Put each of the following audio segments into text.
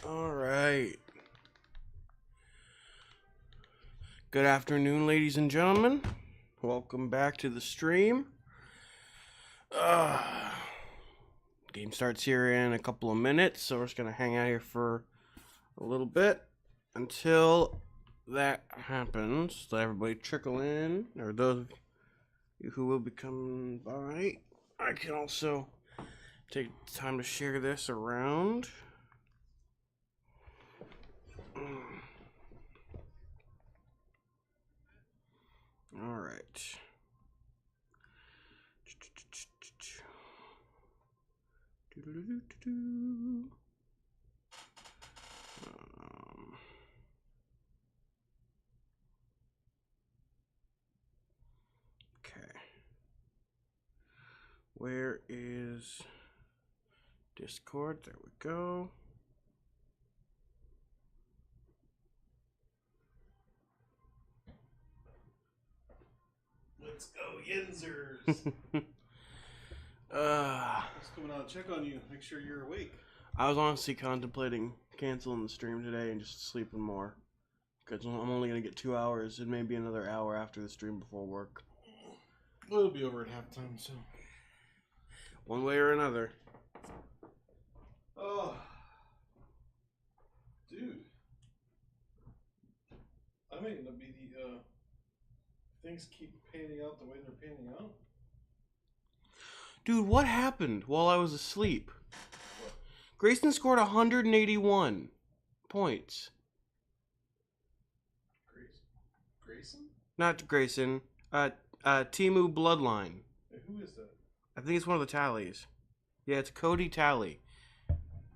All right. Good afternoon, ladies and gentlemen. Welcome back to the stream. Game starts here in a couple of minutes, so we're just going to hang out here for a little bit until that happens. Let everybody trickle in, or those of you who will be coming by. I can also take time to share this around. All right. Okay. Where is Discord? There we go. Let's go, Yinzers. What's going on? Check on you. Make sure you're awake. I was honestly contemplating canceling the stream today and just sleeping more. Because I'm only going to get 2 hours and maybe another hour after the stream before work. Well, it'll be over at halftime, so. One way or another. Oh. Dude. I may not be the, things keep panning out the way they're panning out. Dude, what happened while I was asleep? What? Grayson scored 181 points. Grayson? Not Grayson. Timu Bloodline. Hey, who is that? I think it's one of the tallies. Yeah, it's Cody Talley.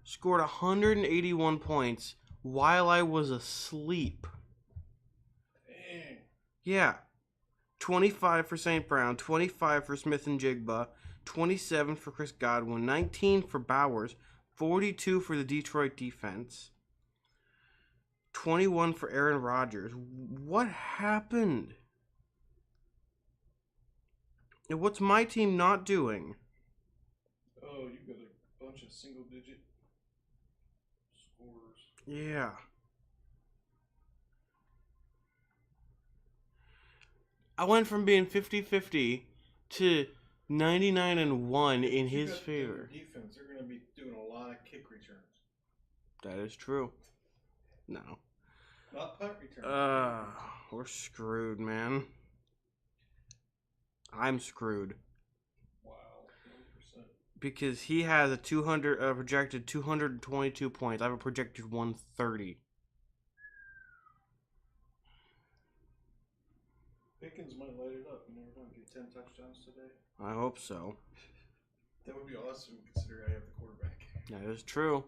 Scored 181 points while I was asleep. Dang. Yeah. 25 for St. Brown, 25 for Smith and Jigba, 27 for Chris Godwin, 19 for Bowers, 42 for the Detroit defense, 21 for Aaron Rodgers. What happened? And what's my team not doing? Oh, you got a bunch of single-digit scores. Yeah. I went from being 50-50 to 99-1 in his favor. Defense, they're going to be doing a lot of kick returns. That is true. No. Not punt returns. We're screwed, man. I'm screwed. Wow, 100%. Because he has a projected 222 points. I have a projected 130. Pickens might light it up and they're going to get 10 touchdowns today. I hope so. That would be awesome considering I have the quarterback. That is true.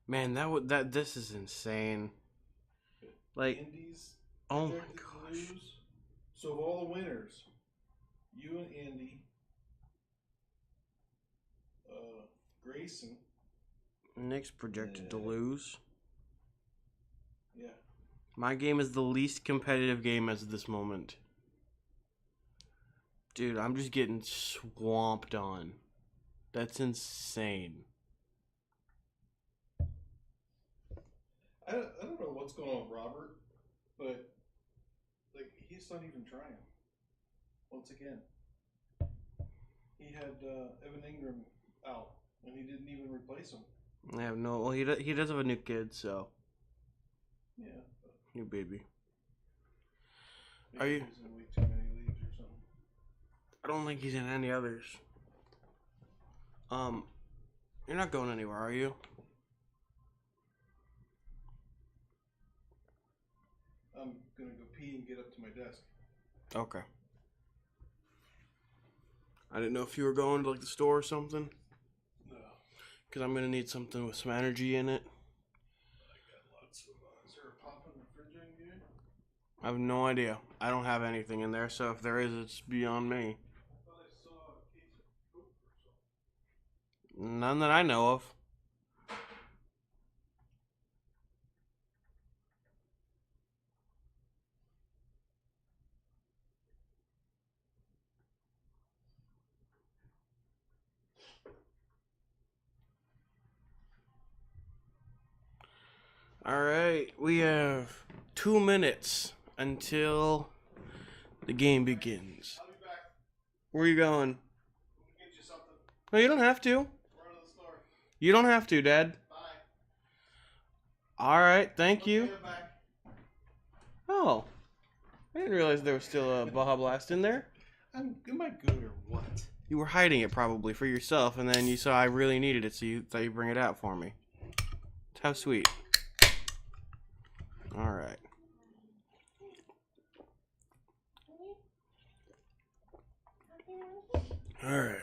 Man, this is insane. Like, Andy's oh my gosh. So of all the winners, you and Andy, Grayson. Nick's projected to lose. Yeah. My game is the least competitive game as of this moment. Dude, I'm just getting swamped on. That's insane. I don't know what's going on with Robert, but like he's not even trying. Once again, he had Evan Ingram out, and he didn't even replace him. I have no. Well, he does have a new kid, so. Yeah. New baby. Maybe Are you? He's in way too many leagues or something. I don't think he's in any others. You're not going anywhere, are you? I'm gonna go pee and get up to my desk. Okay. I didn't know if you were going to like the store or something. No. Because I'm gonna need something with some energy in it. I got lots of. Is there a pop in the fridge I can get? I have no idea. I don't have anything in there, so if there is, it's beyond me. I thought I saw a case of Coke or something. None that I know of. All right, we have 2 minutes until the game begins. I'll be back. Where are you going? Get you something. No, you don't have to. Run to the store. You don't have to, Dad. Bye. All right, thank Okay, you. I'm back. Oh, I didn't realize there was still a Baja Blast in there. Am I good or what? You were hiding it probably for yourself, and then you saw I really needed it, so you thought you'd bring it out for me. How sweet. All right. All right.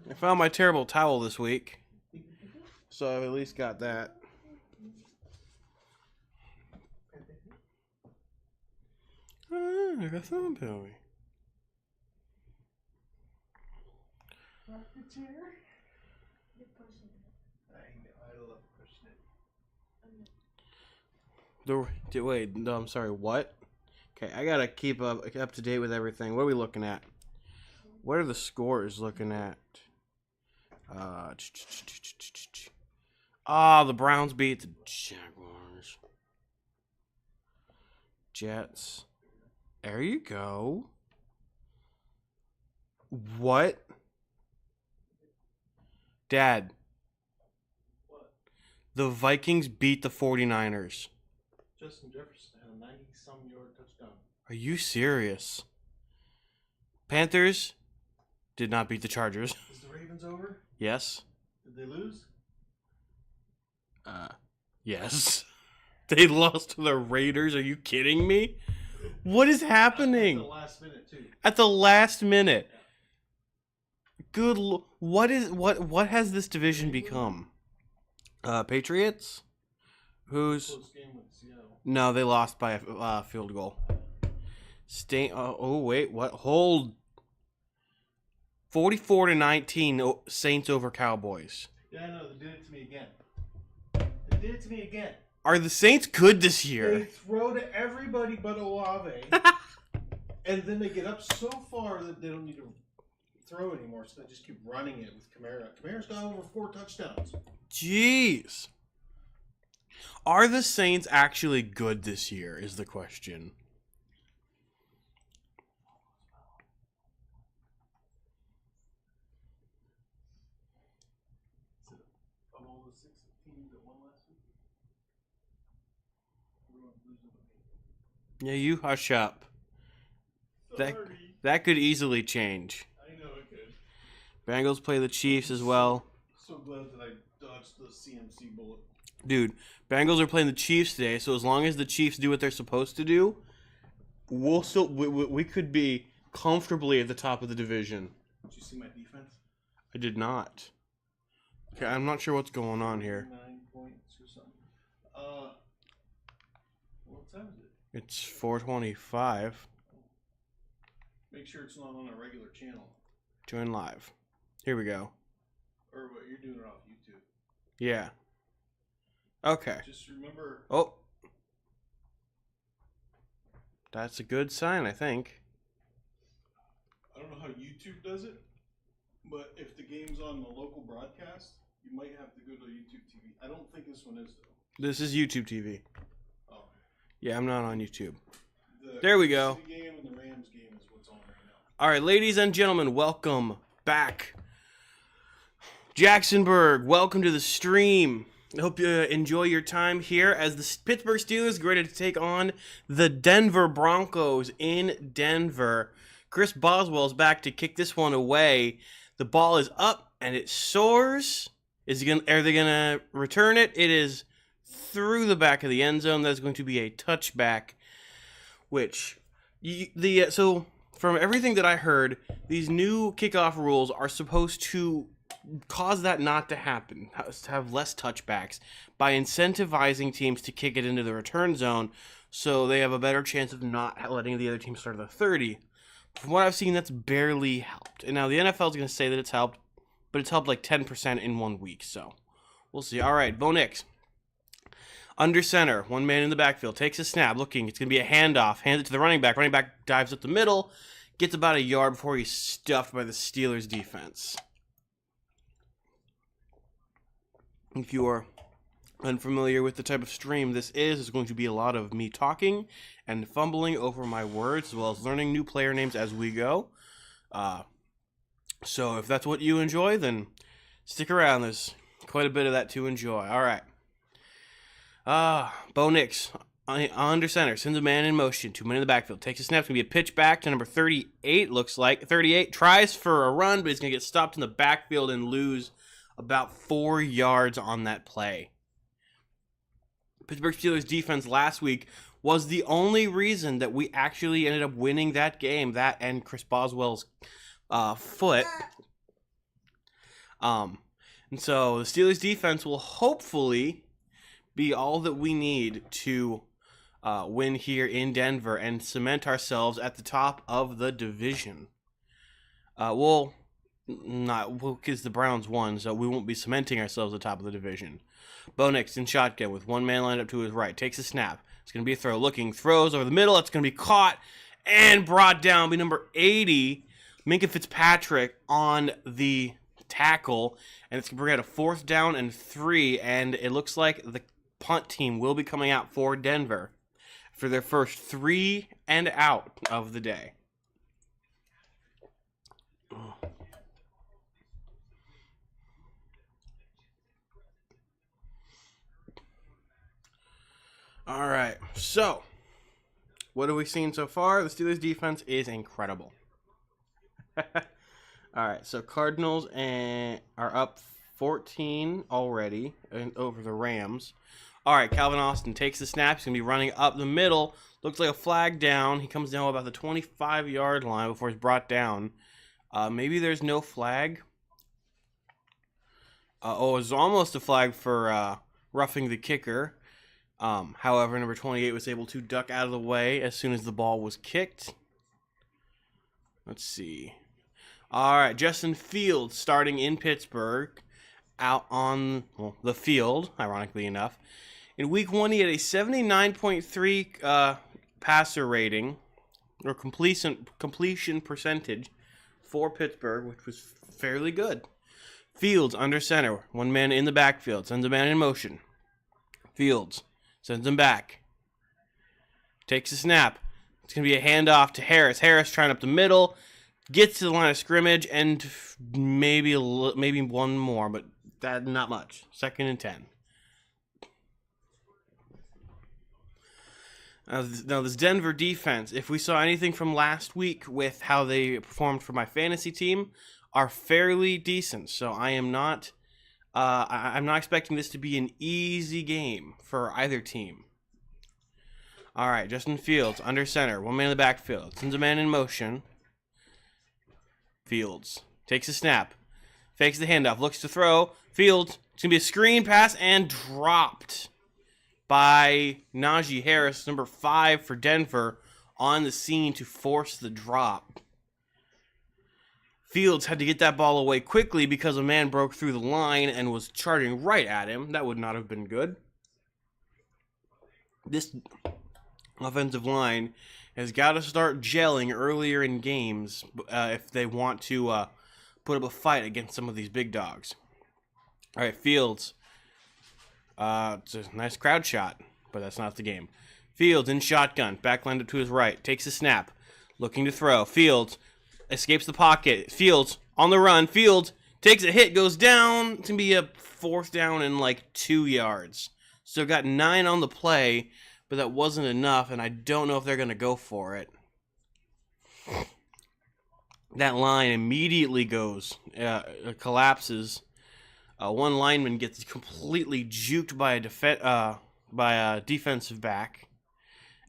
I found my terrible towel this week, so I've at least got that. I got something to me. Rock the chair. I love pushing it. Wait, no, I'm sorry, what? Okay, I gotta keep up to date with everything. What are we looking at? What are the scores looking at? The Browns beat the Jaguars. Jets. There you go. What? Dad. What? The Vikings beat the 49ers. Justin Jefferson had a 90-some-yard touchdown. Are you serious? Panthers did not beat the Chargers. Is the Ravens over? Yes. Did they lose? Yes. They lost to the Raiders. Are you kidding me? What is happening? At the last minute, too. At the last minute. Good. What has this division become? Patriots? Who's? Close game with Seattle. No, they lost by a field goal. Wait, what? Hold. 44-19 Saints over Cowboys. Yeah, I know. They did it to me again. They did it to me again. Are the Saints good this They year? throw to everybody but Olave, and then they get up so far that they don't need to throw anymore, so they just keep running it with Kamara. Kamara's got over 4 touchdowns. Jeez. Are the Saints actually good this year is the question. Of all the 6 teams that won last week, we're going to lose them. Yeah, you hush up. Sorry. That could easily change. I know it could. Bengals play the Chiefs as well. So glad that I dodged the CMC bullet. Dude, Bengals are playing the Chiefs today, so as long as the Chiefs do what they're supposed to do, we could be comfortably at the top of the division. Did you see my defense? I did not. Okay, I'm not sure what's going on here. 9 points or something. What time is it? It's 4:25. Make sure it's not on a regular channel. Join live. Here we go. Or what, you're doing it off YouTube. Yeah. Okay. Just remember, Oh. That's a good sign, I think. I don't know how YouTube does it, but if the game's on the local broadcast, you might have to go to YouTube TV. I don't think this one is, though. This is YouTube TV. Oh. Yeah, I'm not on YouTube. The There we go. City game and the Rams game is what's on right now. All right, ladies and gentlemen, welcome back. Jacksonburg, welcome to the stream. I hope you enjoy your time here as the Pittsburgh Steelers get ready to take on the Denver Broncos in Denver. Chris Boswell's back to kick this one away. The ball is up and it soars. Are they gonna return it? It is through the back of the end zone. That's going to be a touchback. So from everything that I heard, these new kickoff rules are supposed to cause that not to happen, to have less touchbacks by incentivizing teams to kick it into the return zone so they have a better chance of not letting the other team start at the 30. From what I've seen, that's barely helped. And now the NFL is going to say that it's helped, but it's helped like 10% in 1 week, so we'll see. All right, Bo Nix. Under center, one man in the backfield, takes a snap, looking, it's going to be a handoff, hands it to the running back dives up the middle, gets about a yard before he's stuffed by the Steelers defense. If you are unfamiliar with the type of stream this is going to be a lot of me talking and fumbling over my words, as well as learning new player names as we go. So if that's what you enjoy, then stick around. There's quite a bit of that to enjoy. All right. Bo Nix, under center, sends a man in motion. 2 men in the backfield. Takes a snap. It's going to be a pitch back to number 38, looks like. 38 tries for a run, but he's going to get stopped in the backfield and lose about 4 yards on that play. Pittsburgh Steelers defense last week was the only reason that we actually ended up winning that game. That and Chris Boswell's foot. And so the Steelers defense will hopefully be all that we need to win here in Denver and cement ourselves at the top of the division. Because the Browns won, so we won't be cementing ourselves at the top of the division. Bo Nix in shotgun with 1 man lined up to his right. Takes a snap. It's going to be a throw. Looking. Throws over the middle. It's going to be caught and brought down by number 80, Minkah Fitzpatrick, on the tackle. And it's going to bring out a 4th down and 3. And it looks like the punt team will be coming out for Denver for their first 3 and out of the day. All right, so what have we seen so far? The Steelers defense is incredible. All right, so Cardinals are up 14 already over the Rams. All right, Calvin Austin takes the snap. He's going to be running up the middle. Looks like a flag down. He comes down about the 25-yard line before he's brought down. Maybe there's no flag. It was almost a flag for roughing the kicker. However, number 28 was able to duck out of the way as soon as the ball was kicked. Let's see. All right, Justin Fields starting in Pittsburgh, out on the field, ironically enough. In Week 1, he had a 79.3 passer rating, or completion percentage for Pittsburgh, which was fairly good. Fields under center, 1 man in the backfield, sends a man in motion. Fields sends him back. Takes a snap. It's going to be a handoff to Harris. Harris trying up the middle. Gets to the line of scrimmage and maybe one more, but that not much. 2nd and 10. Now this Denver defense, if we saw anything from last week with how they performed for my fantasy team, are fairly decent. So I am not... I'm not expecting this to be an easy game for either team. All right, Justin Fields under center, 1 man in the backfield, sends a man in motion. Fields takes a snap, fakes the handoff, looks to throw. Fields, it's gonna be a screen pass and dropped by Najee Harris, number 5 for Denver, on the scene to force the drop. Fields had to get that ball away quickly because a man broke through the line and was charging right at him. That would not have been good. This offensive line has got to start gelling earlier in games if they want to put up a fight against some of these big dogs. All right, Fields. It's a nice crowd shot, but that's not the game. Fields in shotgun, back lined up to his right, takes a snap, looking to throw. Fields escapes the pocket. Fields on the run. Fields takes a hit, goes down. It's going to be a 4th down and like 2 yards. So got 9 on the play, but that wasn't enough, and I don't know if they're going to go for it. That line immediately collapses. One lineman gets completely juked by a defensive back,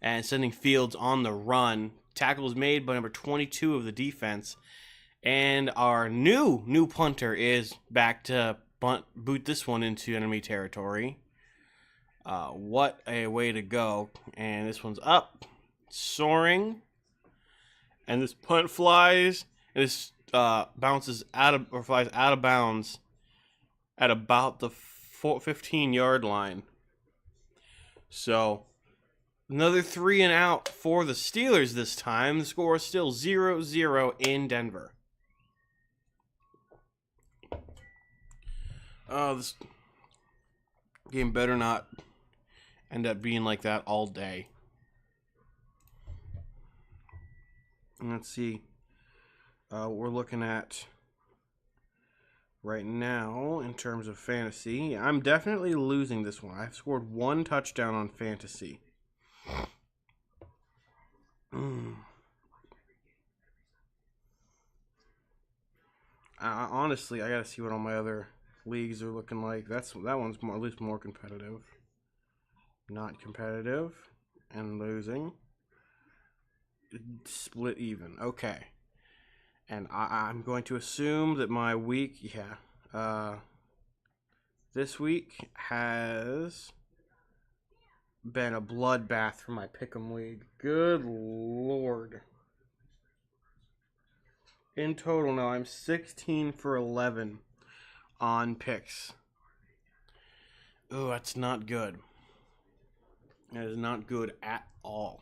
and sending Fields on the run. Tackle is made by number 22 of the defense, and our new punter is back to boot this one into enemy territory. What a way to go! And this one's up, soaring, and this punt flies, and this flies out of bounds at about the 15-yard line. So another 3 and out for the Steelers this time. The score is still 0-0 in Denver. Game better not end up being like that all day. And let's see. What we're looking at right now in terms of fantasy. I'm definitely losing this one. I've scored 1 touchdown on fantasy. Honestly, I gotta see what all my other leagues are looking like. That one's at least more competitive. Not competitive and losing. Split even. Okay. And I'm going to assume that my week, this week has been a bloodbath for my Pick'em League. Good Lord. In total now, I'm 16 for 11 on picks. Ooh, that's not good. That is not good at all.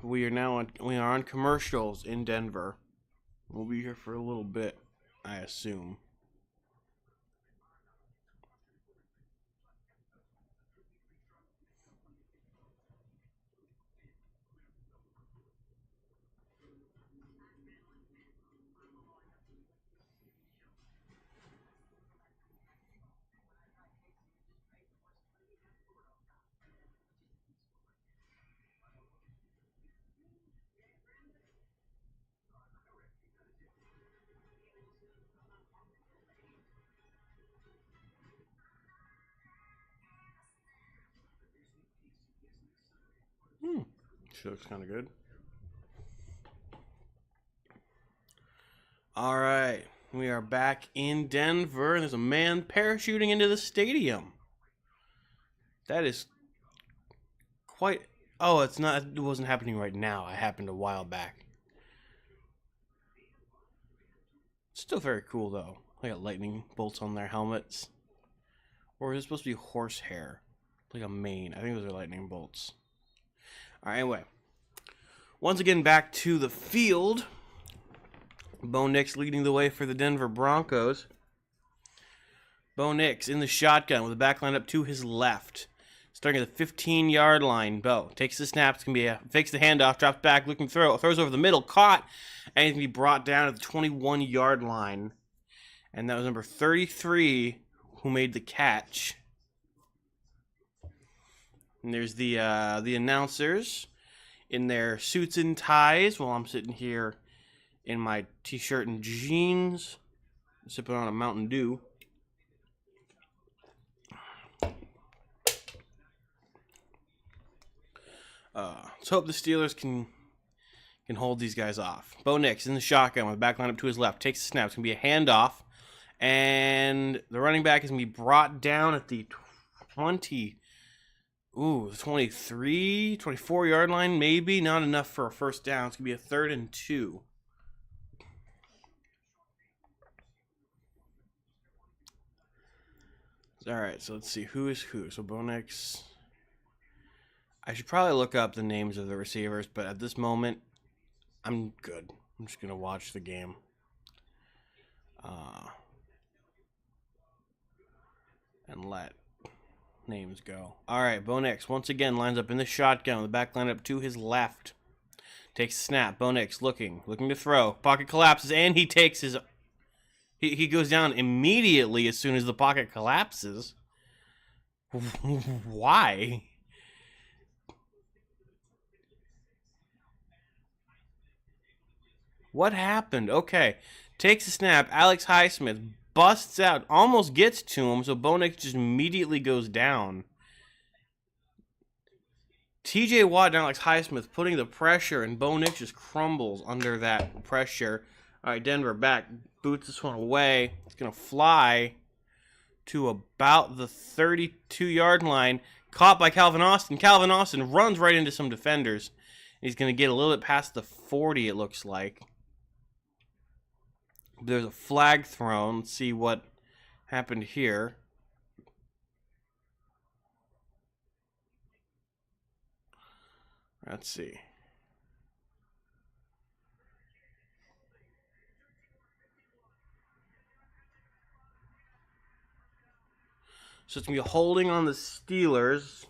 We are on commercials in Denver. We'll be here for a little bit, I assume. She looks kind of good. All right, we are back in Denver, and there's a man parachuting into the stadium. That is quite... Oh, it's not. It wasn't happening right now. It happened a while back. Still very cool, though. They got lightning bolts on their helmets. Or is it supposed to be horsehair? Like a mane. I think those are lightning bolts. All right, anyway. Once again, back to the field. Bo Nix leading the way for the Denver Broncos. Bo Nix in the shotgun with the back line up to his left. Starting at the 15-yard line. Bo takes the snap. It's going to be fakes the handoff, drops back, looking throw. Throws over the middle, caught. And he's going to be brought down at the 21-yard line. And that was number 33 who made the catch. And there's the announcers in their suits and ties while I'm sitting here in my t-shirt and jeans, sipping on a Mountain Dew. Let's hope the Steelers can hold these guys off. Bo Nix in the shotgun with the back line up to his left. Takes the snap. It's going to be a handoff. And the running back is going to be brought down at the 23, 24-yard line, maybe. Not enough for a first down. It's going to be a 3rd and 2. All right, so let's see who is who. So Bo Nix. I should probably look up the names of the receivers, but at this moment, I'm good. I'm just going to watch the game. And let names go. All right, Bo Nix once again lines up in the shotgun with the back line up to his left. Takes a snap. Bo Nix looking to throw. Pocket collapses, and he takes his... He goes down immediately as soon as the pocket collapses. Why? What happened? Okay. Takes a snap. Alex Highsmith busts out. Almost gets to him, so Bo Nix just immediately goes down. TJ Watt and Alex Highsmith putting the pressure, and Bo Nix just crumbles under that pressure. All right, Denver back. Boots this one away. It's going to fly to about the 32-yard line. Caught by Calvin Austin. Calvin Austin runs right into some defenders. He's going to get a little bit past the 40, it looks like. There's a flag thrown. Let's see what happened here. Let's see. So it's going to be holding on the Steelers.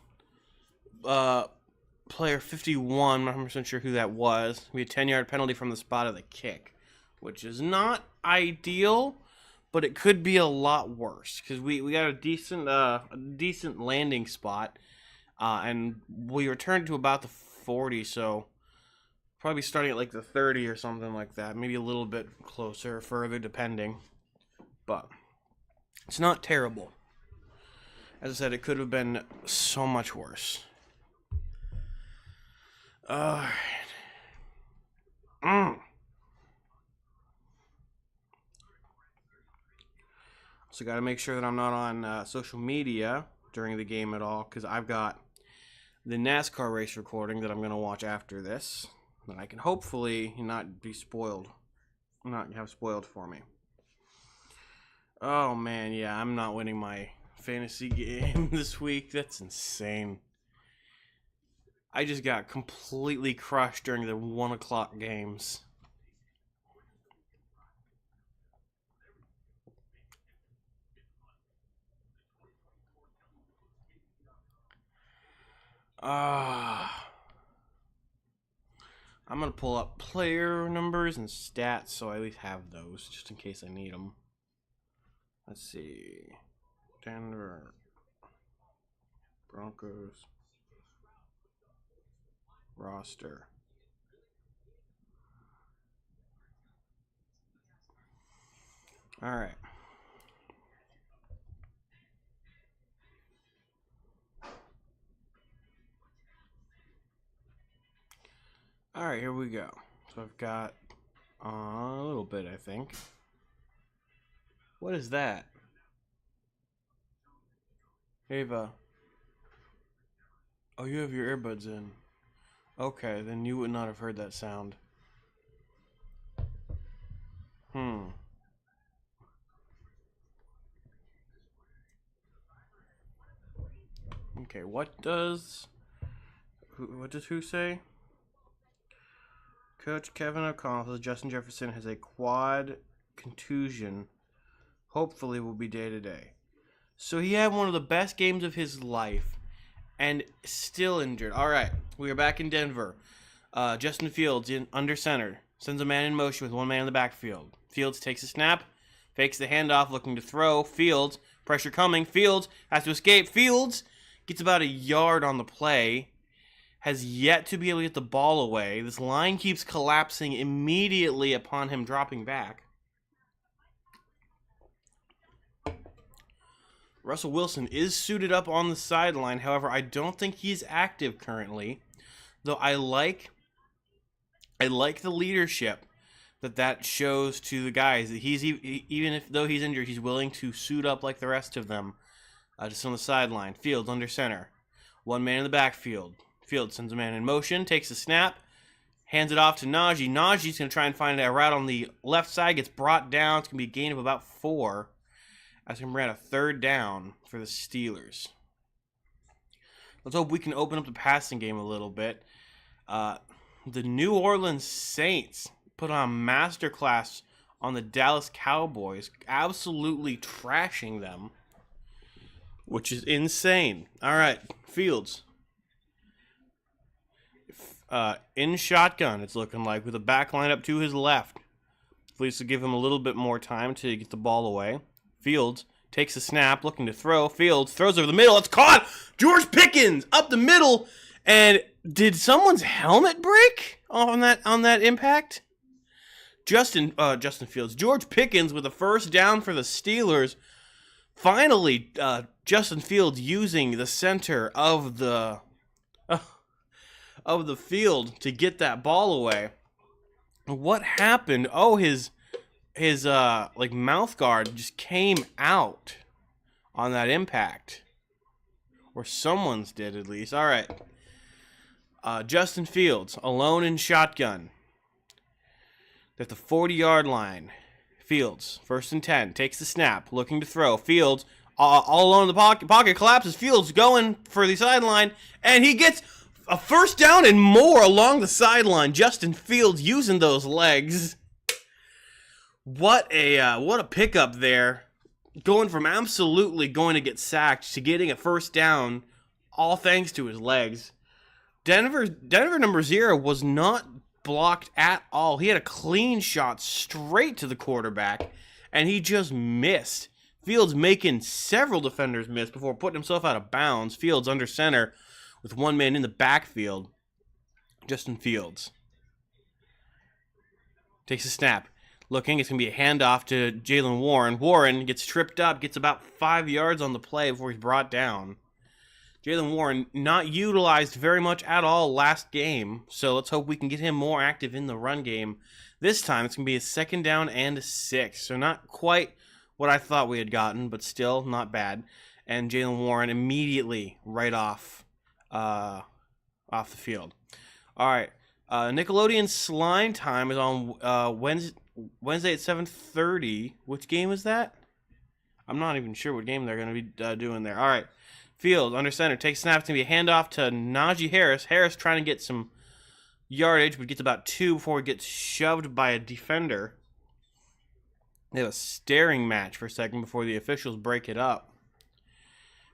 Player 51, I'm not 100% sure who that was. It's going to be a 10-yard penalty from the spot of the kick, which is not ideal, but it could be a lot worse because we got a decent landing spot, and we returned to about the 40, so probably starting at like the 30 or something like that, maybe a little bit closer or further depending, but it's not terrible. As I said, it could have been so much worse. Alright. So got to make sure that I'm not on social media during the game at all, because I've got the NASCAR race recording that I'm going to watch after this, that I can hopefully not be spoiled, not have spoiled for me. Oh man, yeah, I'm not winning my fantasy game this week. That's insane. I just got completely crushed during the 1 o'clock games. I'm going to pull up player numbers and stats so I at least have those just in case I need them. Let's see. Denver Broncos roster. All right. All right, here we go. So I've got a little bit, I think. What is that? Ava. Oh, you have your earbuds in. Okay, then you would not have heard that sound. Okay, what does who say? Coach Kevin O'Connell says Justin Jefferson has a quad contusion. Hopefully will be day-to-day. So he had one of the best games of his life and still injured. All right, we are back in Denver. Justin Fields under center. Sends a man in motion with one man in the backfield. Fields takes a snap, fakes the handoff, looking to throw. Fields, pressure coming. Fields has to escape. Fields gets about a yard on the play. Has yet to be able to get the ball away. This line keeps collapsing immediately upon him dropping back. Russell Wilson is suited up on the sideline. However, I don't think he's active currently. Though I like the leadership that shows to the guys. That even though he's injured, he's willing to suit up like the rest of them. Just on the sideline. Fields under center. One man in the backfield. Fields sends a man in motion, takes a snap, hands it off to Najee. Najee's going to try and find a route on the left side. Gets brought down. It's going to be a gain of about 4. As we ran a third down for the Steelers. Let's hope we can open up the passing game a little bit. The New Orleans Saints put on a masterclass on the Dallas Cowboys, absolutely trashing them, which is insane. All right, Fields. In shotgun, it's looking like, with a back line up to his left. Please to give him a little bit more time to get the ball away. Fields takes a snap, looking to throw. Fields throws over the middle. It's caught! George Pickens up the middle. And did someone's helmet break on that impact? Justin Fields. George Pickens with a first down for the Steelers. Finally, Justin Fields using the center of the field to get that ball away. What happened? Oh, his mouth guard just came out on that impact, or someone's did at least. All right, Justin Fields alone in shotgun at the 40-yard line. Fields 1st and 10 takes the snap, looking to throw. Fields all alone in the pocket collapses. Fields going for the sideline, and he gets a first down and more along the sideline. Justin Fields using those legs. What a pickup there. going from absolutely going to get sacked to getting a first down, all thanks to his legs. Denver number 0 was not blocked at all. He had a clean shot straight to the quarterback, and he just missed. Fields making several defenders miss before putting himself out of bounds. Fields under center with one man in the backfield. Justin Fields takes a snap. Looking, it's going to be a handoff to Jaylen Warren. Warren gets tripped up, gets about 5 yards on the play before he's brought down. Jaylen Warren not utilized very much at all last game, so let's hope we can get him more active in the run game. This time, it's going to be a 2nd down and 6, so not quite what I thought we had gotten, but still not bad. And Jaylen Warren immediately right off the field. All right, Nickelodeon Slime Time is on Wednesday at 7:30. Which game is that? I'm not even sure what game they're going to be doing there. All right. Field under center takes snap. It's going to be a handoff to Najee Harris. Harris trying to get some yardage, but gets about 2 before he gets shoved by a defender. They have a staring match for a second before the officials break it up.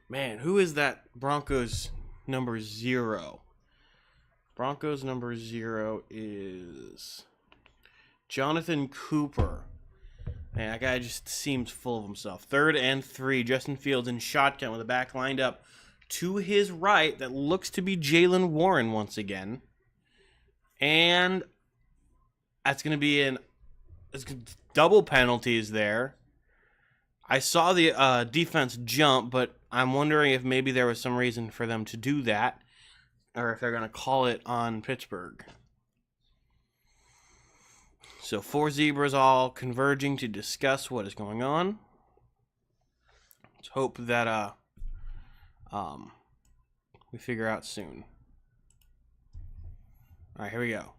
Man, who is that Broncos number 0? Broncos number 0 is Jonathan Cooper. Man, that guy just seems full of himself. 3rd and 3. Justin Fields in shotgun with the back lined up to his right. That looks to be Jaylen Warren once again. And that's going to be double penalties there. I saw the defense jump, but I'm wondering if maybe there was some reason for them to do that, or if they're going to call it on Pittsburgh. So 4 zebras all converging to discuss what is going on. Let's hope that we figure out soon. All right, here we go.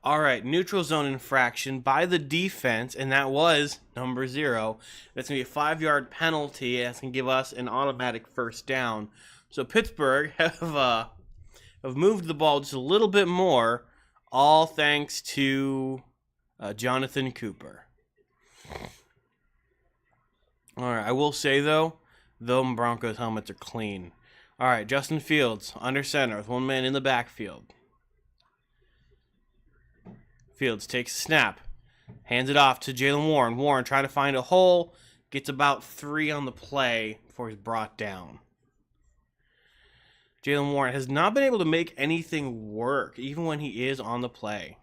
All right, neutral zone infraction by the defense, and that was number 0. That's going to be a 5-yard penalty, and that's going to give us an automatic first down. So Pittsburgh have moved the ball just a little bit more, all thanks to Jonathan Cooper. All right, I will say, though, the Broncos helmets are clean. All right, Justin Fields under center with one man in the backfield. Fields takes a snap, hands it off to Jaylen Warren. Warren trying to find a hole, gets about 3 on the play before he's brought down. Jaylen Warren has not been able to make anything work, even when he is on the play.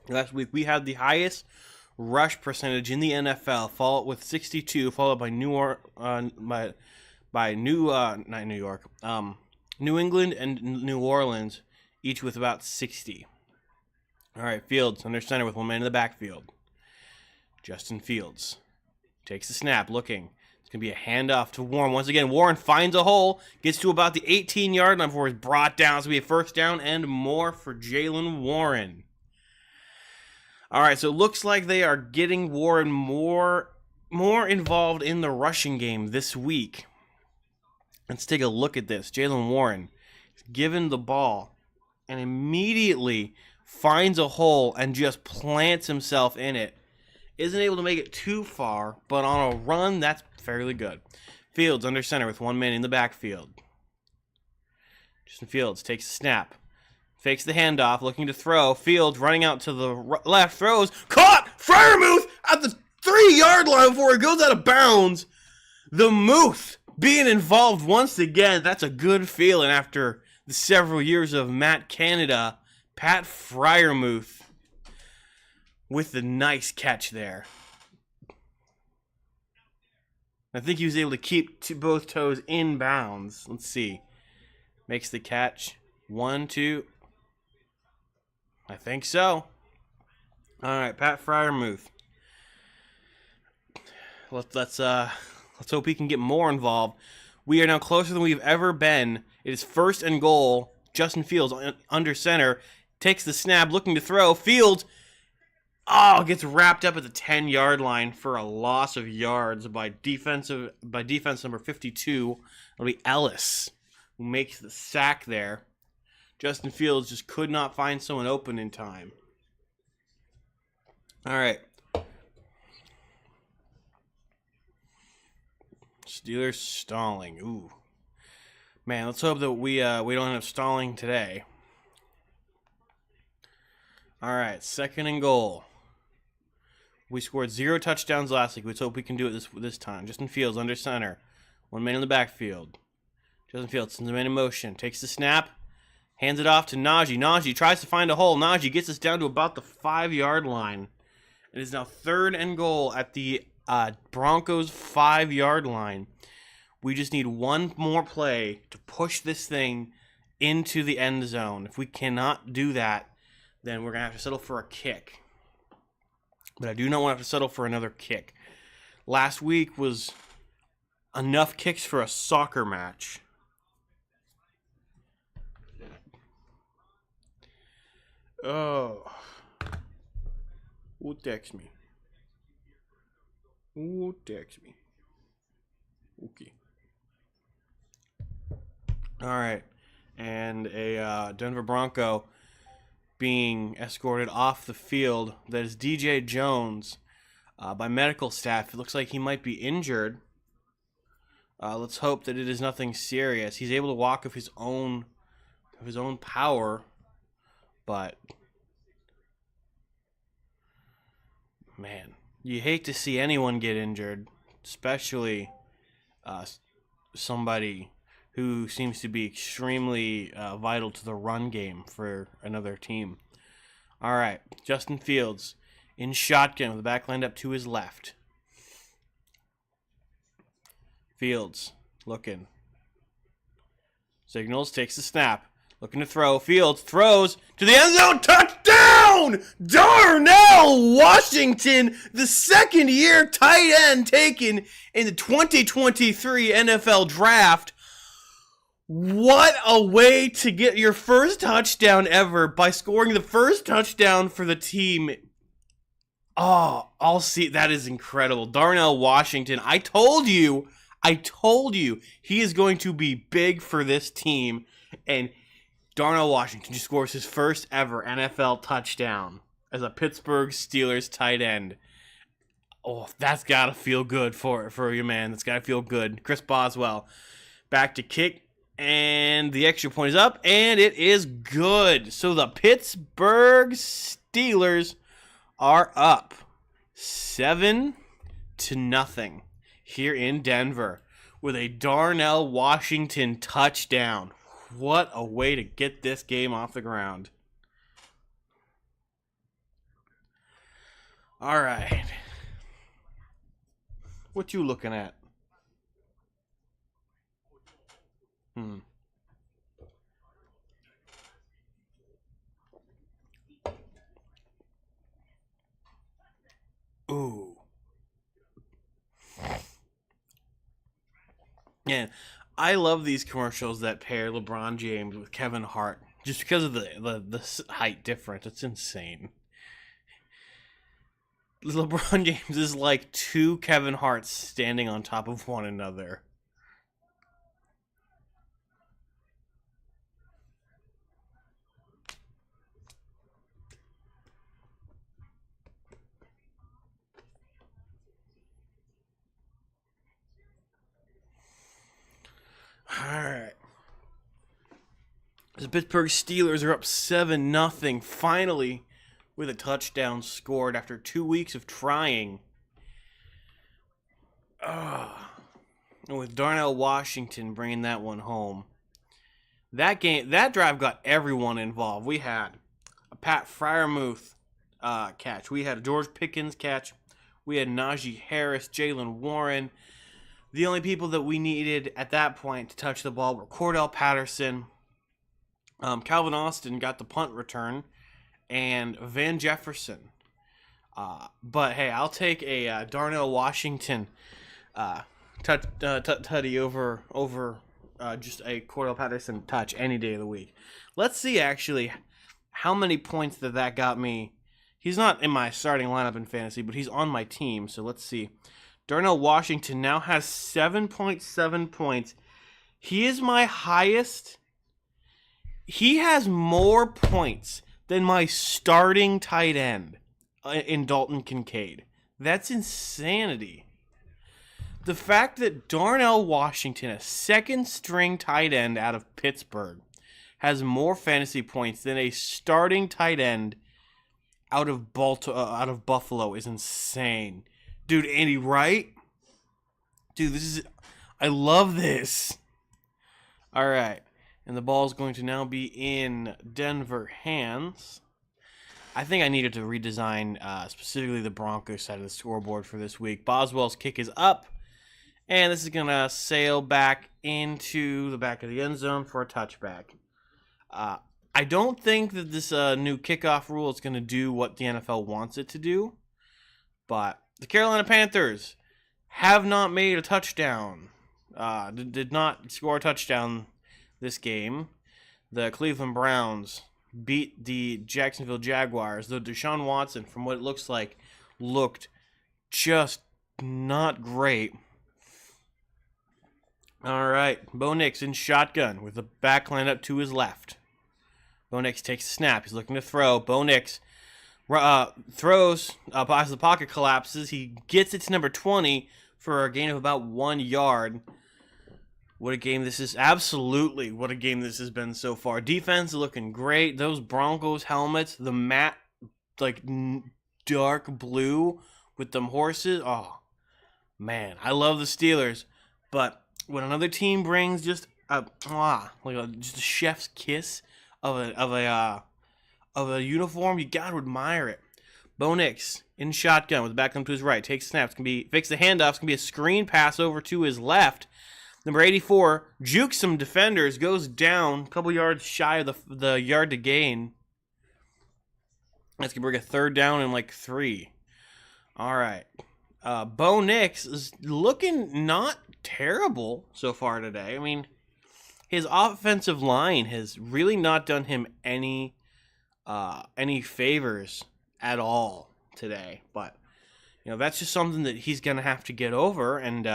Last week we had the highest rush percentage in the NFL, followed with 62, followed by New England and New Orleans, each with about 60. All right, Fields under center with one man in the backfield. Justin Fields takes the snap, looking. It's going to be a handoff to Warren. Once again, Warren finds a hole, gets to about the 18-yard line before he's brought down. It's going to be a first down and more for Jaylen Warren. All right, so it looks like they are getting Warren more involved in the rushing game this week. Let's take a look at this. Jaylen Warren is given the ball and immediately finds a hole and just plants himself in it. Isn't able to make it too far, but on a run, that's fairly good. Fields under center with one man in the backfield. Justin Fields takes a snap. Fakes the handoff, looking to throw. Fields running out to the left, throws. Caught! Freiermuth at the 3-yard line before he goes out of bounds. The Muth being involved once again. That's a good feeling after the several years of Matt Canada. Pat Freiermuth with the nice catch there. I think he was able to keep both toes in bounds. Let's see. Makes the catch. 1, 2. I think so. All right, Pat Freiermuth. Let's hope he can get more involved. We are now closer than we've ever been. It is 1st and goal. Justin Fields under center takes the snap, looking to throw. Fields Oh, gets wrapped up at the 10-yard line for a loss of yards by defense number 52. It'll be Ellis who makes the sack there. Justin Fields just could not find someone open in time. All right. Steelers stalling. Ooh. Man, let's hope that we don't have stalling today. All right, 2nd and goal. We scored 0 touchdowns last week. Let's hope we can do it this time. Justin Fields under center. 1 man in the backfield. Justin Fields sends a man in motion. Takes the snap. Hands it off to Najee. Najee tries to find a hole. Najee gets us down to about the 5-yard line. It is now 3rd and goal at the Broncos 5-yard line. We just need one more play to push this thing into the end zone. If we cannot do that, then we're going to have to settle for a kick. But I do not want to have to settle for another kick. Last week was enough kicks for a soccer match. Oh. Who text me? Who text me? Okay. All right. And a Denver Bronco being escorted off the field. That is DJ Jones by medical staff. It looks like he might be injured. Let's hope that it is nothing serious. He's able to walk of his own power, but man, you hate to see anyone get injured, especially somebody who seems to be extremely vital to the run game for another team. All right, Justin Fields in shotgun with the back lined up to his left. Fields looking. Signals, takes the snap. Looking to throw. Fields throws to the end zone. Touchdown! Darnell Washington, the 2nd-year tight end taken in the 2023 NFL Draft. What a way to get your first touchdown ever by scoring the first touchdown for the team. Oh, I'll see. That is incredible. Darnell Washington. I told you he is going to be big for this team. And Darnell Washington just scores his first ever NFL touchdown as a Pittsburgh Steelers tight end. Oh, that's got to feel good for you, man. That's got to feel good. Chris Boswell back to kick. And the extra point is up, and it is good. So the Pittsburgh Steelers are up 7-0 here in Denver with a Darnell Washington touchdown. What a way to get this game off the ground. All right. What you looking at? Ooh. Yeah, I love these commercials that pair LeBron James with Kevin Hart just because of the height difference. It's insane. LeBron James is like 2 Kevin Harts standing on top of one another. Alright. The Pittsburgh Steelers are up 7-0 finally with a touchdown scored after 2 weeks of trying. With Darnell Washington bringing that one home. That drive got everyone involved. We had a Pat Freiermuth catch. We had a George Pickens catch. We had Najee Harris, Jalen Warren. The only people that we needed at that point to touch the ball were Cordell Patterson. Calvin Austin got the punt return, and Van Jefferson. But hey, I'll take a Darnell Washington tutty over just a Cordell Patterson touch any day of the week. Let's see actually how many points that got me He's not in my starting lineup in fantasy, but he's on my team. So let's see. Darnell Washington now has 7.7 points. He is my highest. He has more points than my starting tight end in Dalton Kincaid. That's insanity. The fact that Darnell Washington, a second-string tight end out of Pittsburgh, has more fantasy points than a starting tight end out of Buffalo is insane. Dude, Andy Wright? Dude, I love this. All right. And the ball is going to now be in Denver hands. I think I needed to redesign specifically the Broncos side of the scoreboard for this week. Boswell's kick is up. And this is going to sail back into the back of the end zone for a touchback. I don't think that this new kickoff rule is going to do what the NFL wants it to do. But the Carolina Panthers have not made a touchdown. Did not score a touchdown this game. The Cleveland Browns beat the Jacksonville Jaguars, though Deshaun Watson, from what it looks like, looked just not great. All right, Bo Nix in shotgun with the back line up to his left. Bo Nix takes a snap. He's looking to throw. Bo Nix throws as the pocket collapses. He gets it to number 20 for a gain of about 1 yard. What a game this is. Absolutely what a game this has been so far. Defense looking great. Those Broncos helmets, the matte, dark blue with them horses. Oh, man. I love the Steelers. But when another team brings just just a chef's kiss of a uniform, you got to admire it. Bo Nix in shotgun with the back to his right. Takes snaps. Fakes the handoff. It's going to be a screen pass over to his left. Number 84 jukes some defenders. Goes down a couple yards shy of the yard to gain. That's going to bring a third down and 3. All right. Bo Nix is looking not terrible so far today. I mean, his offensive line has really not done him any favors at all today. But, that's just something that he's going to have to get over and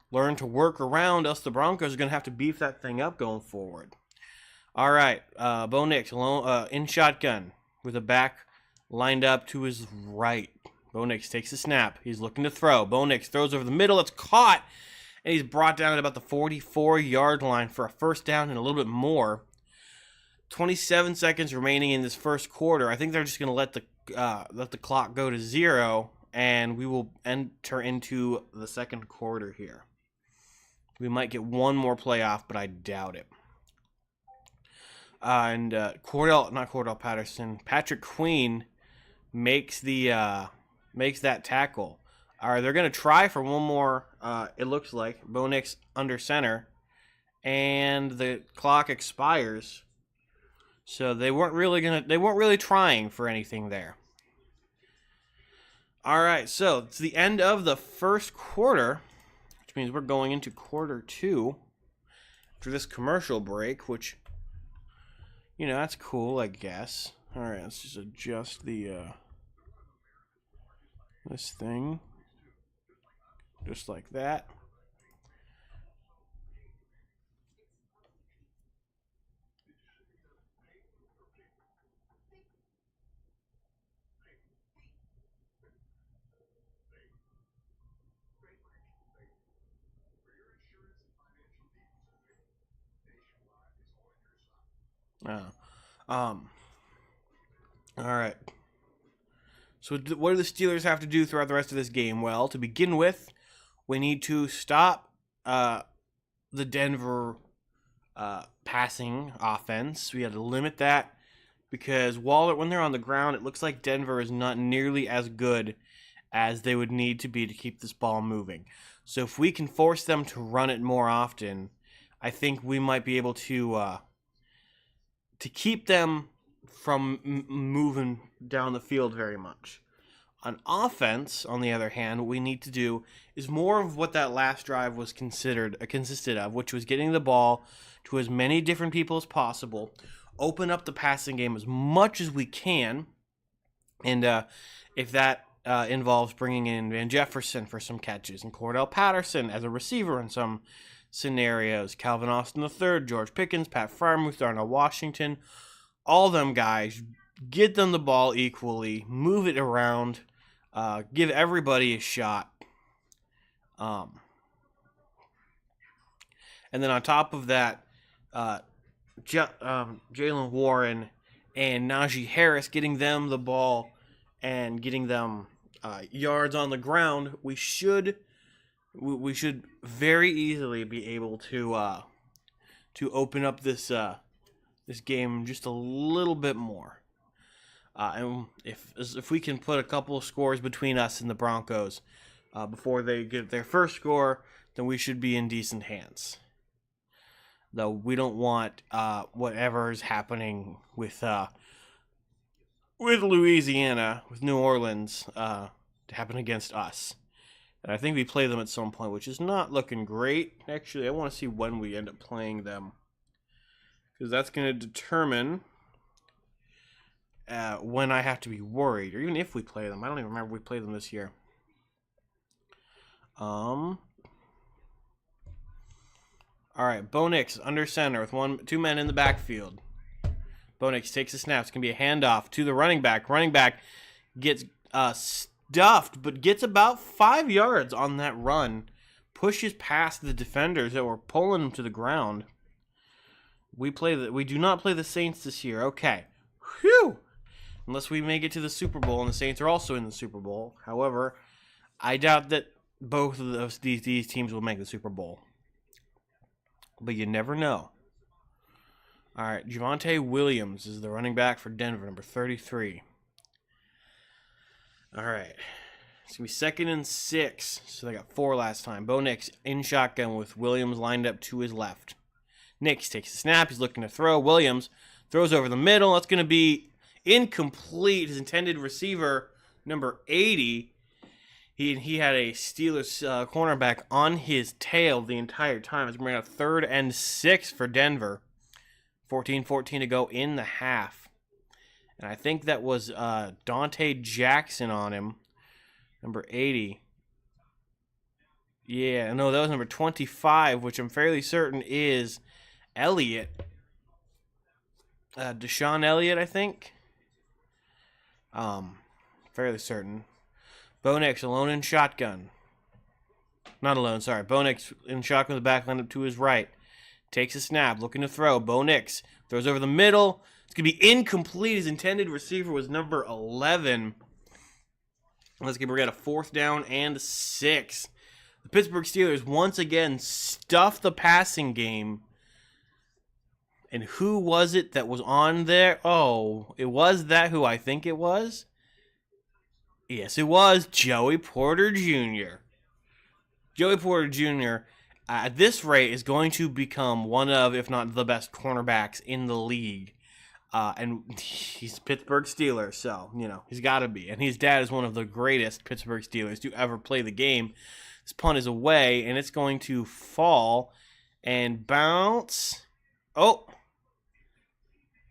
learn to work around. Us, the Broncos, are going to have to beef that thing up going forward. All right, Bo Nix alone, in shotgun with a back lined up to his right. Bo Nix takes a snap. He's looking to throw. Bo Nix throws over the middle. It's caught. And he's brought down at about the 44-yard line for a first down and a little bit more. 27 seconds remaining in this first quarter. I think they're just going to let the clock go to 0, and we will enter into the second quarter here. We might get one more playoff, but I doubt it. And Patrick Queen makes that tackle. All right, they're going to try for one more, it looks like. Bo Nix under center, and the clock expires. So they weren't really trying for anything there. All right, so it's the end of the first quarter, which means we're going into quarter 2 after this commercial break, which, that's cool, I guess. All right, let's just adjust the this thing just like that. All right. So what do the Steelers have to do throughout the rest of this game? Well, to begin with, we need to stop the Denver passing offense. We had to limit that because when they're on the ground, it looks like Denver is not nearly as good as they would need to be to keep this ball moving. So if we can force them to run it more often, I think we might be able to keep them from moving down the field very much. On offense, on the other hand, what we need to do is more of what that last drive was consisted of, which was getting the ball to as many different people as possible, open up the passing game as much as we can, And if that involves bringing in Van Jefferson for some catches and Cordell Patterson as a receiver in some scenarios, Calvin Austin III, George Pickens, Pat Freiermuth, Darnell Washington, all them guys, get them the ball equally, move it around, give everybody a shot. And then on top of that, Jalen Warren and Najee Harris getting them the ball and getting them yards on the ground, we should very easily be able to open up this game just a little bit more. And if we can put a couple of scores between us and the Broncos before they get their first score, then we should be in decent hands. Though we don't want whatever is happening with Louisiana, with New Orleans, to happen against us. And I think we play them at some point, which is not looking great. Actually, I want to see when we end up playing them, because that's going to determine when I have to be worried, or even if we play them. I don't even remember if we played them this year. All right, Bo Nix under center with two men in the backfield. Bo Nix takes the snap. It's going to be a handoff to the running back. Running back gets stuffed, but gets about 5 yards on that run. Pushes past the defenders that were pulling him to the ground. We do not play the Saints this year. Okay. Whew. Unless we make it to the Super Bowl, and the Saints are also in the Super Bowl. However, I doubt that both of these teams will make the Super Bowl. But you never know. All right, Javonte Williams is the running back for Denver, number 33. All right. It's going to be 2nd and 6. So they got 4 last time. Bo Nix in shotgun with Williams lined up to his left. Nix takes the snap. He's looking to throw. Williams throws over the middle. That's going to be incomplete. His intended receiver, number 80, he had a Steelers cornerback on his tail the entire time. It's going to bring out 3rd and 6 for Denver. 14-14 to go in the half. And I think that was Dante Jackson on him, number 80. Yeah, no, that was number 25, which I'm fairly certain is Elliott. Deshaun Elliott, I think. Fairly certain. Bo Nix alone in shotgun. Not alone, sorry. Bo Nix in shotgun with the back line up to his right. Takes a snap, looking to throw. Bo Nix throws over the middle. It's going to be incomplete. His intended receiver was number 11. Let's get a 4th down and 6. The Pittsburgh Steelers once again stuffed the passing game. And who was it that was on there? Oh, it was that who I think it was? Yes, it was Joey Porter Jr. Joey Porter Jr. At this rate is going to become one of, if not the best cornerbacks in the league. And he's Pittsburgh Steelers, so, he's got to be. And his dad is one of the greatest Pittsburgh Steelers to ever play the game. This punt is away, and it's going to fall and bounce. Oh!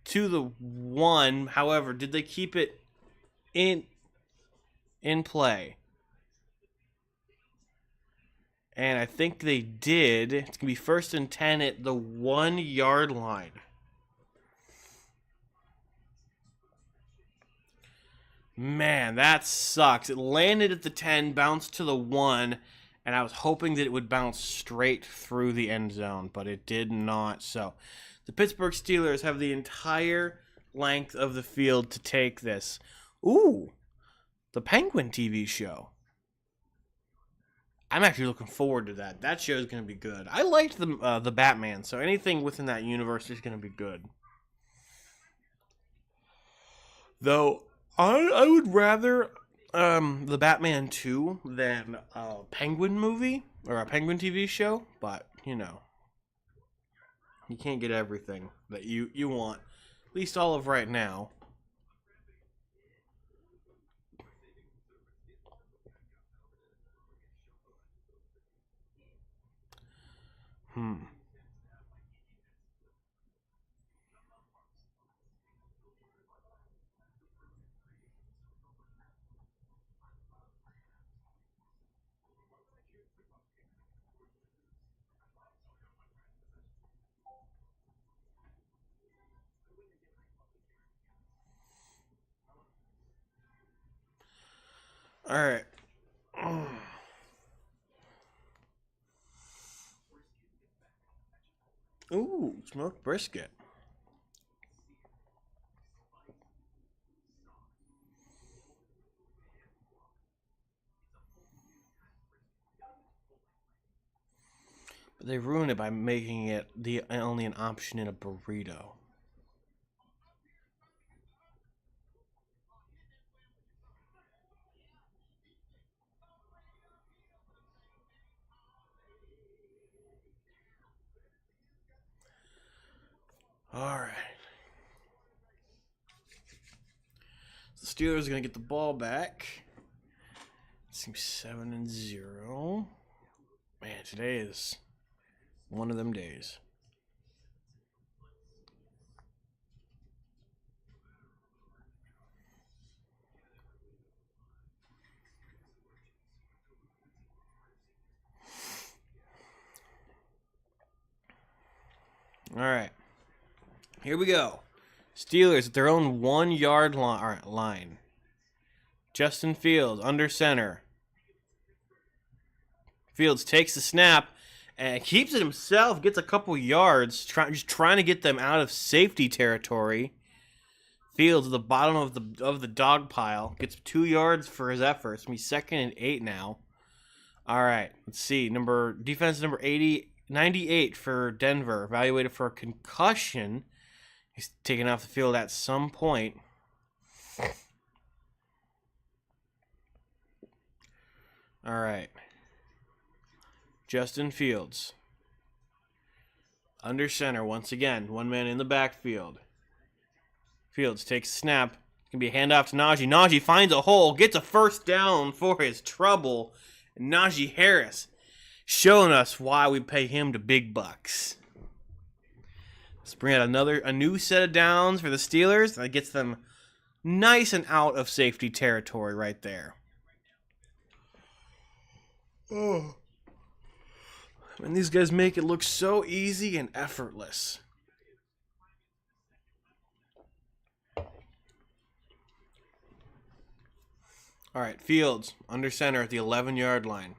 To the 1. However, did they keep it in play? And I think they did. It's going to be 1st and 10 at the 1-yard line. Man, that sucks. It landed at the 10, bounced to the 1, and I was hoping that it would bounce straight through the end zone, but it did not. So the Pittsburgh Steelers have the entire length of the field to take this. Ooh, the Penguin TV show. I'm actually looking forward to that. That show is going to be good. I liked the Batman, so anything within that universe is going to be good. Though I would rather the Batman 2 than a Penguin movie or a Penguin TV show, but you can't get everything that you want, at least all of right now. All right. Ooh, smoked brisket. But they ruined it by making it the only an option in a burrito. All right. The Steelers are going to get the ball back. It seems 7-0. Man, today is one of them days. All right. Here we go. Steelers at their own 1 yard line. Justin Fields under center. Fields takes the snap and keeps it himself. Gets a couple yards, just trying to get them out of safety territory. Fields at the bottom of the dog pile gets 2 yards for his efforts. It's gonna be 2nd and 8 now. All right, let's see. Defense number 98 for Denver, evaluated for a concussion. He's taken off the field at some point. All right. Justin Fields. Under center once again. 1 man in the backfield. Fields takes a snap. It's going to be a handoff to Najee. Najee finds a hole. Gets a first down for his trouble. And Najee Harris showing us why we pay him the big bucks. Let's bring out a new set of downs for the Steelers. That gets them nice and out of safety territory right there. Oh. And these guys make it look so easy and effortless. All right, Fields under center at the 11-yard line.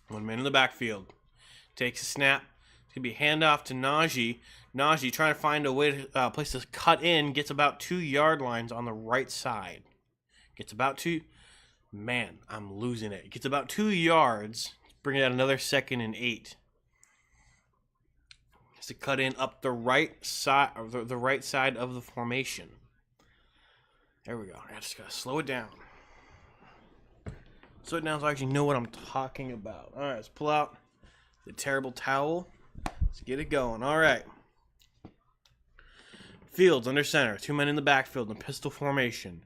1 man in the backfield. Takes a snap. It's going to be a handoff to Najee. Najee trying to find a way to place to cut in. Gets about 2 yard lines on the right side. Gets about 2. Man, I'm losing it. Gets about 2 yards. Bring out another 2nd and 8. Has to cut in up the right side, or the right side of the formation. There we go. I just gotta slow it down. Slow it down so I actually know what I'm talking about. All right, let's pull out the terrible towel. Let's get it going. All right. Fields under center. 2 men in the backfield in pistol formation.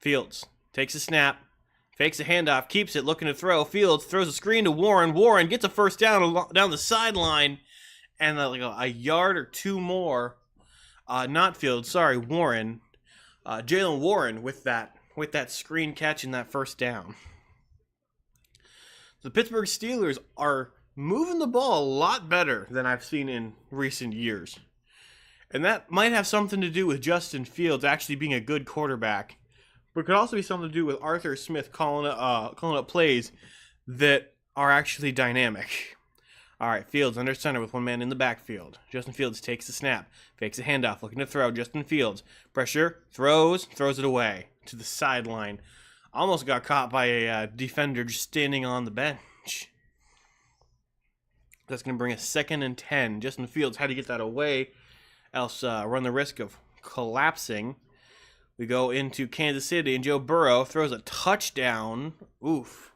Fields takes a snap. Fakes a handoff. Keeps it. Looking to throw. Fields throws a screen to Warren. Warren gets a first down down the sideline. And like a yard or 2 more. Not Fields. Sorry, Warren. Jalen Warren with that screen catch and that first down. The Pittsburgh Steelers are moving the ball a lot better than I've seen in recent years. And that might have something to do with Justin Fields actually being a good quarterback. But it could also be something to do with Arthur Smith calling up plays that are actually dynamic. All right, Fields under center with 1 man in the backfield. Justin Fields takes the snap, fakes a handoff, looking to throw. Justin Fields, pressure, throws it away to the sideline. Almost got caught by a defender just standing on the bench. That's going to bring us 2nd and 10. Justin Fields had to get that away, else run the risk of collapsing. We go into Kansas City, and Joe Burrow throws a touchdown. Oof.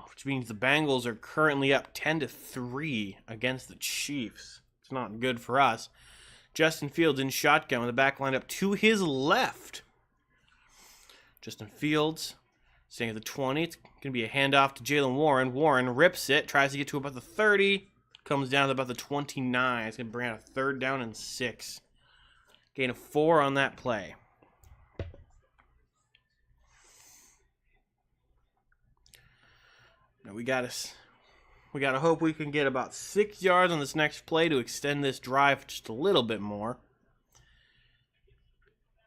Which means the Bengals are currently up 10-3 against the Chiefs. It's not good for us. Justin Fields in shotgun with the back line up to his left. Justin Fields staying at the 20. It's going to be a handoff to Jalen Warren. Warren rips it, tries to get to about the 30. Comes down to about the 29. It's going to bring out a 3rd down and 6. Gain of 4 on that play. Now we gotta hope we can get about 6 yards on this next play to extend this drive just a little bit more.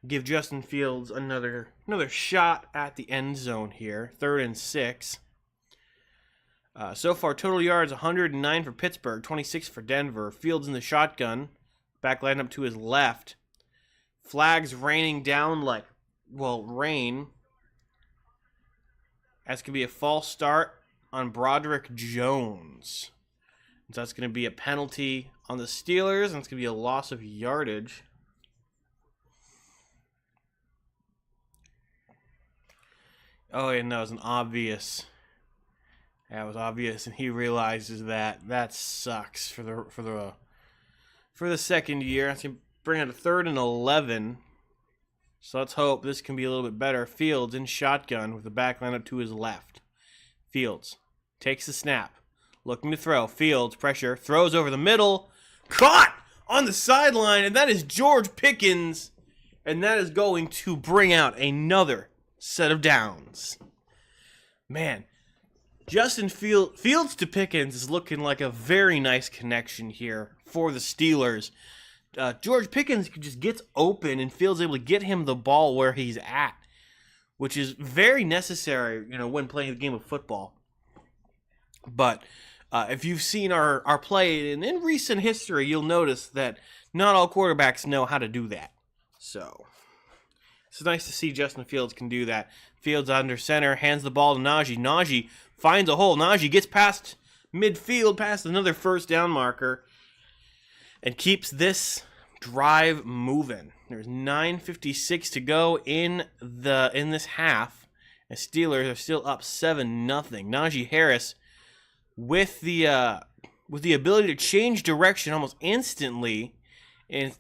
give Justin Fields another shot at the end zone here. 3rd and 6. So far, total yards 109 for Pittsburgh, 26 for Denver. Fields in the shotgun, back line up to his left. Flags raining down rain. That's going to be a false start on Broderick Jones. So that's going to be a penalty on the Steelers, and it's going to be a loss of yardage. Oh, and that was an obvious. That was obvious, and he realizes that sucks for the second year. That's going to bring out a 3rd and 11. So let's hope this can be a little bit better. Fields in shotgun with the back line up to his left. Fields takes the snap, looking to throw. Fields, pressure, throws over the middle. Caught on the sideline, and that is George Pickens. And that is going to bring out another set of downs. Man, Justin Fields to Pickens is looking like a very nice connection here for the Steelers. George Pickens just gets open and Fields able to get him the ball where he's at, which is very necessary, when playing the game of football. But if you've seen our play in recent history, you'll notice that not all quarterbacks know how to do that. So it's nice to see Justin Fields can do that. Fields under center, hands the ball to Najee. Najee finds a hole. Najee gets past midfield, past another first down marker, and keeps this drive moving. There's 9:56 to go in this half. The Steelers are still up 7-0. Najee Harris with the ability to change direction almost instantly, and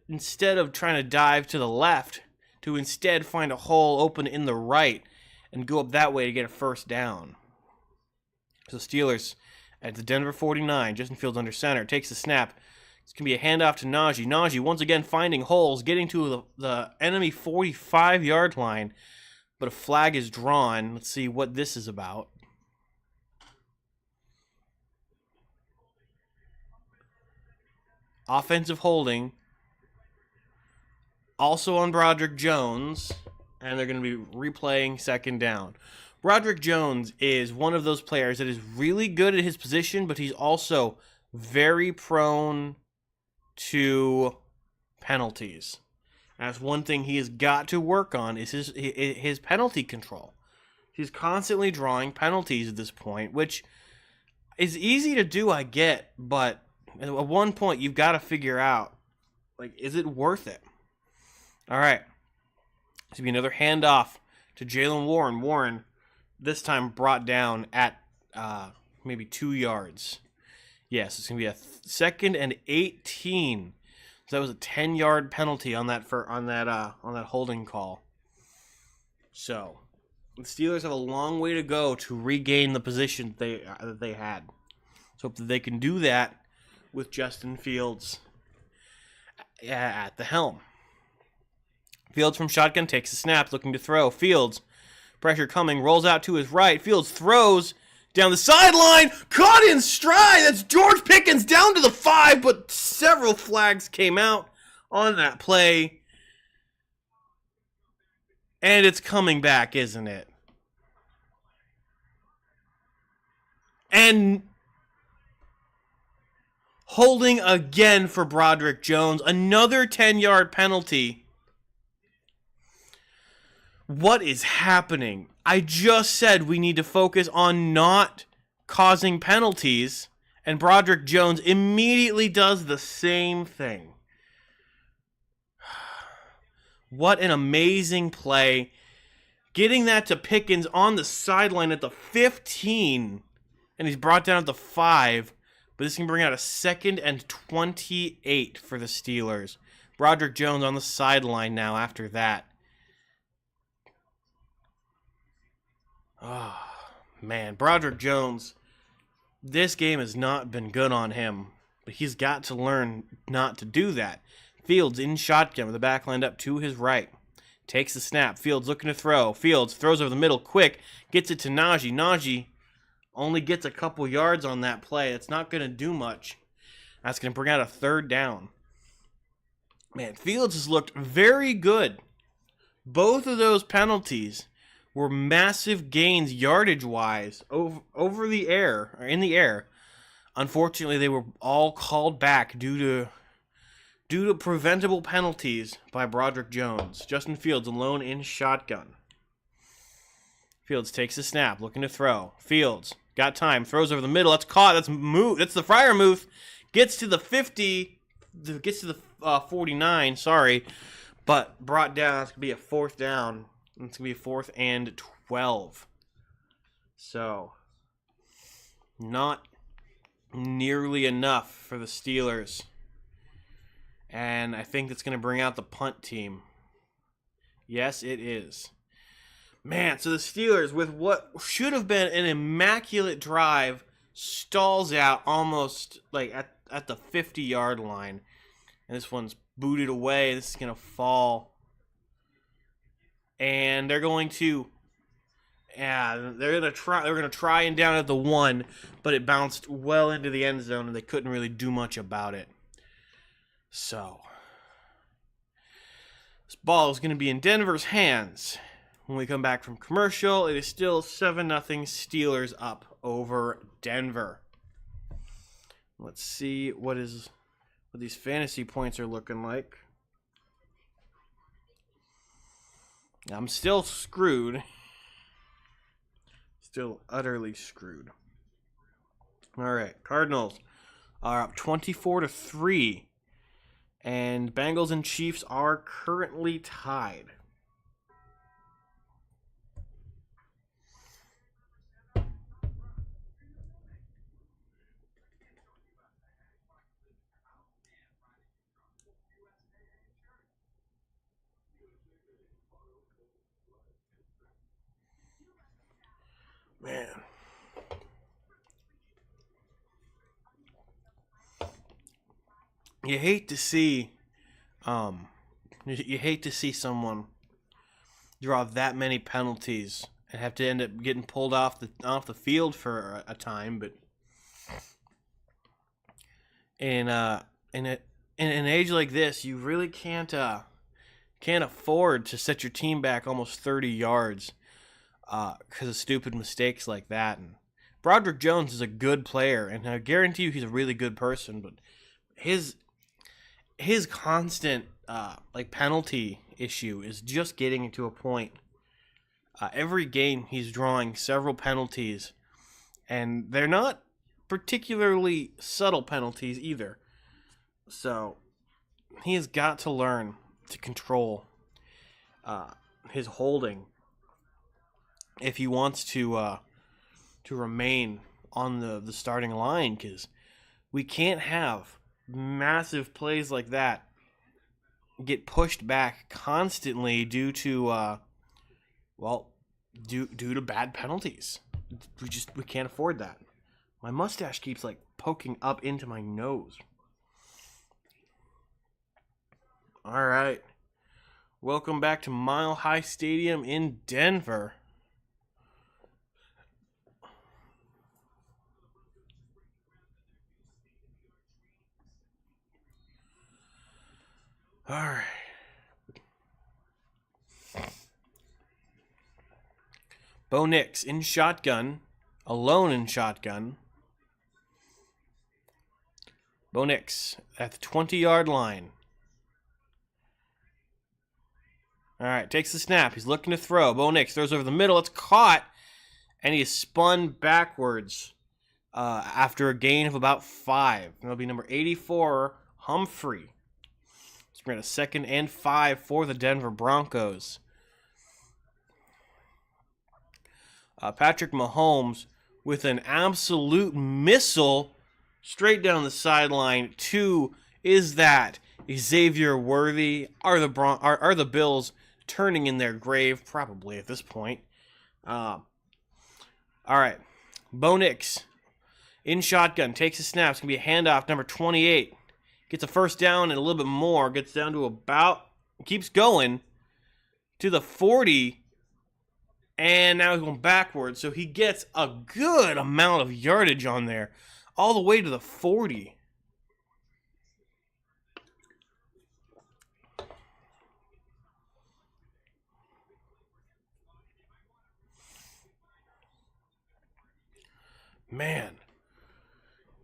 instead of trying to dive to the left, to instead find a hole open in the right and go up that way to get a first down. So Steelers at the Denver 49. Justin Fields under center, takes the snap. It's going to be a handoff to Najee. Najee once again finding holes, getting to the enemy 45-yard line, but a flag is drawn. Let's see what this is about. Offensive holding. Also on Broderick Jones, and they're going to be replaying 2nd down. Broderick Jones is one of those players that is really good at his position, but he's also very prone to penalties. That's one thing he has got to work on is his penalty control. He's constantly drawing penalties at this point, which is easy to do, I get, but at one point you've got to figure out, is it worth it? All right. This will be another handoff to Jaylen Warren. Warren, this time brought down at maybe 2 yards. Yes, it's going to be a 2nd and 18. So that was a 10-yard penalty on that holding call. So the Steelers have a long way to go to regain the position that they had. So hope that they can do that with Justin Fields at the helm. Fields from shotgun takes the snap, looking to throw. Fields, pressure coming, rolls out to his right. Fields throws down the sideline, caught in stride. That's George Pickens down to the 5, but several flags came out on that play. And it's coming back, isn't it? And holding again for Broderick Jones, another 10-yard penalty. What is happening? I just said we need to focus on not causing penalties, and Broderick Jones immediately does the same thing. What an amazing play. Getting that to Pickens on the sideline at the 15, and he's brought down at the 5, but this can bring out a 2nd and 28 for the Steelers. Broderick Jones on the sideline now after that. Oh, man. Broderick Jones, this game has not been good on him, but he's got to learn not to do that. Fields in shotgun with the back lined up to his right. Takes the snap. Fields looking to throw. Fields throws over the middle quick. Gets it to Najee. Najee only gets a couple yards on that play. It's not going to do much. That's going to bring out a 3rd down. Man, Fields has looked very good. Both of those penalties were massive gains yardage-wise over the air, or in the air. Unfortunately, they were all called back due to preventable penalties by Broderick Jones. Justin Fields alone in shotgun. Fields takes a snap, looking to throw. Fields got time, throws over the middle. That's caught. That's the Fryer move. Gets to the 50. Gets to the 49. Sorry, but brought down. It's gonna be a fourth down. It's gonna be a 4th and 12. So, not nearly enough for the Steelers. And I think it's going to bring out the punt team. Yes, it is. Man, so the Steelers, with what should have been an immaculate drive, stalls out almost like at the 50-yard line. And this one's booted away. This is going to fall. And they're going to try and down at the 1, but it bounced well into the end zone and they couldn't really do much about it. So, this ball is going to be in Denver's hands. When we come back from commercial, it is still 7-0 Steelers up over Denver. Let's see what these fantasy points are looking like. I'm still screwed. Still utterly screwed. All right, Cardinals are up 24-3. And Bengals and Chiefs are currently tied. Man. You hate to see someone draw that many penalties and have to end up getting pulled off the field for a time, but in an age like this, you really can't afford to set your team back almost 30 yards because of stupid mistakes like that. And Broderick Jones is a good player, and I guarantee you he's a really good person, but his constant penalty issue is just getting to a point. Every game he's drawing several penalties, and they're not particularly subtle penalties either. So he has got to learn to control his holding if he wants to remain on the starting line, because we can't have massive plays like that get pushed back constantly due to due to bad penalties. We can't afford that. My mustache keeps poking up into my nose. All right. Welcome back to Mile High Stadium in Denver. All right. Bo Nix in shotgun, alone in shotgun. Bo Nix at the 20-yard line. All right, takes the snap. He's looking to throw. Bo Nix throws over the middle. It's caught, and he is spun backwards after a gain of about 5. That'll be number 84, Humphrey. We're at a 2nd and 5 for the Denver Broncos. Patrick Mahomes with an absolute missile straight down the sideline to Xavier Worthy? Are the Bills turning in their grave? Probably at this point. All right. Bo Nix in shotgun takes a snap. It's going to be a handoff, number 28. Gets a first down and a little bit more. Gets down to keeps going to the 40. And now he's going backwards. So he gets a good amount of yardage on there. All the way to the 40. Man.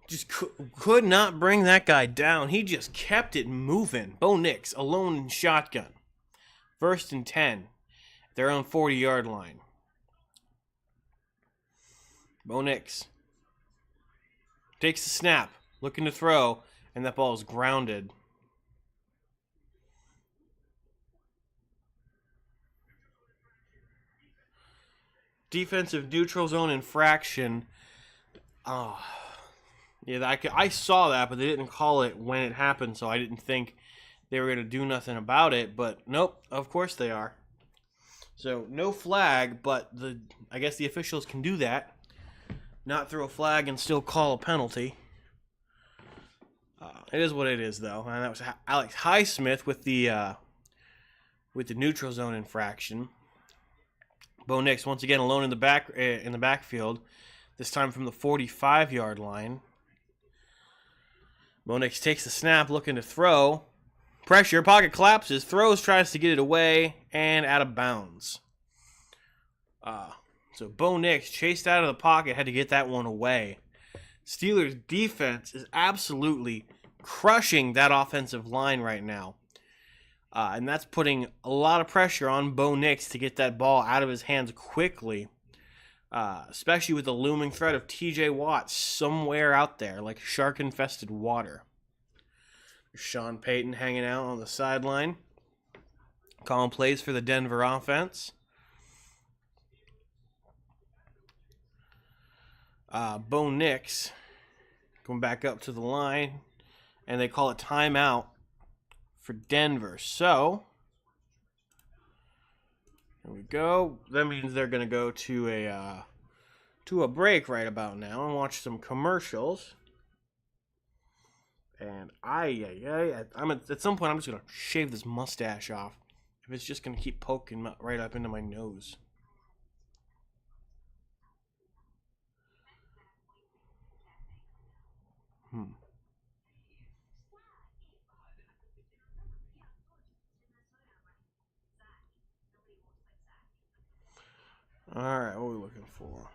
Just could not bring that guy down. He just kept it moving. Bo Nix alone in shotgun. 1st and 10. Their own 40-yard line. Bo Nix takes the snap, looking to throw, and that ball is grounded. Defensive neutral zone infraction. Yeah, I saw that, but they didn't call it when it happened, so I didn't think they were going to do nothing about it. But nope, of course they are. So no flag, but I guess the officials can do that. Not throw a flag and still call a penalty. It is what it is, though. And that was Alex Highsmith with the neutral zone infraction. Bo Nix once again alone in the backfield, this time from the 45-yard line. Bo Nix takes the snap, looking to throw. Pressure, pocket collapses, throws, tries to get it away, and out of bounds. So Bo Nix chased out of the pocket, had to get that one away. Steelers defense is absolutely crushing that offensive line right now. And that's putting a lot of pressure on Bo Nix to get that ball out of his hands quickly. Especially with the looming threat of TJ Watt somewhere out there, like shark-infested water. Sean Payton hanging out on the sideline, calling plays for the Denver offense. Bo Nix going back up to the line, and they call a timeout for Denver. So, here we go. That means they're going to go to a break right about now and watch some commercials. And I'm at some point I'm just going to shave this mustache off if it's just going to keep poking right up into my nose. Alright, what are we looking for?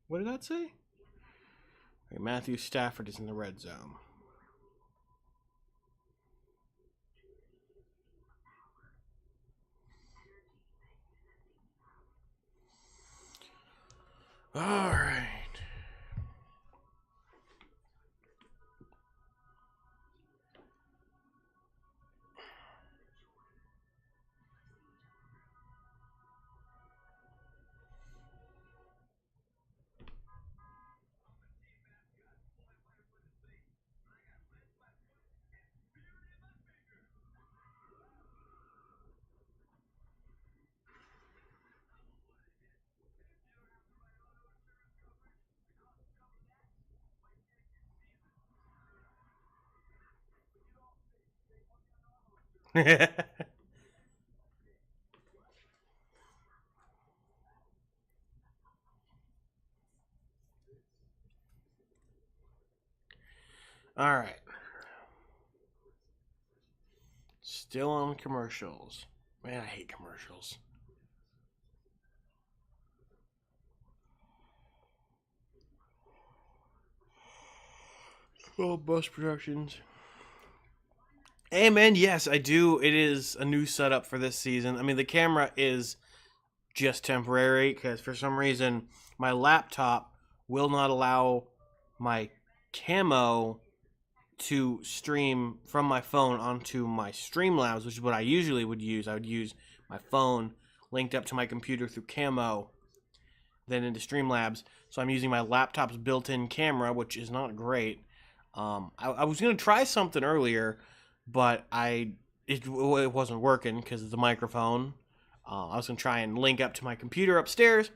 What did that say? Okay, Matthew Stafford is in the red zone. Alright. Alright. Still on commercials. Man, I hate commercials. Oh, Bus Productions. Hey, man, yes, I do. It is a new setup for this season. I mean, the camera is just temporary because for some reason my laptop will not allow my camo to stream from my phone onto my Streamlabs, which is what I usually would use. I would use my phone linked up to my computer through camo, then into Streamlabs. So I'm using my laptop's built-in camera, which is not great. I was going to try something earlier, but it wasn't working because of the microphone. I was going to try and link up to my computer upstairs,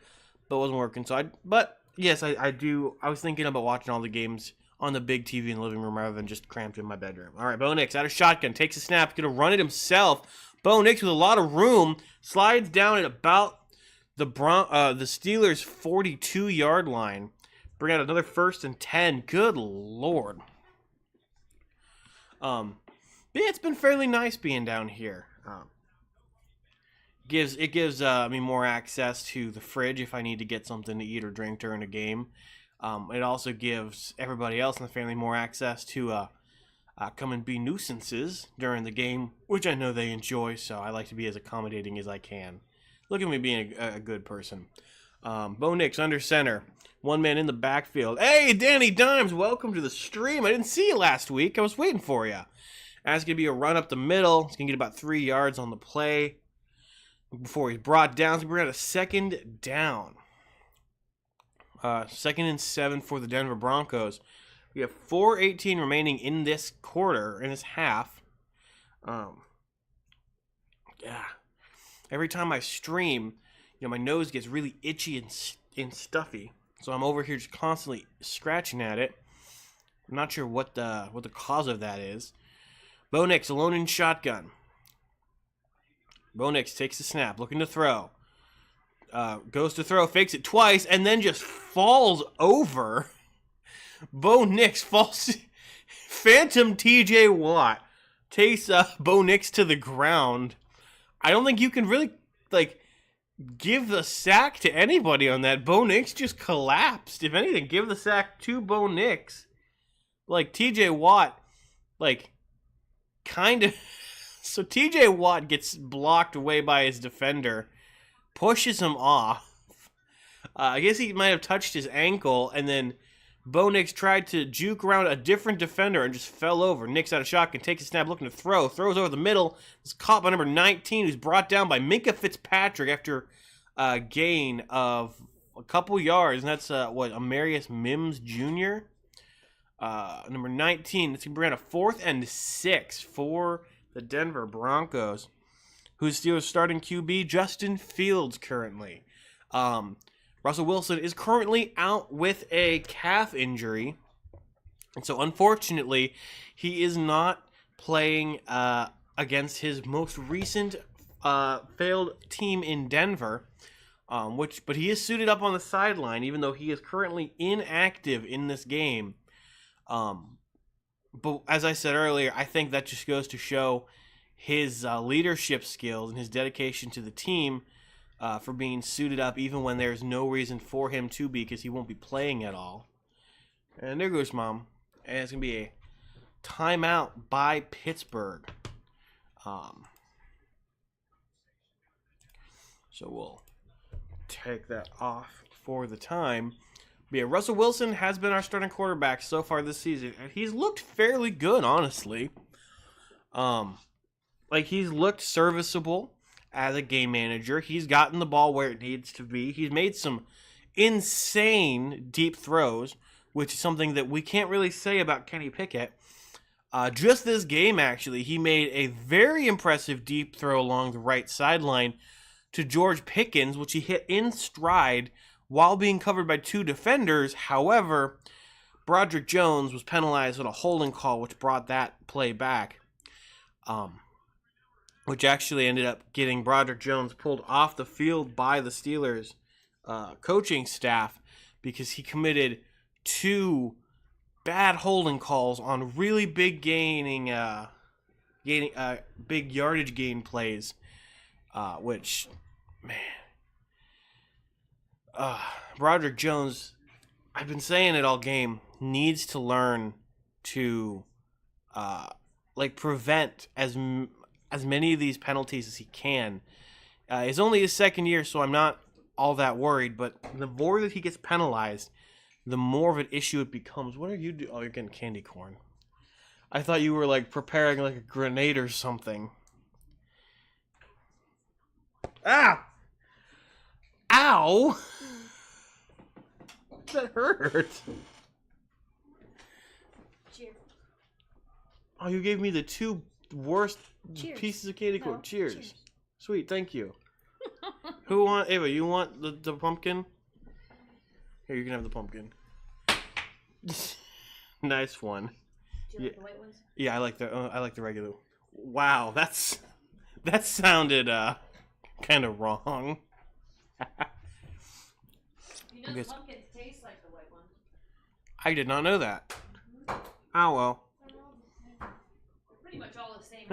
but it wasn't working. But yes, I do. I was thinking about watching all the games on the big TV in the living room rather than just cramped in my bedroom. All right, Bo Nix out of shotgun, takes a snap, going to run it himself. Bo Nix with a lot of room, slides down at about the Steelers' 42-yard line. Bring out another 1st and 10. Good Lord. But yeah, it's been fairly nice being down here. gives me more access to the fridge if I need to get something to eat or drink during a game. It also gives everybody else in the family more access to come and be nuisances during the game, which I know they enjoy, so I like to be as accommodating as I can. Look at me being a good person. Bo Nix under center. One man in the backfield. Hey, Danny Dimes, welcome to the stream. I didn't see you last week. I was waiting for you. That's going to be a run up the middle. He's going to get about 3 yards on the play before he's brought down. So we're at a second down. 2nd and 7 for the Denver Broncos. We have 4:18 remaining in this quarter, in this half. Yeah. Every time I stream, my nose gets really itchy and stuffy. So I'm over here just constantly scratching at it. I'm not sure what the cause of that is. Bo Nix alone in shotgun. Bo Nix takes the snap, looking to throw. Goes to throw, fakes it twice, and then just falls over. Bo Nix falls. Phantom TJ Watt takes Bo Nix to the ground. I don't think you can really give the sack to anybody on that. Bo Nix just collapsed. If anything, give the sack to Bo Nix. TJ Watt, kind of. So TJ Watt gets blocked away by his defender, pushes him off. I guess he might have touched his ankle, and then Bo Nix tried to juke around a different defender and just fell over. Nix out of shotgun, takes a snap, looking to throw. Throws over the middle. It's caught by number 19, who's brought down by Minka Fitzpatrick after a gain of a couple yards. And that's, Amarius Mims Jr.? Number 19. It's going to be around a 4th and 6 for the Denver Broncos, who's Steelers starting QB, Justin Fields, currently. Russell Wilson is currently out with a calf injury, and so unfortunately, he is not playing against his most recent failed team in Denver, but he is suited up on the sideline, even though he is currently inactive in this game. But as I said earlier, I think that just goes to show his leadership skills and his dedication to the team for being suited up even when there's no reason for him to be, because he won't be playing at all. And there goes Mom. And it's going to be a timeout by Pittsburgh. So we'll take that off for the time. But yeah, Russell Wilson has been our starting quarterback so far this season, and he's looked fairly good, honestly. He's looked serviceable as a game manager. He's gotten the ball where it needs to be. He's made some insane deep throws, which is something that we can't really say about Kenny Pickett. Just this game, actually, he made a very impressive deep throw along the right sideline to George Pickens, which he hit in stride while being covered by 2 defenders. However, Broderick Jones was penalized on a holding call, which brought that play back, which actually ended up getting Broderick Jones pulled off the field by the Steelers coaching staff because he committed 2 bad holding calls on really big big yardage gain plays, which, man. Broderick Jones, I've been saying it all game, needs to learn to prevent as many of these penalties as he can. It's only his 2nd year, so I'm not all that worried, but the more that he gets penalized, the more of an issue it becomes. What are you doing? Oh, you're getting candy corn. I thought you were preparing a grenade or something. Ah! Ow! That hurt. Cheers. Oh, you gave me the 2 worst pieces of candy corn. No, cheers. Sweet, thank you. Who want Ava? You want the pumpkin? Here, you can have the pumpkin. Nice one. Do you like the white ones? Yeah, I like the regular. Wow, that sounded kind of wrong. The pumpkins taste like the white ones. I did not know that. Oh well. They're pretty much all the same.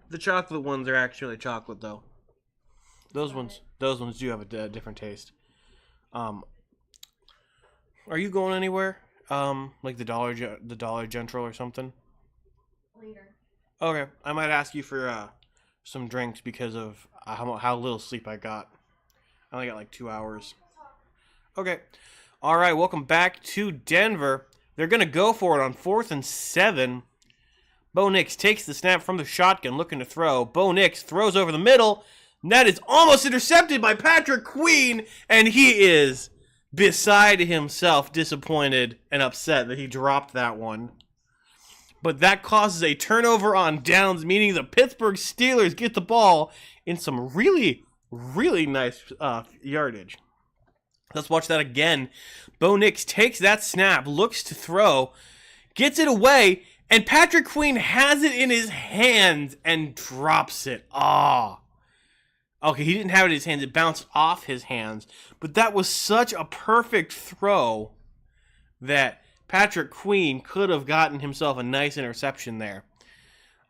The chocolate ones are actually chocolate, though. Those ones do have a different taste. Are you going anywhere? Like the Dollar General or something? Later. Okay, I might ask you for some drinks because of how little sleep I got. I only got like 2 hours. Okay. All right, welcome back to Denver. They're going to go for it on 4th and 7. Bo Nix takes the snap from the shotgun, looking to throw. Bo Nix throws over the middle. And that is almost intercepted by Patrick Queen, and he is beside himself, disappointed and upset that he dropped that one. But that causes a turnover on downs, meaning the Pittsburgh Steelers get the ball in some really, really nice yardage. Let's watch that again. Bo Nix takes that snap, looks to throw, gets it away, and Patrick Queen has it in his hands and drops it. Okay, he didn't have it in his hands. It bounced off his hands. But that was such a perfect throw that Patrick Queen could have gotten himself a nice interception there.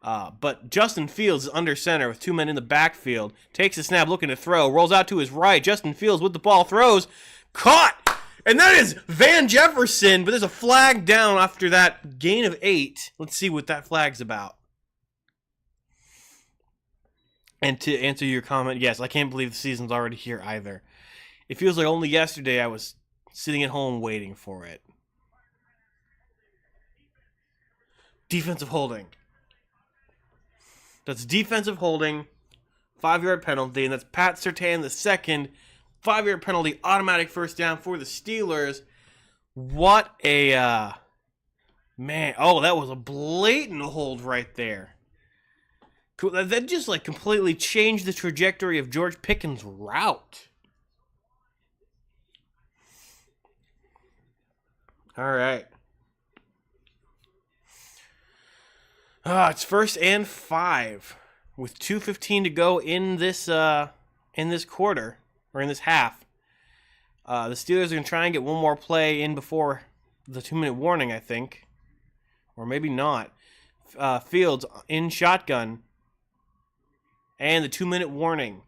But Justin Fields is under center with 2 men in the backfield. Takes a snap, looking to throw. Rolls out to his right. Justin Fields with the ball. Throws. Caught! And that is Van Jefferson. But there's a flag down after that gain of 8. Let's see what that flag's about. And to answer your comment, yes, I can't believe the season's already here either. It feels like only yesterday I was sitting at home waiting for it. Defensive holding. That's defensive holding, 5-yard penalty, and that's Pat Surtain the second. 5-yard penalty, automatic first down for the Steelers. What a, man. Oh, that was a blatant hold right there. That just like completely changed the trajectory of George Pickens' route. All right. It's 1st and 5 with 2:15 to go in this quarter or in this half. The Steelers are going to try and get one more play in before the 2-minute warning, I think, or maybe not. Fields in shotgun. And the 2-minute warning.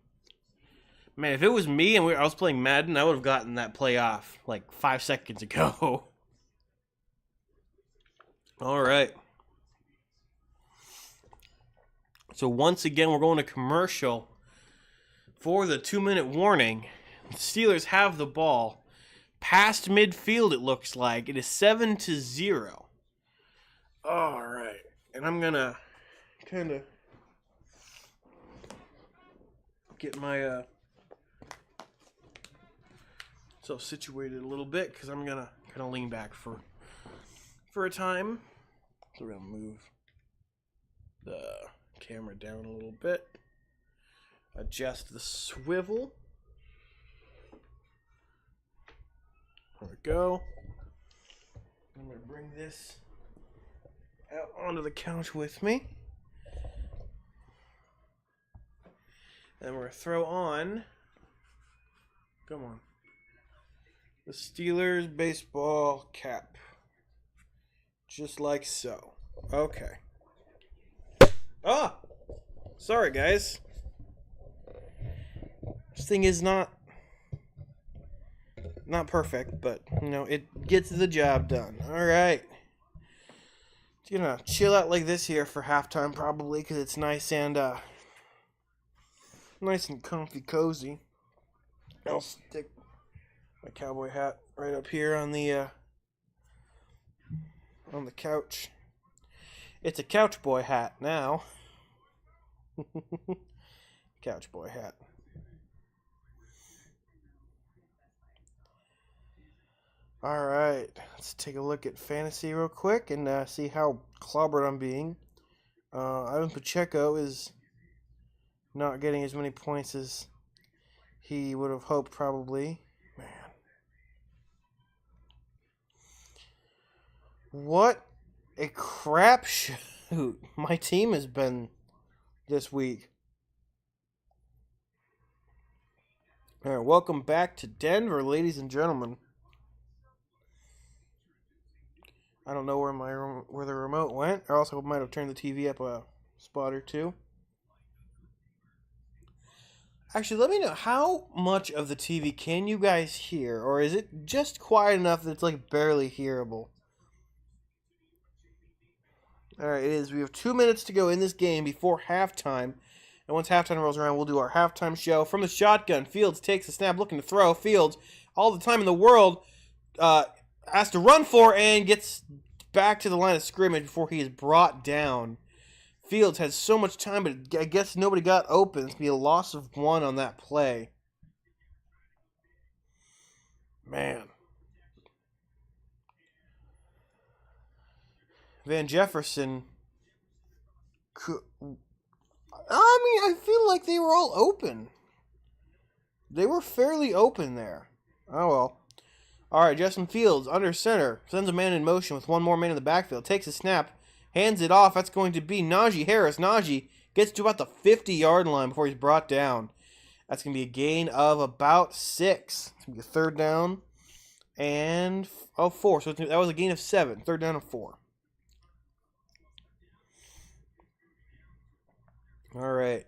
Man, if it was me and I was playing Madden, I would have gotten that play off like 5 seconds ago. All right. So once again, we're going to commercial for the 2-minute warning. The Steelers have the ball. Past midfield, it looks like. It is 7-0. All right. And I'm going to kind of get my self situated a little bit because I'm gonna kind of lean back for a time. So we're gonna move the camera down a little bit, adjust the swivel. There we go. I'm gonna bring this out onto the couch with me. And we're going to throw on, come on, the Steelers baseball cap. Just like so. Okay. Sorry guys. This thing is not perfect, but, you know, it gets the job done. All right. It's going to chill out like this here for halftime probably because it's nice and comfy, cozy. I'll stick my cowboy hat right up here on the couch. It's a couch boy hat now. Couch boy hat. All right, let's take a look at fantasy real quick and see how clobbered I'm being. Ivan Pacheco is not getting as many points as he would have hoped, probably. Man. What a crapshoot my team has been this week. All right, welcome back to Denver, ladies and gentlemen. I don't know where the remote went. I also might have turned the TV up a spot or two. Actually, let me know how much of the TV can you guys hear, or is it just quiet enough that it's like barely hearable? All right, it is. We have 2 minutes to go in this game before halftime. And once halftime rolls around, we'll do our halftime show. From the shotgun, Fields takes a snap, looking to throw. Fields, all the time in the world, has to run for and gets back to the line of scrimmage before he is brought down. Fields has so much time, but I guess nobody got open. It's going to be a loss of 1 on that play. Man. Van Jefferson could... I feel like they were all open. They were fairly open there. Oh, well. All right, Justin Fields, under center, sends a man in motion with one more man in the backfield, takes a snap, hands it off. That's going to be Najee Harris. Najee gets to about the 50-yard line before he's brought down. That's going to be a gain of about 6. It's going to be a third down and 4. So that was a gain of 7. Third down and 4. All right.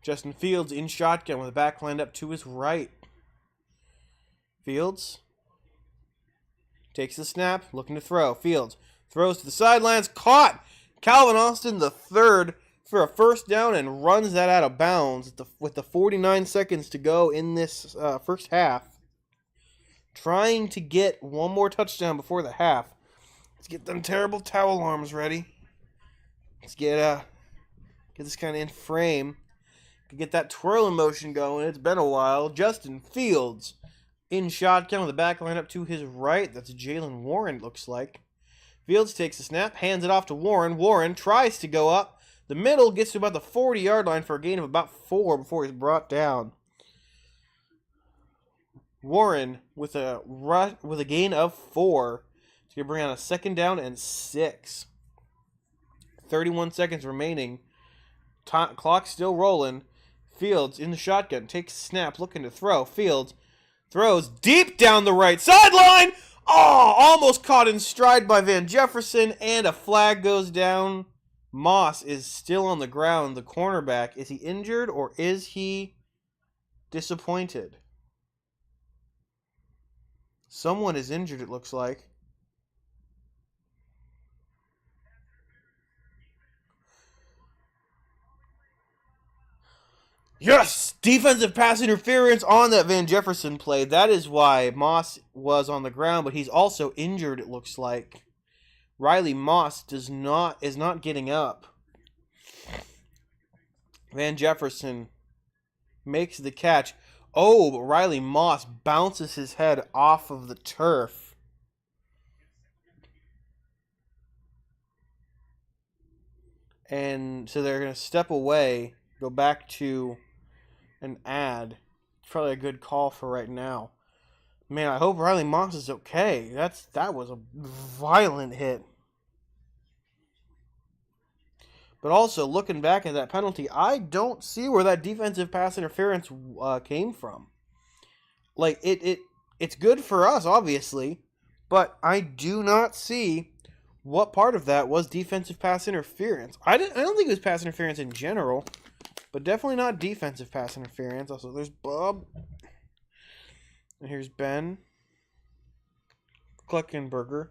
Justin Fields in shotgun with the back lined up to his right. Fields takes the snap, looking to throw. Fields throws to the sidelines, caught. Calvin Austin the third for a first down and runs that out of bounds with the 49 seconds to go in this first half. Trying to get one more touchdown before the half. Let's get them terrible towel arms ready. Let's get this kind of in frame. Get that twirling motion going. It's been a while. Justin Fields in shotgun with the back line up to his right. That's Jalen Warren, it looks like. Fields takes a snap, hands it off to Warren. Warren tries to go up the middle, gets to about the 40-yard line for a gain of about 4 before he's brought down. Warren with a gain of 4. It's going to bring on a second down and 6. 31 seconds remaining. Clock still rolling. Fields in the shotgun, takes a snap, looking to throw. Fields throws deep down the right sideline. Oh, almost caught in stride by Van Jefferson, and a flag goes down. Moss is still on the ground, the cornerback. Is he injured or is he disappointed? Someone is injured, it looks like. Yes! Defensive pass interference on that Van Jefferson play. That is why Moss was on the ground, but he's also injured, it looks like. Riley Moss is not getting up. Van Jefferson makes the catch. Oh, but Riley Moss bounces his head off of the turf. And so they're going to step away, go back to an ad. It's probably a good call for right now. Man, I hope Riley Moss is okay. That was a violent hit. But also, looking back at that penalty, I don't see where that defensive pass interference came from. Like, it's good for us, obviously, but I do not see what part of that was defensive pass interference. I don't think it was pass interference in general, but definitely not defensive pass interference. Also, there's Bob. And here's Ben Kluckenberger.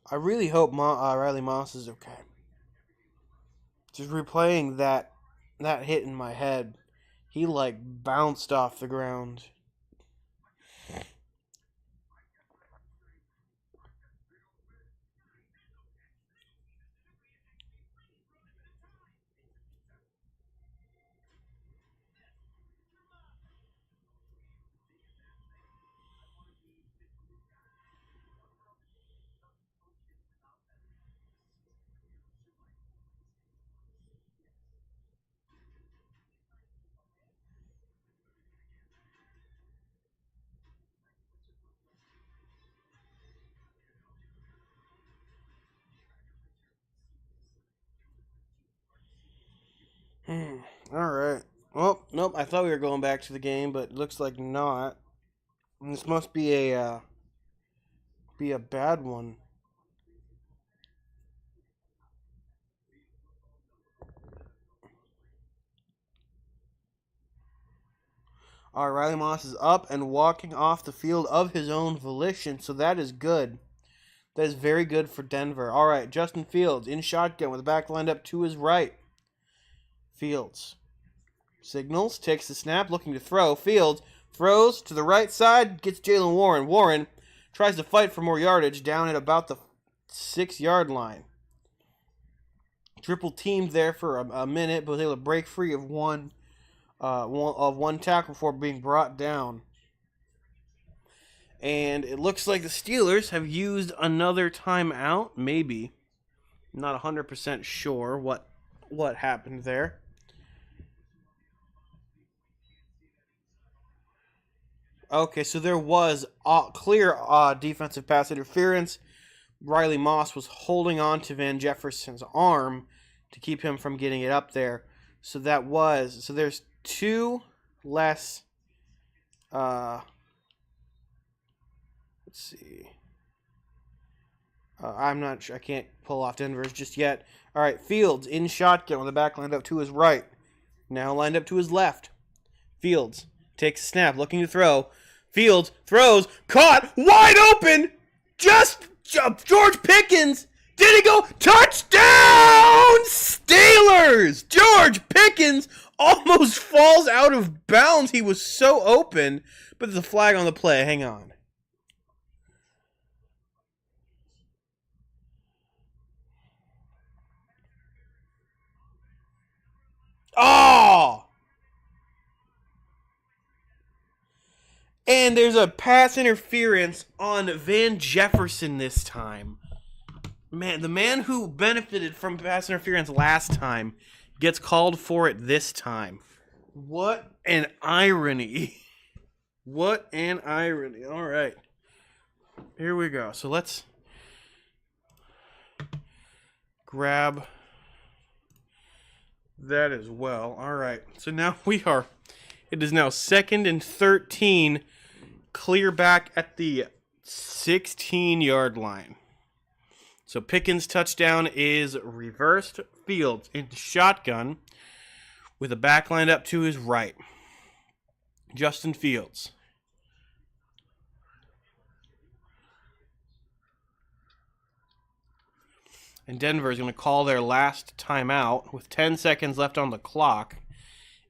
I really hope Riley Moss is okay. Just replaying that hit in my head, he like bounced off the ground. All right. Well, nope. I thought we were going back to the game, but it looks like not. And this must be a bad one. All right, Riley Moss is up and walking off the field of his own volition, so that is good. That is very good for Denver. All right, Justin Fields in shotgun with the back lined up to his right. Fields signals, takes the snap, looking to throw. Fields throws to the right side, gets Jalen Warren. Warren tries to fight for more yardage down at about the 6-yard line. Triple teamed there for a minute, but was able to break free of one tackle before being brought down. And it looks like the Steelers have used another timeout, maybe. Not 100% sure what happened there. Okay, so there was clear defensive pass interference. Riley Moss was holding on to Van Jefferson's arm to keep him from getting it up there. So there's 2 less. Let's see. I'm not sure. I can't pull off Denver's just yet. All right, Fields in shotgun with the back lined up to his right. Now lined up to his left. Fields takes a snap, looking to throw. Fields throws, caught, wide open. Just George Pickens. Did he go? Touchdown, Steelers! George Pickens almost falls out of bounds. He was so open, but there's a flag on the play. Hang on. Oh! And there's a pass interference on Van Jefferson this time. Man, the man who benefited from pass interference last time gets called for it this time. What an irony. What an irony. All right. Here we go. So let's grab that as well. All right. So now it is now 2nd and 13, clear back at the 16-yard line. So Pickens' touchdown is reversed. Fields in shotgun with a back lined up to his right. Justin Fields. And Denver is going to call their last timeout with 10 seconds left on the clock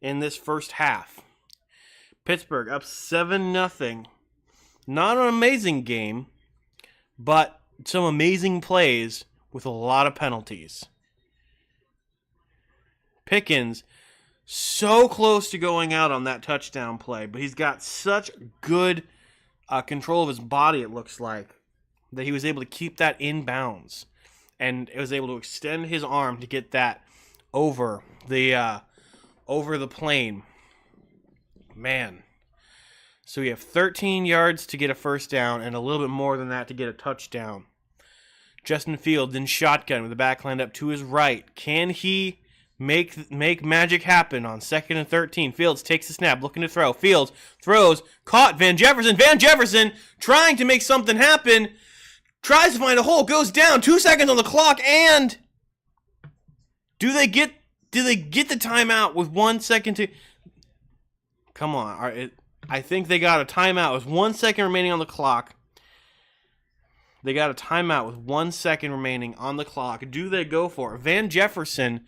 in this first half. Pittsburgh up 7-0. Not an amazing game, but some amazing plays with a lot of penalties. Pickens, so close to going out on that touchdown play, but he's got such good control of his body, it looks like, that he was able to keep that in bounds. And was able to extend his arm to get that over the plane. Man. So we have 13 yards to get a first down and a little bit more than that to get a touchdown. Justin Fields in shotgun with the back lined up to his right. Can he make magic happen on 2nd and 13? Fields takes the snap, looking to throw. Fields throws, caught Van Jefferson. Van Jefferson trying to make something happen. Tries to find a hole, goes down, 2 seconds on the clock, and do they get the timeout with 1 second to... Come on. All right, I think they got a timeout with 1 second remaining on the clock. They got a timeout with 1 second remaining on the clock. Do they go for it? Van Jefferson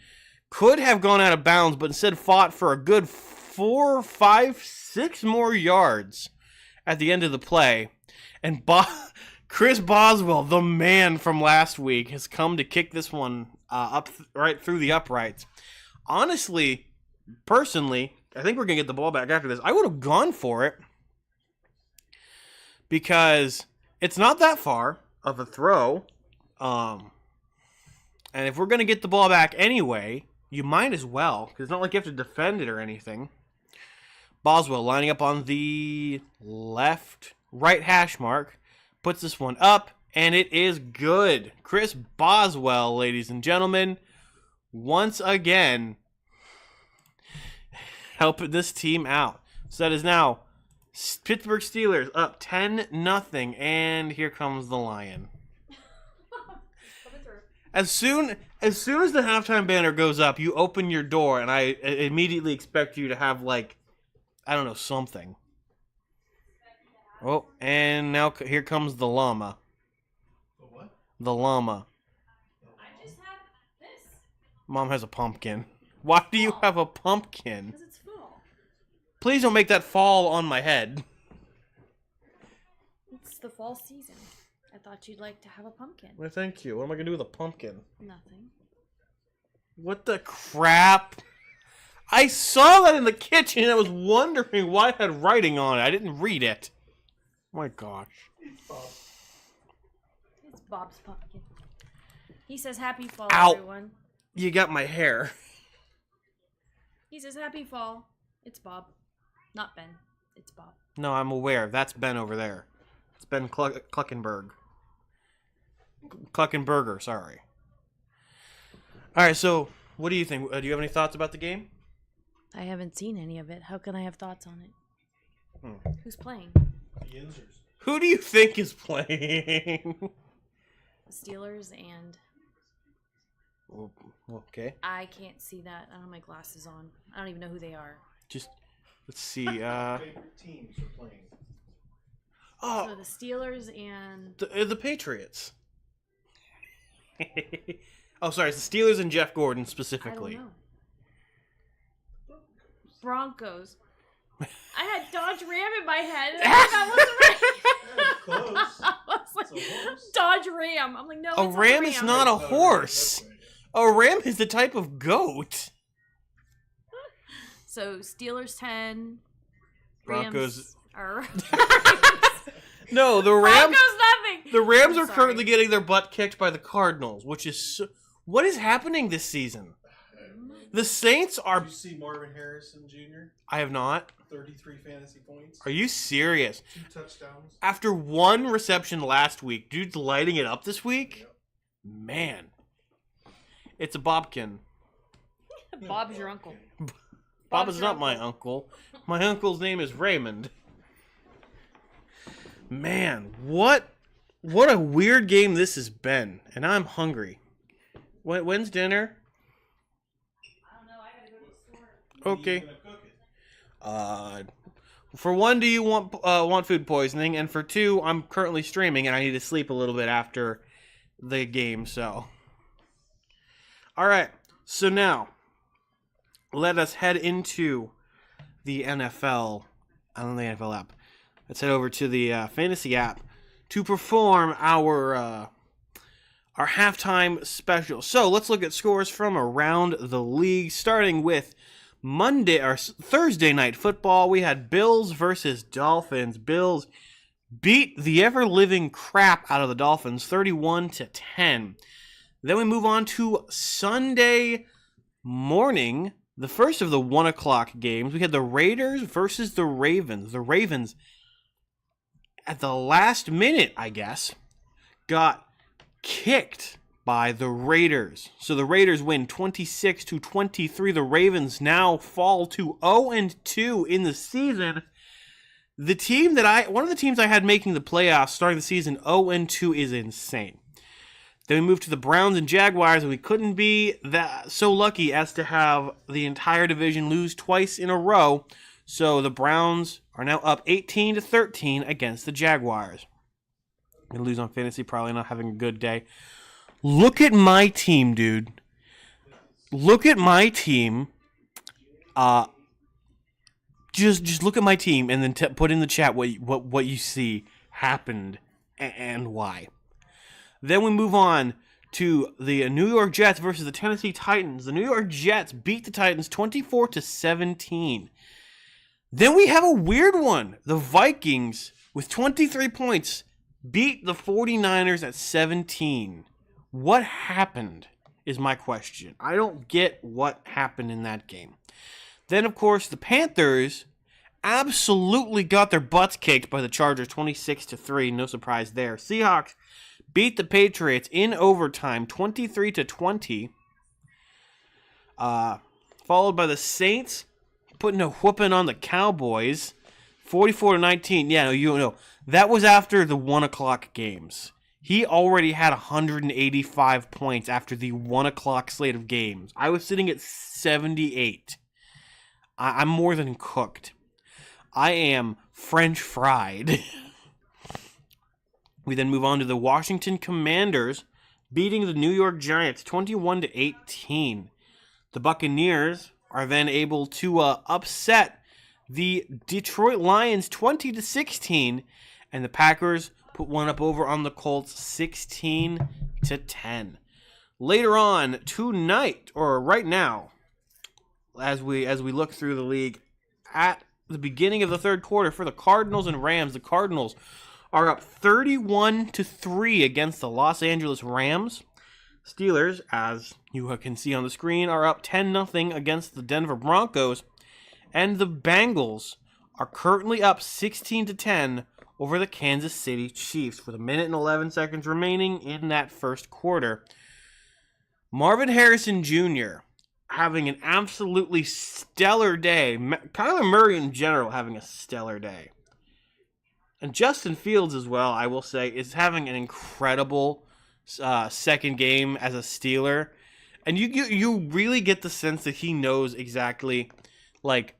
could have gone out of bounds, but instead fought for a good 4, 5, 6 more yards at the end of the play. And Chris Boswell, the man from last week, has come to kick this one up right through the uprights. Honestly, personally, I think we're going to get the ball back after this. I would have gone for it because it's not that far of a throw. And if we're going to get the ball back anyway, you might as well, because it's not like you have to defend it or anything. Boswell lining up on the right hash mark. Puts this one up, and it is good. Chris Boswell, ladies and gentlemen, once again, helping this team out. So that is now Pittsburgh Steelers up 10-0, and here comes the Lion. As soon as the halftime banner goes up, you open your door, and I immediately expect you to have, like, I don't know, something. Oh, and now here comes the llama. The what? The llama. I just have this. Mom has a pumpkin. Why do you have a pumpkin? Because it's fall. Please don't make that fall on my head. It's the fall season. I thought you'd like to have a pumpkin. Well, thank you. What am I going to do with a pumpkin? Nothing. What the crap? I saw that in the kitchen and I was wondering why it had writing on it. I didn't read it. Oh my gosh. It's Bob's pumpkin. He says happy fall, Ow. everyone. You got my hair. He says happy fall. It's Bob. Not Ben. It's Bob. No, I'm aware. That's Ben over there. It's Ben Cluckenberg. Cluckenberger, sorry. Alright, so what do you think? Do you have any thoughts about the game? I haven't seen any of it. How can I have thoughts on it? Who's playing? The Yinzers. Who do you think is playing? The Steelers and... Okay. I can't see that. I don't have my glasses on. I don't even know who they are. Just, let's see. Favorite teams are playing. Oh, So the Steelers and... the Patriots. Oh, sorry. It's the Steelers and Jeff Gordon I specifically. don't know. Broncos. I had Dodge Ram in my head. And I thought that was right. Close. I was like, It's a horse. Dodge Ram. I'm like, no, A it's ram not is not a No, horse. that's right. A ram is the type of goat. So Steelers 10. Broncos. Are No, the Rams. Broncos nothing. The Rams I'm are sorry. currently getting their butt kicked by the Cardinals, which is what is happening this season. The Saints Did are. you see Marvin Harrison Jr.? I have not. 33 fantasy points. Are you serious? 2 touchdowns. After one reception last week, dude's lighting it up this week. Yep. Man, it's a Bobkin. Bob's your uncle. Bob Bob's is your not my uncle. My uncle's name is Raymond. Man, what a weird game this has been, and I'm hungry. When's dinner? I don't know. I gotta go to the store. Okay. He's gonna cook it. For one, do you want food poisoning? And for two, I'm currently streaming and I need to sleep a little bit after the game, so. Alright, so now, let us head into the NFL, on the NFL app. Let's head over to the fantasy app to perform our halftime special. So, let's look at scores from around the league, starting with Thursday night football. We had Bills versus Dolphins. Bills beat the ever-living crap out of the Dolphins 31-10. Then we move on to Sunday morning, the first of the 1 o'clock games. We had the Raiders versus the Ravens. The Ravens, at the last minute, I guess, got kicked by the Raiders. So the Raiders win 26-23. The Ravens now fall to 0-2 in the season. One of the teams I had making the playoffs starting the season 0-2 is insane. Then we moved to the Browns and Jaguars, and we couldn't be so lucky as to have the entire division lose twice in a row. So the Browns are now up 18-13 against the Jaguars. Gonna lose on fantasy, probably not having a good day. Look at my team, dude. Look at my team. Just look at my team and then put in the chat what you see happened and why. Then we move on to the New York Jets versus the Tennessee Titans. The New York Jets beat the Titans 24-17. Then we have a weird one. The Vikings, with 23 points, beat the 49ers at 17. What happened is my question. I don't get what happened in that game. Then, of course, the Panthers absolutely got their butts kicked by the Chargers 26-3. No surprise there. Seahawks beat the Patriots in overtime 23-20. Followed by the Saints putting a whooping on the Cowboys, 44-19. Yeah, no, you know that was after the 1 o'clock games. He already had 185 points after the 1 o'clock slate of games. I was sitting at 78. I'm more than cooked. I am French fried. We then move on to the Washington Commanders beating the New York Giants 21-18. The Buccaneers are then able to upset the Detroit Lions 20-16, and the Packers put one up over on the Colts 16-10. Later on tonight, or right now, as we look through the league, at the beginning of the third quarter for the Cardinals and Rams, the Cardinals are up 31-3 against the Los Angeles Rams. Steelers, as you can see on the screen, are up 10-0 against the Denver Broncos. And the Bengals are currently up 16-10 over the Kansas City Chiefs with 1 minute and 11 seconds remaining in that first quarter. Marvin Harrison Jr. having an absolutely stellar day. Kyler Murray in general having a stellar day. And Justin Fields as well, I will say, is having an incredible second game as a Steeler. And you really get the sense that he knows exactly, like,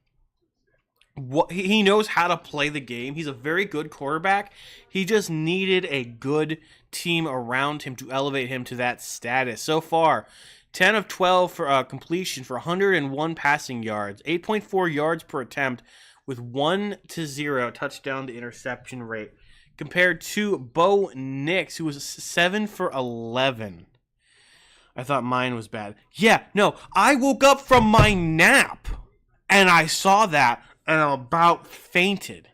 what he knows how to play the game. He's a very good quarterback. He just needed a good team around him to elevate him to that status. So far, 10 of 12 for completion for 101 passing yards, 8.4 yards per attempt with 1-0 touchdown to interception rate, compared to Bo Nix, who was 7 for 11. I thought mine was bad. Yeah, no, I woke up from my nap and I saw that and I about fainted.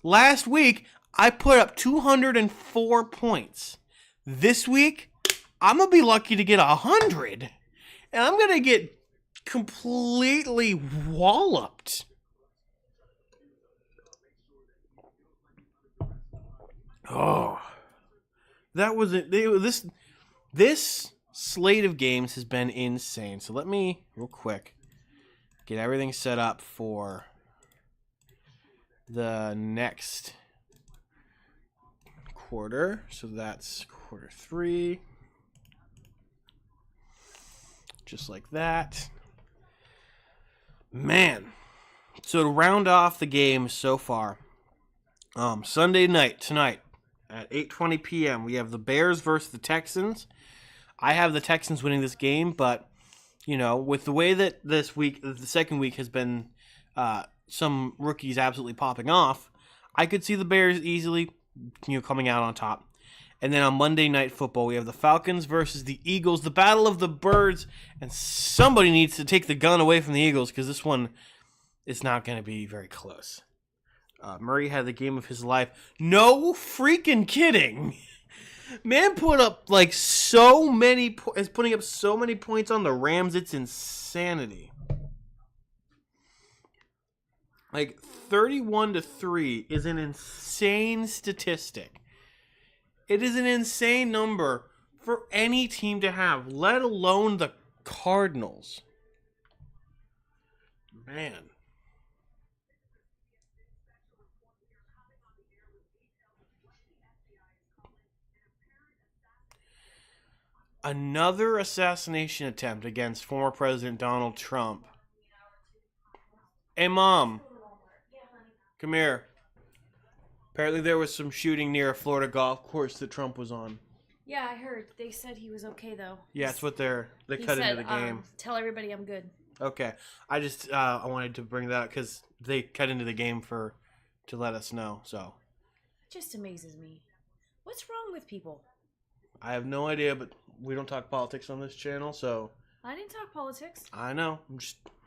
Last week, I put up 204 points. This week, I'm going to be lucky to get 100. And I'm going to get completely walloped. Oh. That was it. This slate of games has been insane. So let me, real quick, get everything set up for the next quarter. So that's quarter 3. Just like that. Man. So to round off the game so far, Sunday night, tonight, at 8:20 p.m., we have the Bears versus the Texans. I have the Texans winning this game, but, you know, with the way that this week, the second week has been some rookies absolutely popping off, I could see the Bears easily, coming out on top. And then on Monday Night Football, we have the Falcons versus the Eagles, the Battle of the Birds, and somebody needs to take the gun away from the Eagles because this one is not going to be very close. Murray had the game of his life. No freaking kidding. Man put up is putting up so many points on the Rams, it's insanity. 31-3 is an insane statistic. It is an insane number for any team to have, let alone the Cardinals. Man. Another assassination attempt against former President Donald Trump. Hey, Mom. Come here. Apparently there was some shooting near a Florida golf course that Trump was on. Yeah, I heard. They said he was okay, though. Yeah, that's what they cut into the game. Tell everybody I'm good. Okay. I just I wanted to bring that up because they cut into the game to let us know. So It just amazes me. What's wrong with people? I have no idea, but we don't talk politics on this channel, so I didn't talk politics. I know.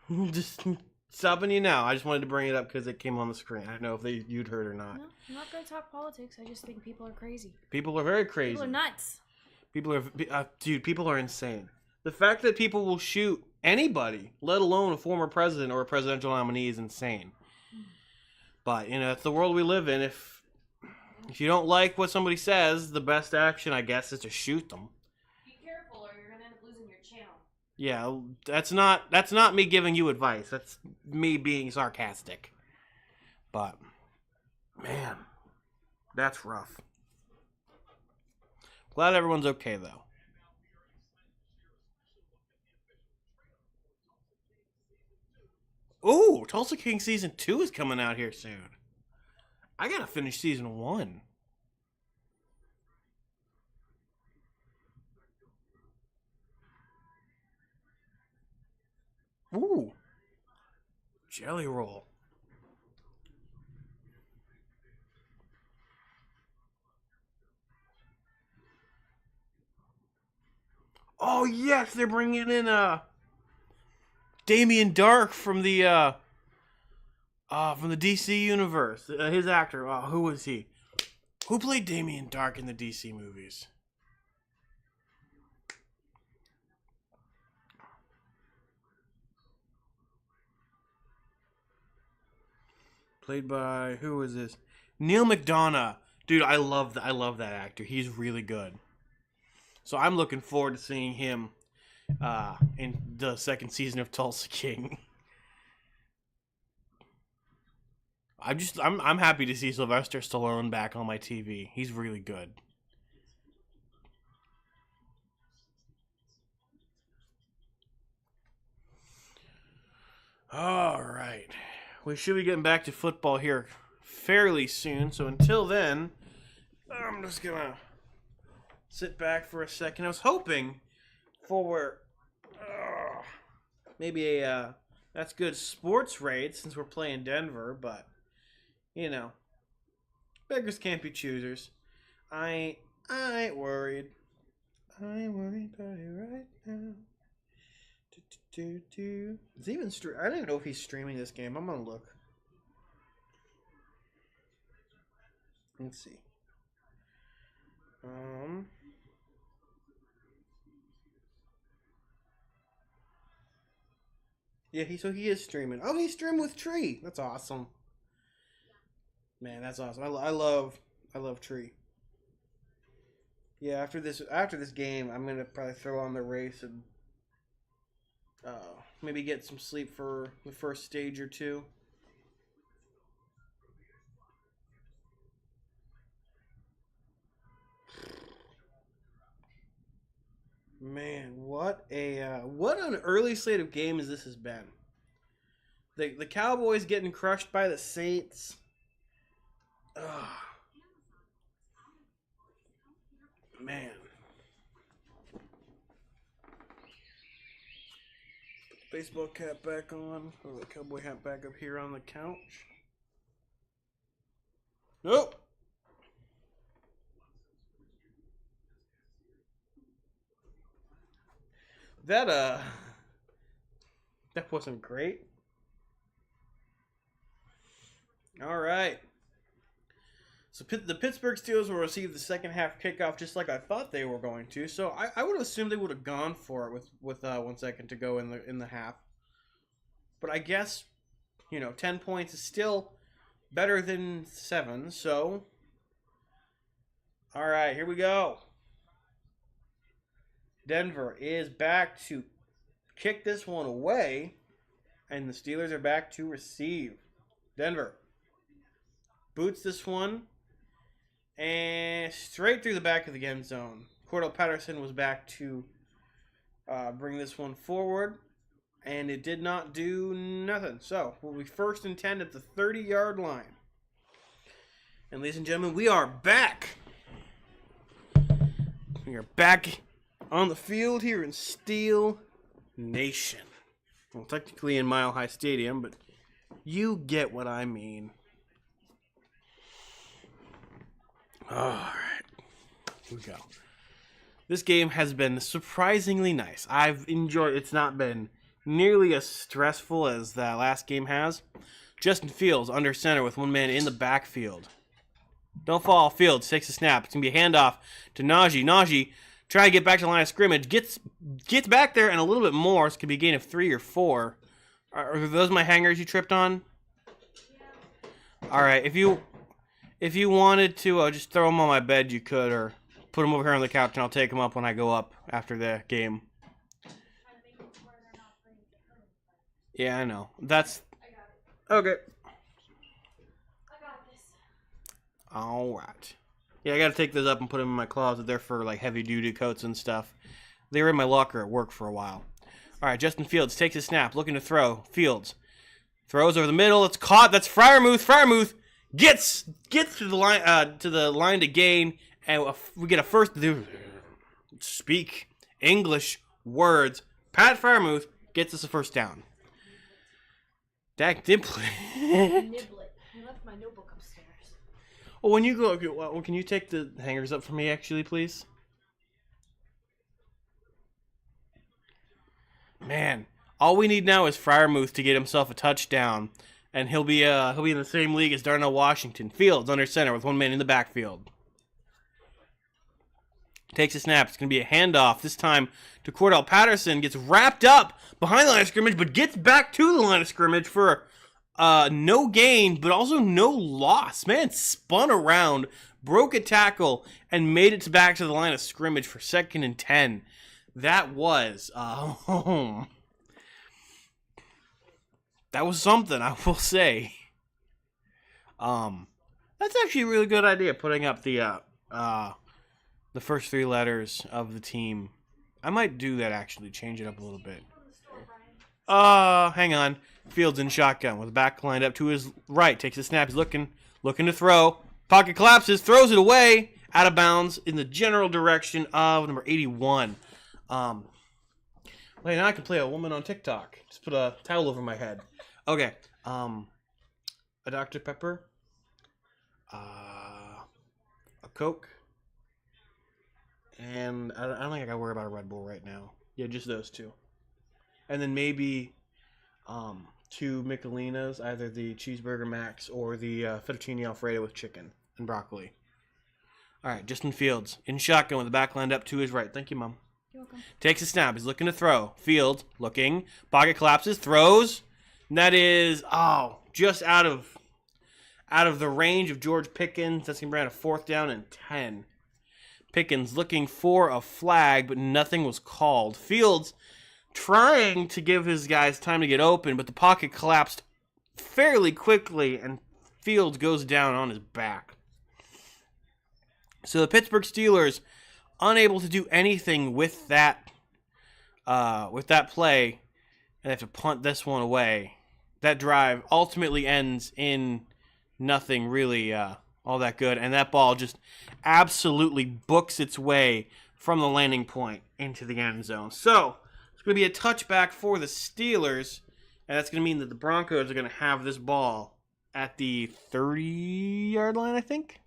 I'm just stopping you now. I just wanted to bring it up because it came on the screen. I don't know if you'd heard or not. No, I'm not going to talk politics. I just think people are crazy. People are very crazy. People are nuts. People are insane. The fact that people will shoot anybody, let alone a former president or a presidential nominee, is insane. But, it's the world we live in. If you don't like what somebody says, the best action, I guess, is to shoot them. Be careful or you're going to end up losing your channel. Yeah, that's not me giving you advice. That's me being sarcastic. But man, that's rough. Glad everyone's okay though. Ooh, Tulsa King season 2 is coming out here soon. I gotta finish season 1. Ooh, jelly roll. Oh yes, they're bringing in Damien Dark from the DC universe. His actor. Who was he? Who played Damien Dark in the DC movies? Played by who was this? Neil McDonough. Dude, I love that actor. He's really good. So I'm looking forward to seeing him in the second season of Tulsa King. I'm happy to see Sylvester Stallone back on my TV. He's really good. All right. We should be getting back to football here fairly soon. So until then, I'm just going to sit back for a second. I was hoping for maybe a that's good sports rate since we're playing Denver, but you know, beggars can't be choosers. I ain't worried. I ain't worried about it right now. Is he even I don't even know if he's streaming this game. I'm gonna look. Let's see. Yeah, he is streaming. Oh, he's streaming with Tree. That's awesome. Man, that's awesome. I love Tree. Yeah, after this game, I'm gonna probably throw on the race and maybe get some sleep for the first stage or two. Man, what an early slate of games this has been. The Cowboys getting crushed by the Saints. Ugh. Man. Put the baseball cap back on. Put the cowboy hat back up here on the couch. Nope. That wasn't great. All right. So the Pittsburgh Steelers will receive the second half kickoff just like I thought they were going to. So I would have assumed they would have gone for it with 1 second to go in the half. But I guess 10 points is still better than 7. So all right, here we go. Denver is back to kick this one away, and the Steelers are back to receive. Denver boots this one, and straight through the back of the end zone. Cordell Patterson was back to bring this one forward, and it did not do nothing. So we'll be 1st and 10 at the 30-yard line. And ladies and gentlemen, we are back. We are back on the field here in Steel Nation. Well, technically in Mile High Stadium, but you get what I mean. Alright. Here we go. This game has been surprisingly nice. I've enjoyed it. It's not been nearly as stressful as that last game has. Justin Fields under center with one man in the backfield. Don't fall off field. Takes a snap. It's going to be a handoff to Najee. Najee trying to get back to the line of scrimmage. Gets back there and a little bit more. So it could be a gain of 3 or 4. Are those my hangers you tripped on? Yeah. All right. If you wanted to just throw them on my bed, you could. Or put them over here on the couch and I'll take them up when I go up after the game. Yeah, I know. That's I got it. okay. I got this. All right. Yeah, I got to take those up and put them in my closet. They're for like heavy duty coats and stuff. They were in my locker at work for a while. All right, Justin Fields takes a snap, looking to throw. Fields throws over the middle. It's caught. That's Freiermuth. Freiermuth gets to the line to gain, and we get a first. Speak English words. Pat Freiermuth gets us a first down. Dak Dimplet. Niblet. I left my notebook upstairs. Well, when you go, well, can you take the hangers up for me, actually, please? Man, all we need now is Freiermuth to get himself a touchdown, and he'll be in the same league as Darnell Washington. Fields under center with one man in the backfield. Takes a snap. It's going to be a handoff, this time to Cordell Patterson. Gets wrapped up behind the line of scrimmage, but gets back to the line of scrimmage for no gain, but also no loss. Man, spun around, broke a tackle, and made it back to the line of scrimmage for 2nd and 10. That was that was something, I will say. That's actually a really good idea, putting up the first 3 letters of the team. I might do that, actually, change it up a little bit. Hang on. Fields in shotgun with the back lined up to his right. Takes a snap. He's looking to throw. Pocket collapses, throws it away, out of bounds in the general direction of number 81. Wait, now I can play a woman on TikTok. Just put a towel over my head. Okay. A Dr. Pepper. A Coke. And I don't think I gotta worry about a Red Bull right now. Yeah, just those 2. And then maybe 2 Michelinas, either the cheeseburger max or the fettuccine alfredo with chicken and broccoli. All right, Justin Fields in shotgun with the back lined up to his right. Thank you, Mom. You're welcome. Takes a snap. He's looking to throw. Fields looking. Pocket collapses. Throws. And that is just out of the range of George Pickens. That's gonna bring out a 4th down and 10. Pickens looking for a flag, but nothing was called. Fields trying to give his guys time to get open, but the pocket collapsed fairly quickly, and Fields goes down on his back. So the Pittsburgh Steelers, unable to do anything with that play, and they have to punt this one away. That drive ultimately ends in nothing really all that good, and that ball just absolutely books its way from the landing point into the end zone. So it's going to be a touchback for the Steelers, and that's going to mean that the Broncos are going to have this ball at the 30-yard line, I think.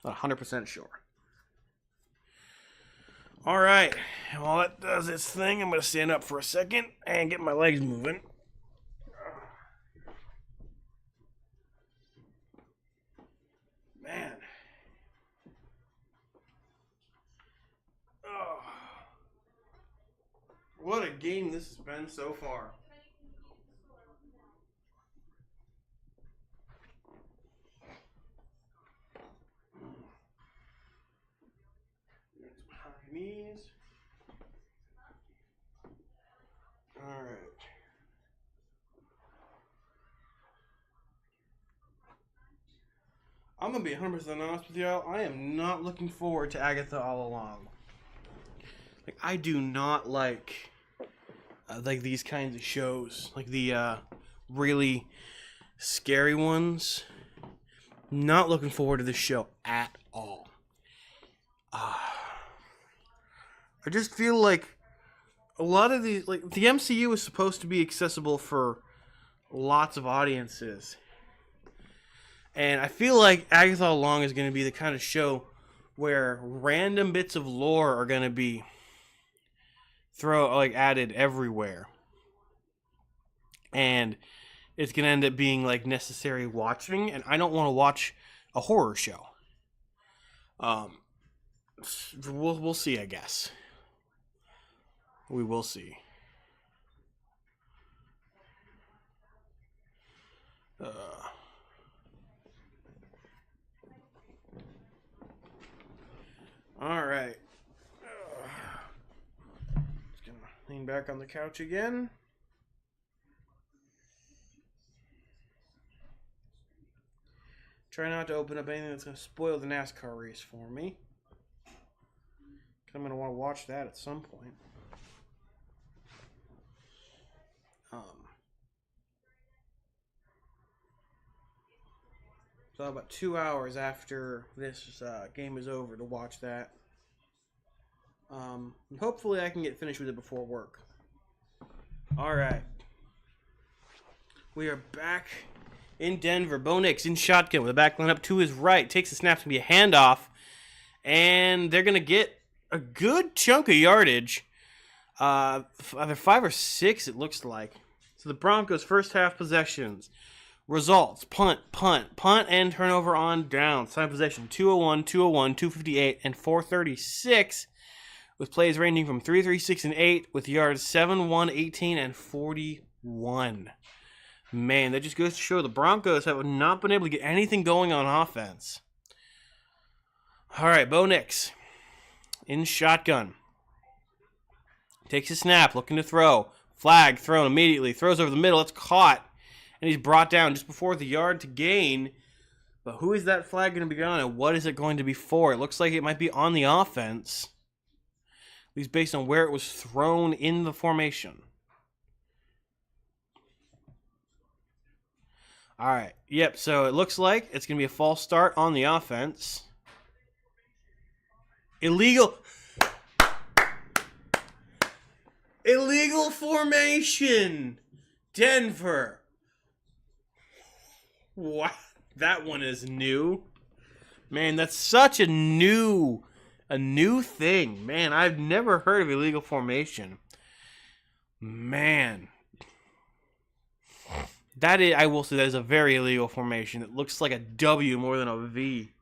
Not 100% sure. All right. While that does its thing, I'm going to stand up for a second and get my legs moving. Man. Oh. What a game this has been so far. High knees. All right. I'm going to be 100% honest with y'all. I am not looking forward to Agatha All Along. Like, I do not like these kinds of shows. Like the really scary ones. Not looking forward to this show at all. I just feel like a lot of these, like, the MCU is supposed to be accessible for lots of audiences. And I feel like Agatha All Along is going to be the kind of show where random bits of lore are going to be added everywhere. And it's going to end up being like necessary watching, and I don't want to watch a horror show. We'll see, I guess. We will see. All right. Just gonna lean back on the couch again. Try not to open up anything that's going to spoil the NASCAR race for me. I'm going to want to watch that at some point. So about 2 hours after this game is over to watch that. Hopefully I can get finished with it before work. Alright. We are back in Denver. Bo Nix in shotgun with the back line up to his right. Takes the snap, to be a handoff. And they're going to get a good chunk of yardage. Either 5 or 6 it looks like. So the Broncos' first half possessions. Results, punt, and turnover on downs. Time possession, 201, 201, 258, and 436, with plays ranging from 3, 3, 6, and 8, with yards 7, 1, 18, and 41. Man, that just goes to show the Broncos have not been able to get anything going on offense. All right, Bo Nix in shotgun. Takes a snap, looking to throw. Flag thrown immediately, throws over the middle, it's caught. And he's brought down just before the yard to gain. But who is that flag going to be on, and what is it going to be for? It looks like it might be on the offense. At least based on where it was thrown in the formation. All right. Yep, so it looks like it's going to be a false start on the offense. Illegal formation. Denver. Wow, that one is new. Man, that's such a new thing. Man, I've never heard of illegal formation. Man. That is, I will say, that is a very illegal formation. It looks like a W more than a V.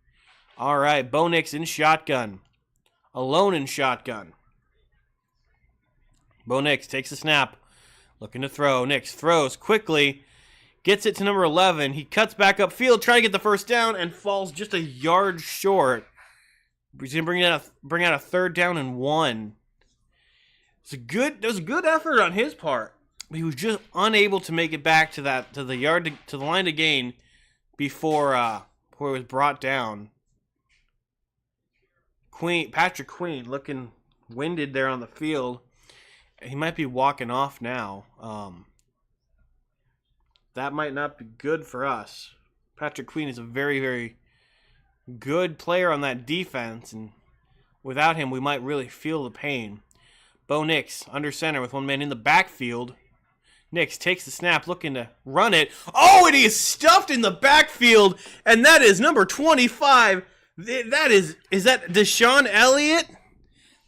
All right, Bo Nix in shotgun. Alone in shotgun. Bo Nix takes a snap. Looking to throw. Nix throws quickly. Gets it to number 11. He cuts back upfield, trying to get the first down, and falls just a yard short. He's going to bring out a 3rd down and 1. It was a good effort on his part. But he was just unable to make it back to the line to gain before it was brought down. Patrick Queen looking winded there on the field. He might be walking off now. That might not be good for us. Patrick Queen is a very, very good player on that defense, and without him, we might really feel the pain. Bo Nix under center with one man in the backfield. Nix takes the snap, looking to run it. Oh, and he is stuffed in the backfield, and that is number 25. Is that Deshaun Elliott?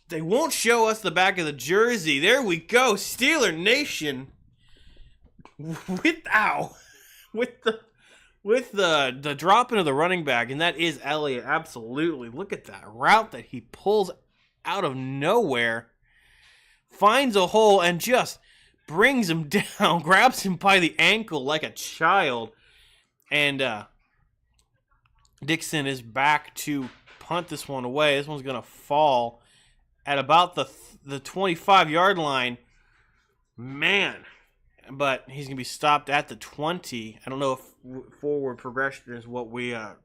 They won't show us the back of the jersey. There we go, Steeler Nation. With the dropping of the running back, and that is Elliott, absolutely. Look at that route that he pulls out of nowhere, finds a hole, and just brings him down, grabs him by the ankle like a child, and Dixon is back to punt this one away. This one's going to fall at about the 25-yard line. Man. But he's going to be stopped at the 20. I don't know if forward progression is what we are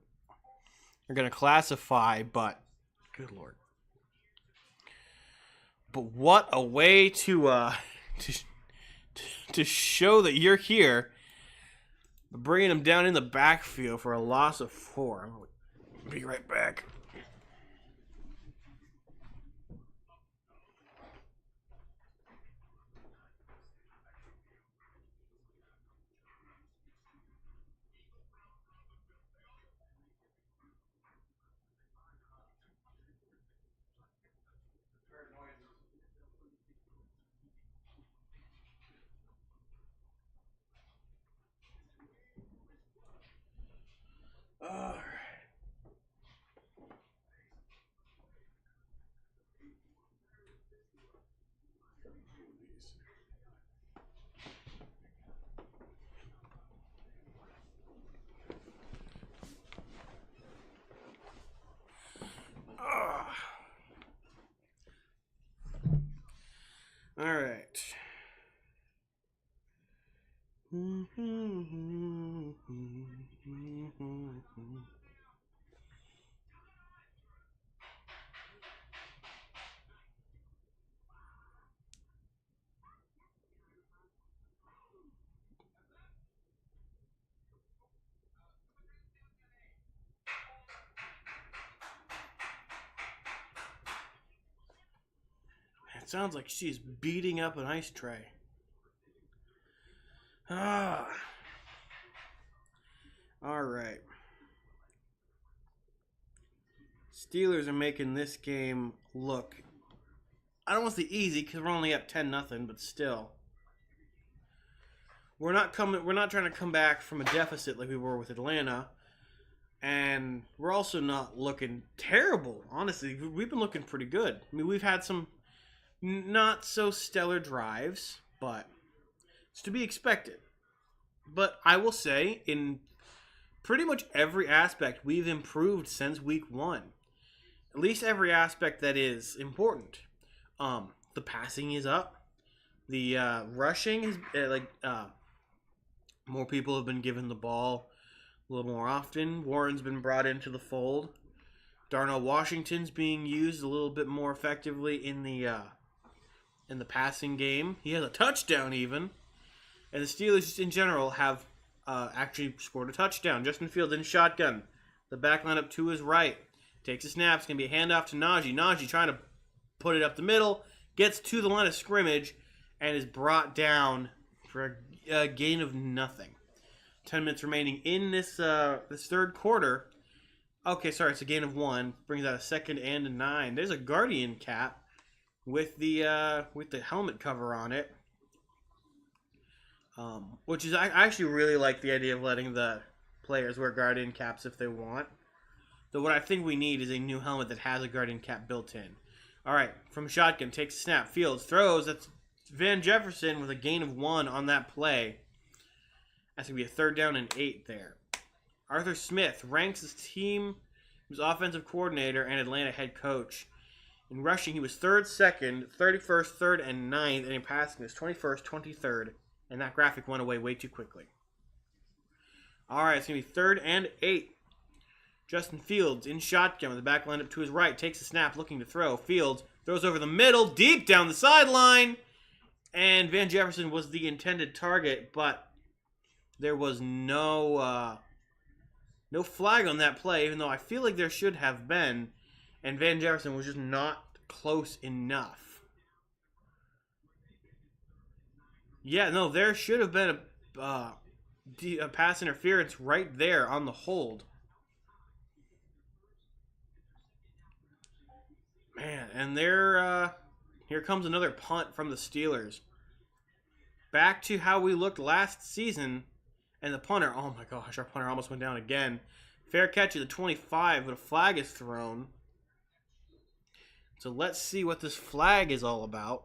going to classify, but good Lord. But what a way to show that you're here. Bringing him down in the backfield for a loss of 4. I'm going to be right back. sounds like she's beating up an ice tray. Ah. All right. Steelers are making this game look, I don't want to say easy because we're only up 10-0, but still. We're not trying to come back from a deficit like we were with Atlanta. And we're also not looking terrible. Honestly, we've been looking pretty good. I mean, we've had some not so stellar drives, but it's to be expected. But I will say, in pretty much every aspect, we've improved since week 1. At least every aspect that is important. The passing is up. The rushing is more people have been given the ball a little more often. Warren's been brought into the fold. Darnell Washington's being used a little bit more effectively in the passing game. He has a touchdown even. And the Steelers in general have actually scored a touchdown. Justin Fields in shotgun. The back line up to his right. Takes a snap. It's going to be a handoff to Najee. Najee trying to put it up the middle. Gets to the line of scrimmage and is brought down for a gain of nothing. 10 minutes remaining in this third quarter. Okay, sorry, it's a gain of 1. Brings out a 2nd and a 9. There's a Guardian cap with the helmet cover on it. Which is, I actually really like the idea of letting the players wear Guardian caps if they want. Though what I think we need is a new helmet that has a Guardian cap built in. All right, from shotgun, takes a snap. Fields throws. That's Van Jefferson with a gain of 1 on that play. That's going to be a 3rd down and 8 there. Arthur Smith ranks his team. He was offensive coordinator and Atlanta head coach. In rushing, he was 3rd, 2nd, 31st, 3rd, and 9th. And in passing, he was 21st, 23rd. And that graphic went away way too quickly. All right, it's going to be 3rd and 8. Justin Fields in shotgun with the back line up to his right. Takes a snap, looking to throw. Fields throws over the middle, deep down the sideline. And Van Jefferson was the intended target, but there was no flag on that play, even though I feel like there should have been. And Van Jefferson was just not close enough. Yeah, no, there should have been a pass interference right there on the hold. Man, and here comes another punt from the Steelers. Back to how we looked last season. And the punter, oh my gosh, our punter almost went down again. Fair catch at the 25, but a flag is thrown. So let's see what this flag is all about.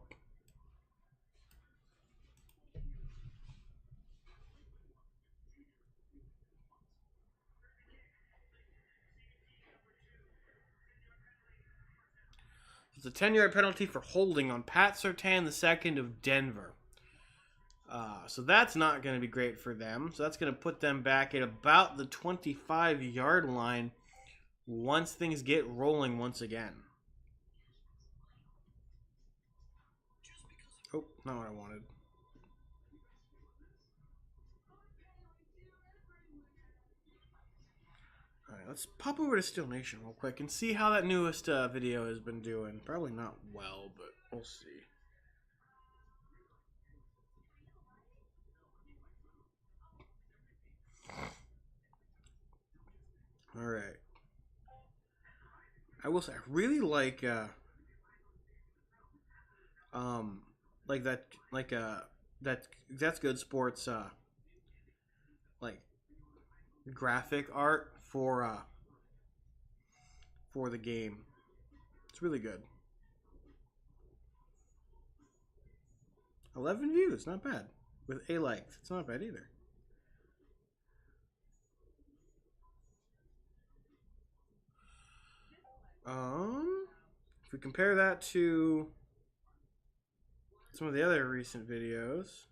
It's a 10-yard penalty for holding on Pat Surtain II of Denver. So that's not going to be great for them. So that's going to put them back at about the 25-yard line once things get rolling once again. Oh, not what I wanted. Alright, let's pop over to Steel Nation real quick and see how that newest video has been doing. Probably not well, but we'll see. Alright. I will say, I really like that's good sports like graphic art for the game. It's really good. 11 views, not bad. With a like, it's not bad either. If we compare that to some of the other recent videos,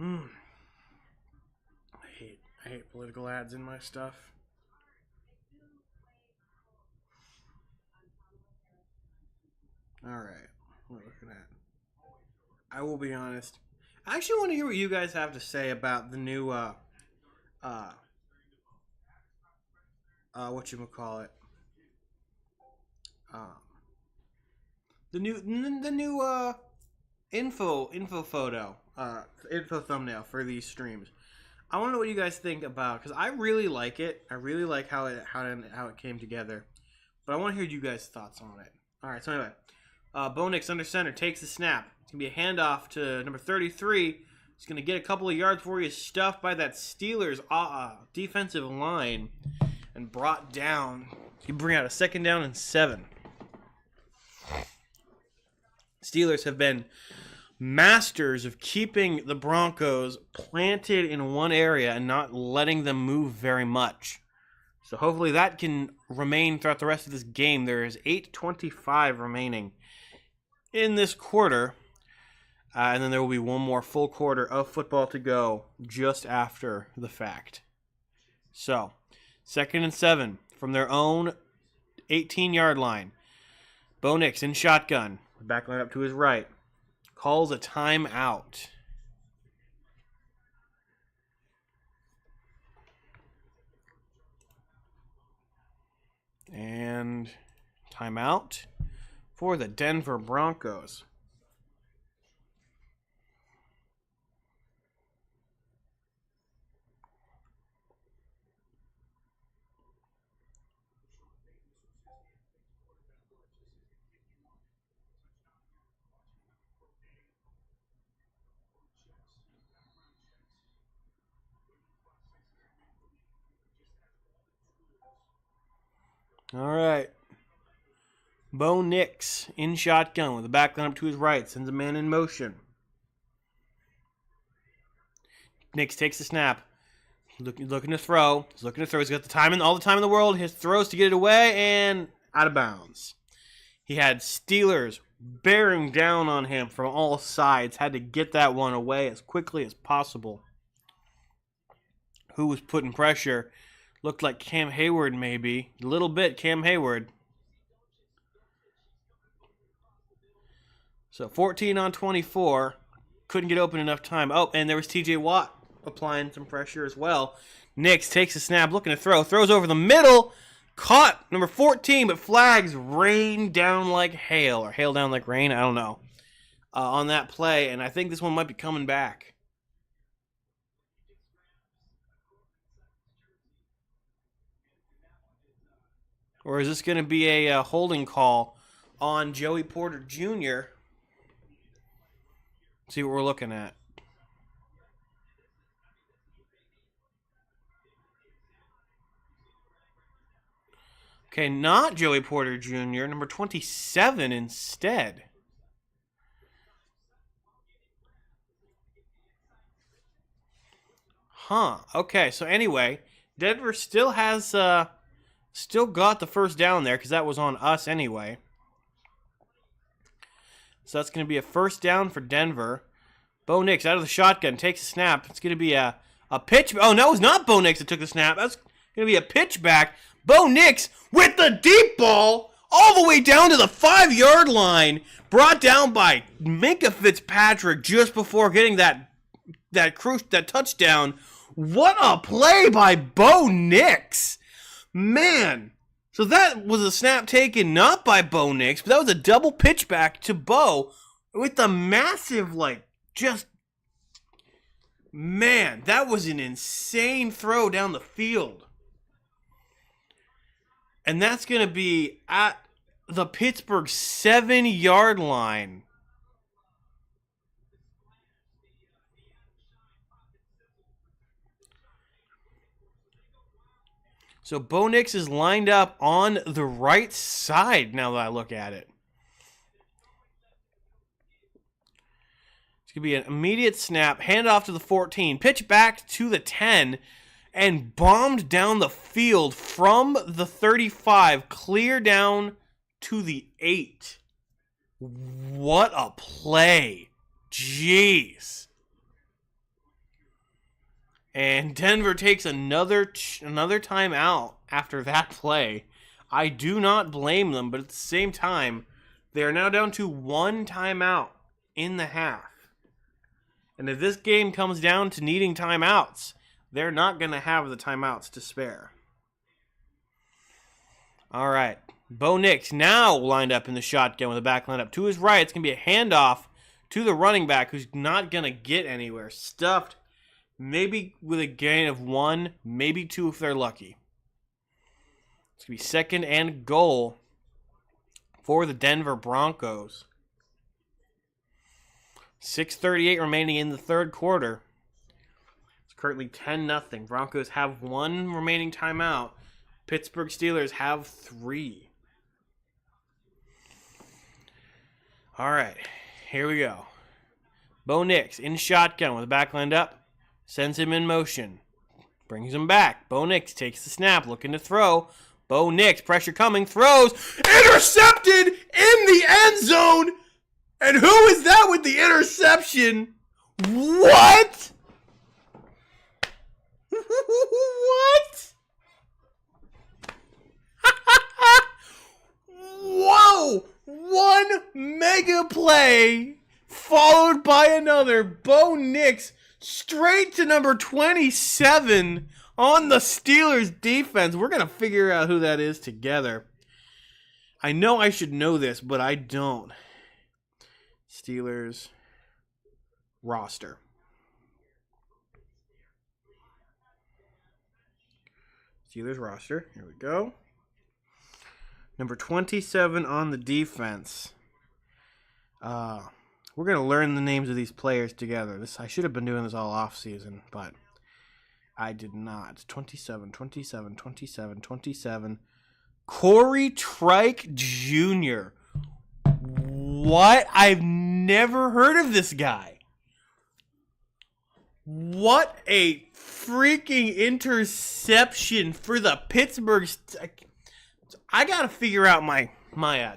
I hate political ads in my stuff. All right, what we're looking at. I will be honest. I actually want to hear what you guys have to say about the new whatchamacallit. The new info photo, info thumbnail for these streams. I want to know what you guys think about, because I really like it. I really like how it came together, but I want to hear you guys' thoughts on it. All right, so anyway, Bo Nix under center takes the snap. It's gonna be a handoff to number 33. He's gonna get a couple of yards before he is stuffed by that Steelers defensive line and brought down. He bring out a 2nd down and 7. Steelers have been masters of keeping the Broncos planted in one area and not letting them move very much. So hopefully that can remain throughout the rest of this game. There is 8:25 remaining in this quarter. And then there will be one more full quarter of football to go just after the fact. So, 2nd and 7 from their own 18-yard line. Bo Nix in shotgun. Back line up to his right. Calls a timeout. And timeout for the Denver Broncos. All right. Bo Nix in shotgun with the back line up to his right. Sends a man in motion. Nix takes the snap. Looking to throw. He's looking to throw. He's got all the time in the world. His throws to get it away and out of bounds. He had Steelers bearing down on him from all sides. Had to get that one away as quickly as possible. Who was putting pressure? Looked like Cam Hayward, maybe. A little bit, Cam Hayward. So 14 on 24. Couldn't get open enough time. Oh, and there was TJ Watt applying some pressure as well. Nix takes a snap, looking to throw. Throws over the middle. Caught, number 14, but flags rain down like hail. Or hail down like rain, I don't know. On that play, and I think this one might be coming back. Or is this going to be a holding call on Joey Porter Jr.? See what we're looking at. Okay, not Joey Porter Jr., number 27 instead. Huh. Okay, so anyway, Denver still has... Still got the first down there because that was on us anyway. So that's going to be a first down for Denver. Bo Nix out of the shotgun takes a snap. It's going to be a pitch. Oh, no, it's not Bo Nix that took the snap. That's going to be a pitch back. Bo Nix with the deep ball all the way down to the 5-yard line. Brought down by Minkah Fitzpatrick just before getting that touchdown. What a play by Bo Nix. Man, so that was a snap taken not by Bo Nix, but that was a double pitch back to Bo with the massive, man, that was an insane throw down the field. And that's going to be at the Pittsburgh 7-yard line. So Bo Nix is lined up on the right side now that I look at it. It's going to be an immediate snap, hand off to the 14, pitch back to the 10, and bombed down the field from the 35, clear down to the 8. What a play. Jeez. And Denver takes another timeout after that play. I do not blame them, but at the same time, they are now down to one timeout in the half. And if this game comes down to needing timeouts, they're not going to have the timeouts to spare. All right. Bo Nix now lined up in the shotgun with a back lineup. To his right, it's going to be a handoff to the running back who's not going to get anywhere. Stuffed, maybe with a gain of 1, maybe 2 if they're lucky. It's going to be second and goal for the Denver Broncos. 6:38 remaining in the third quarter. It's currently 10-0. Broncos have 1 remaining timeout. Pittsburgh Steelers have 3. All right, here we go. Bo Nix in shotgun with the back lined up. Sends him in motion. Brings him back. Bo Nix takes the snap, looking to throw. Bo Nix, pressure coming, throws. Intercepted in the end zone. And who is that with the interception? What? What? Whoa! One mega play followed by another. Bo Nix straight to number 27 on the Steelers defense. We're going to figure out who that is together. I know I should know this, but I don't. Steelers roster. Steelers roster. Here we go. Number 27 on the defense. We're going to learn the names of these players together. I should have been doing this all off season, but I did not. 27. Corey Trike Jr. What? I've never heard of this guy. What a freaking interception for the Pittsburgh. I got to figure out my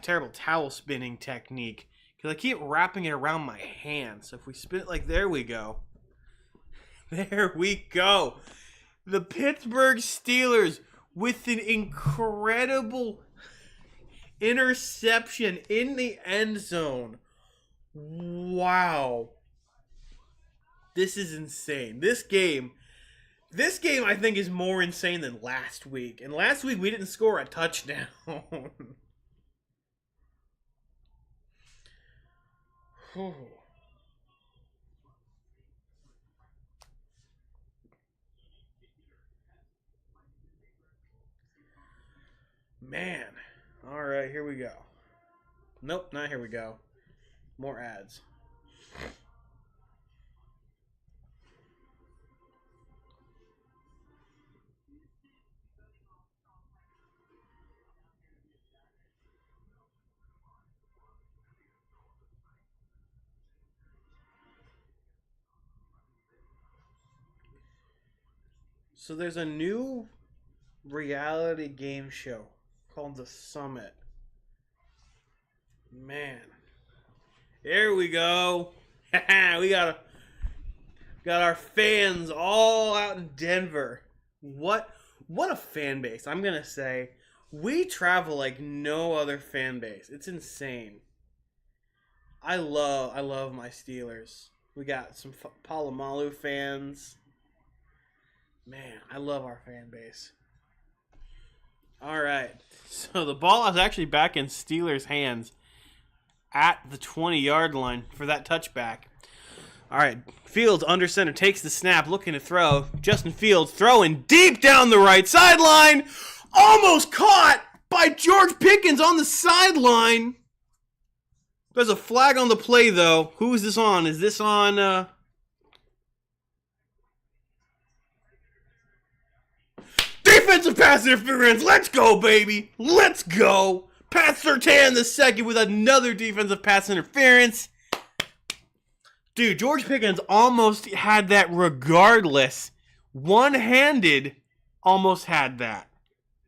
terrible towel spinning technique because I keep wrapping it around my hand. So if we spin it like, there we go. There we go. The Pittsburgh Steelers with an incredible interception in the end zone. Wow. This is insane. This game I think is more insane than last week. And last week we didn't score a touchdown. Man. All right, here we go. Nope, not here we go. More ads. So there's a new reality game show called The Summit. Man. There we go. We got our fans all out in Denver. What a fan base. I'm going to say we travel like no other fan base. It's insane. I love my Steelers. We got some Palomalu fans. Man, I love our fan base. All right. So the ball is actually back in Steelers' hands at the 20-yard line for that touchback. All right. Fields under center takes the snap, looking to throw. Justin Fields throwing deep down the right sideline. Almost caught by George Pickens on the sideline. There's a flag on the play, though. Who is this on? Is this on... Defensive pass interference. Let's go, baby. Let's go. Pat Surtain the second with another defensive pass interference. Dude, George Pickens almost had that regardless. One-handed almost had that.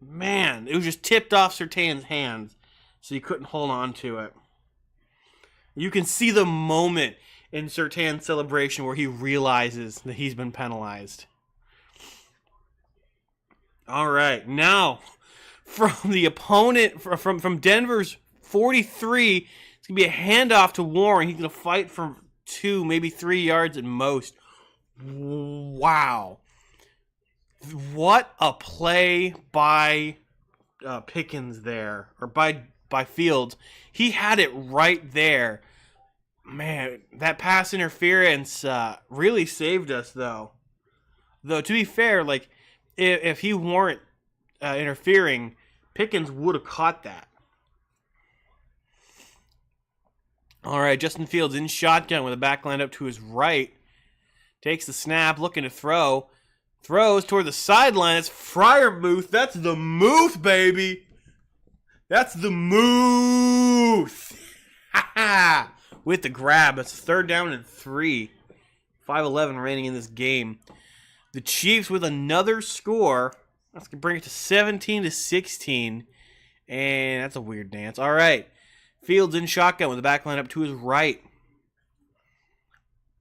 Man, it was just tipped off Surtain's hands, so he couldn't hold on to it. You can see the moment in Surtain's celebration where he realizes that he's been penalized. All right, now from the opponent, from Denver's 43, it's going to be a handoff to Warren. He's going to fight for 2, maybe 3 yards at most. Wow. What a play by Pickens there, or by Fields. He had it right there. Man, that pass interference really saved us, though. Though, to be fair, like, if he weren't interfering, Pickens would have caught that. All right, Justin Fields in shotgun with a back line up to his right. Takes the snap, looking to throw. Throws toward the sideline. It's Freiermuth. That's the Muth, baby. That's the Muth. With the grab. It's 3rd down and 3. 5-11 remaining in this game. The Chiefs with another score. That's going to bring it to 17-16. And that's a weird dance. All right. Fields in shotgun with the back line up to his right.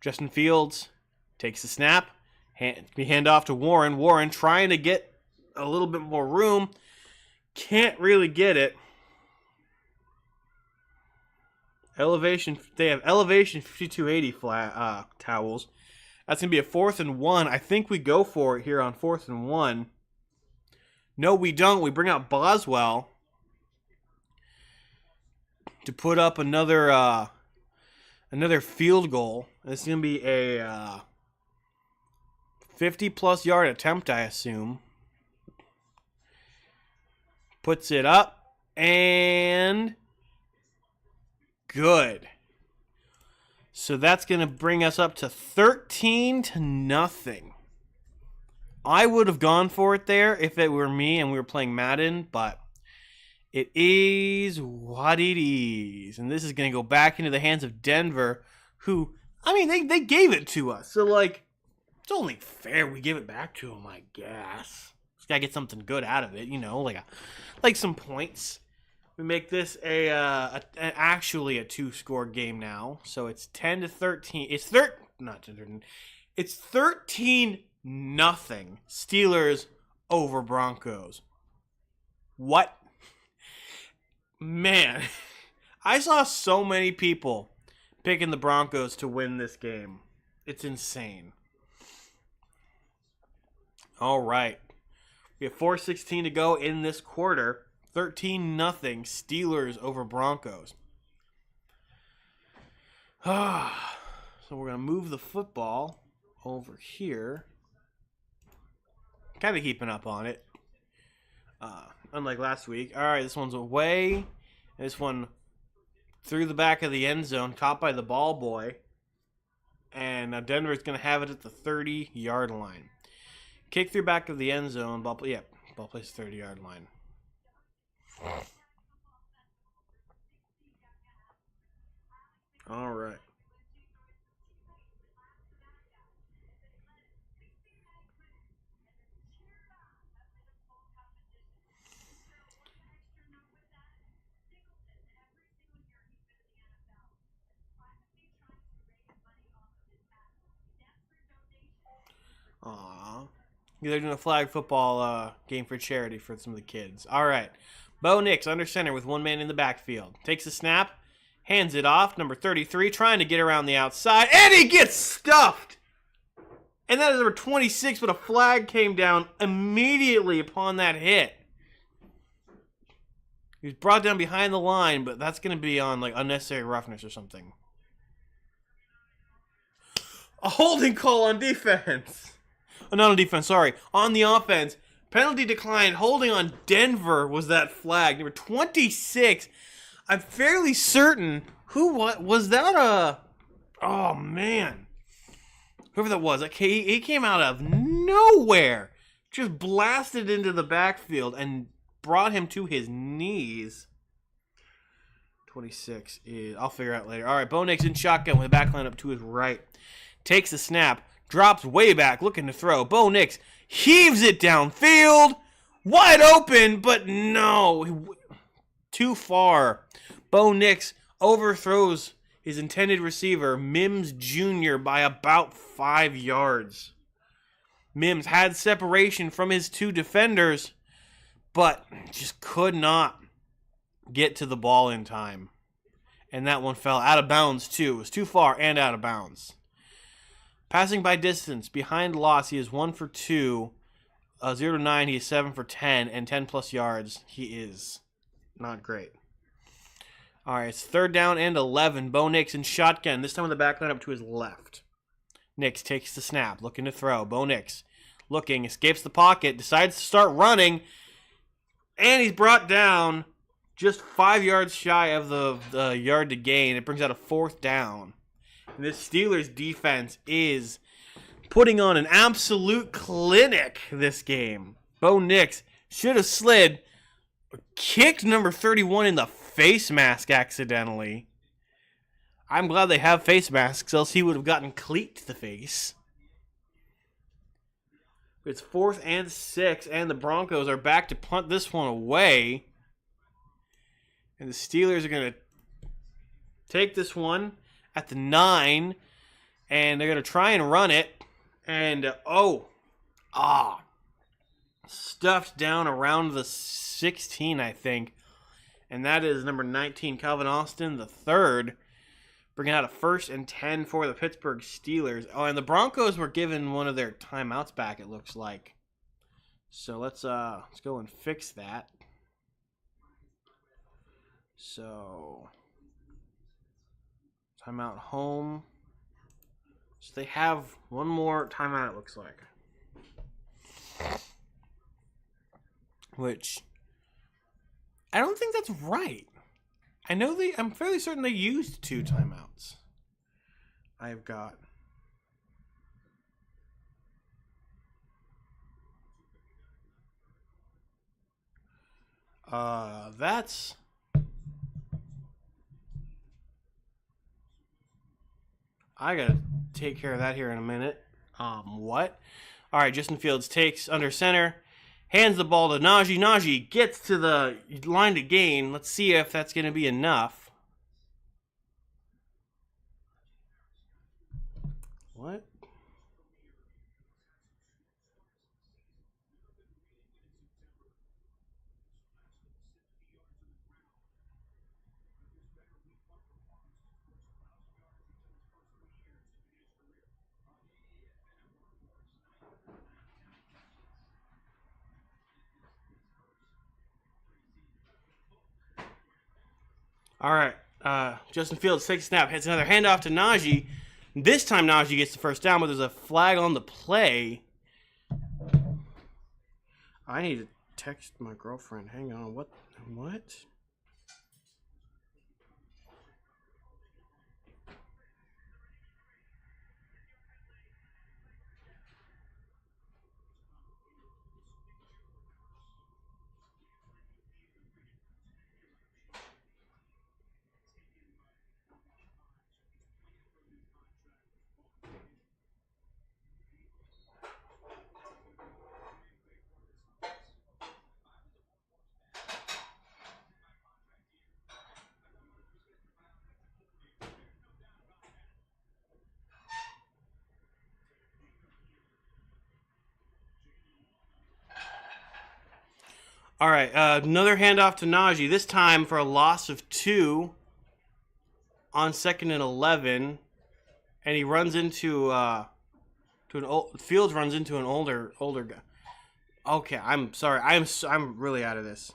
Justin Fields takes the snap. Hand off to Warren. Warren trying to get a little bit more room. Can't really get it. Elevation. They have elevation 5280 flat towels. That's going to be a 4th and 1. I think we go for it here on 4th and 1. No, we don't. We bring out Boswell to put up another field goal. It's going to be a 50-plus yard attempt, I assume. Puts it up, and good. So that's going to bring us up to 13-0. I would have gone for it there if it were me and we were playing Madden, but it is what it is. And this is going to go back into the hands of Denver, who, I mean, they gave it to us. So, like, it's only fair we give it back to them, I guess. Just got to get something good out of it, you know, like some points. We make this actually a 2-score game now. So it's 10-13. It's 13-0 Steelers over Broncos. What? Man, I saw so many people picking the Broncos to win this game. It's insane. All right. We have 4:16 to go in this quarter. 13-0 Steelers over Broncos. So we're going to move the football over here. Kind of keeping up on it. Unlike last week. All right, this one's away. This one through the back of the end zone, caught by the ball boy. And now Denver's going to have it at the 30-yard line. Kick through back of the end zone. Ball plays 30-yard line. All right. Aww. They're doing a flag football game for charity for some of the kids. All right. Bo Nix under center with one man in the backfield. Takes a snap, hands it off. Number 33 trying to get around the outside, and he gets stuffed. And that is number 26, but a flag came down immediately upon that hit. He was brought down behind the line, but that's going to be on like unnecessary roughness or something. A holding call on defense. Oh, not on defense, sorry. On the offense. Penalty declined. Holding on Denver was that flag. Number 26. I'm fairly certain. Was that oh, man. Whoever that was. He came out of nowhere. Just blasted into the backfield and brought him to his knees. 26 is... I'll figure out later. All right, Bo Nix in shotgun with the back line up to his right. Takes the snap. Drops way back, looking to throw. Bo Nix heaves it downfield. Wide open, but no. Too far. Bo Nix overthrows his intended receiver, Mims Jr., by about 5 yards. Mims had separation from his 2 defenders, but just could not get to the ball in time. And that one fell out of bounds, too. It was too far and out of bounds. Passing by distance, behind loss, he is 1 for 2. 0 to 9, he is 7 for 10, and 10-plus yards. He is not great. All right, it's 3rd down and 11. Bo Nix in shotgun, this time with the back line up to his left. Nix takes the snap, looking to throw. Bo Nix looking, escapes the pocket, decides to start running, and he's brought down just 5 yards shy of the yard to gain. It brings out a 4th down. And this Steelers defense is putting on an absolute clinic this game. Bo Nix should have slid, kicked number 31 in the face mask accidentally. I'm glad they have face masks, else he would have gotten cleat to the face. It's 4th and 6, and the Broncos are back to punt this one away. And the Steelers are going to take this one at the 9, and they're going to try and run it. And, stuffed down around the 16, I think. And that is number 19, Calvin Austin, the 3rd. Bringing out a 1st and 10 for the Pittsburgh Steelers. Oh, and the Broncos were given one of their timeouts back, it looks like. So let's go and fix that. So, timeout home. So they have one more timeout, it looks like. Which, I don't think that's right. I'm fairly certain they used 2 timeouts. I've got that's I gotta take care of that here in a minute. What? All right, Justin Fields takes under center, hands the ball to Najee. Najee gets to the line to gain. Let's see if that's going to be enough. What? All right, Justin Fields takes a snap, hits another handoff to Najee. This time Najee gets the 1st down, but there's a flag on the play. I need to text my girlfriend. Hang on, what? All right, another handoff to Najee, this time for a loss of 2 on 2nd and 11. And he runs into Fields runs into an older guy. Okay, I'm sorry. I'm really out of this.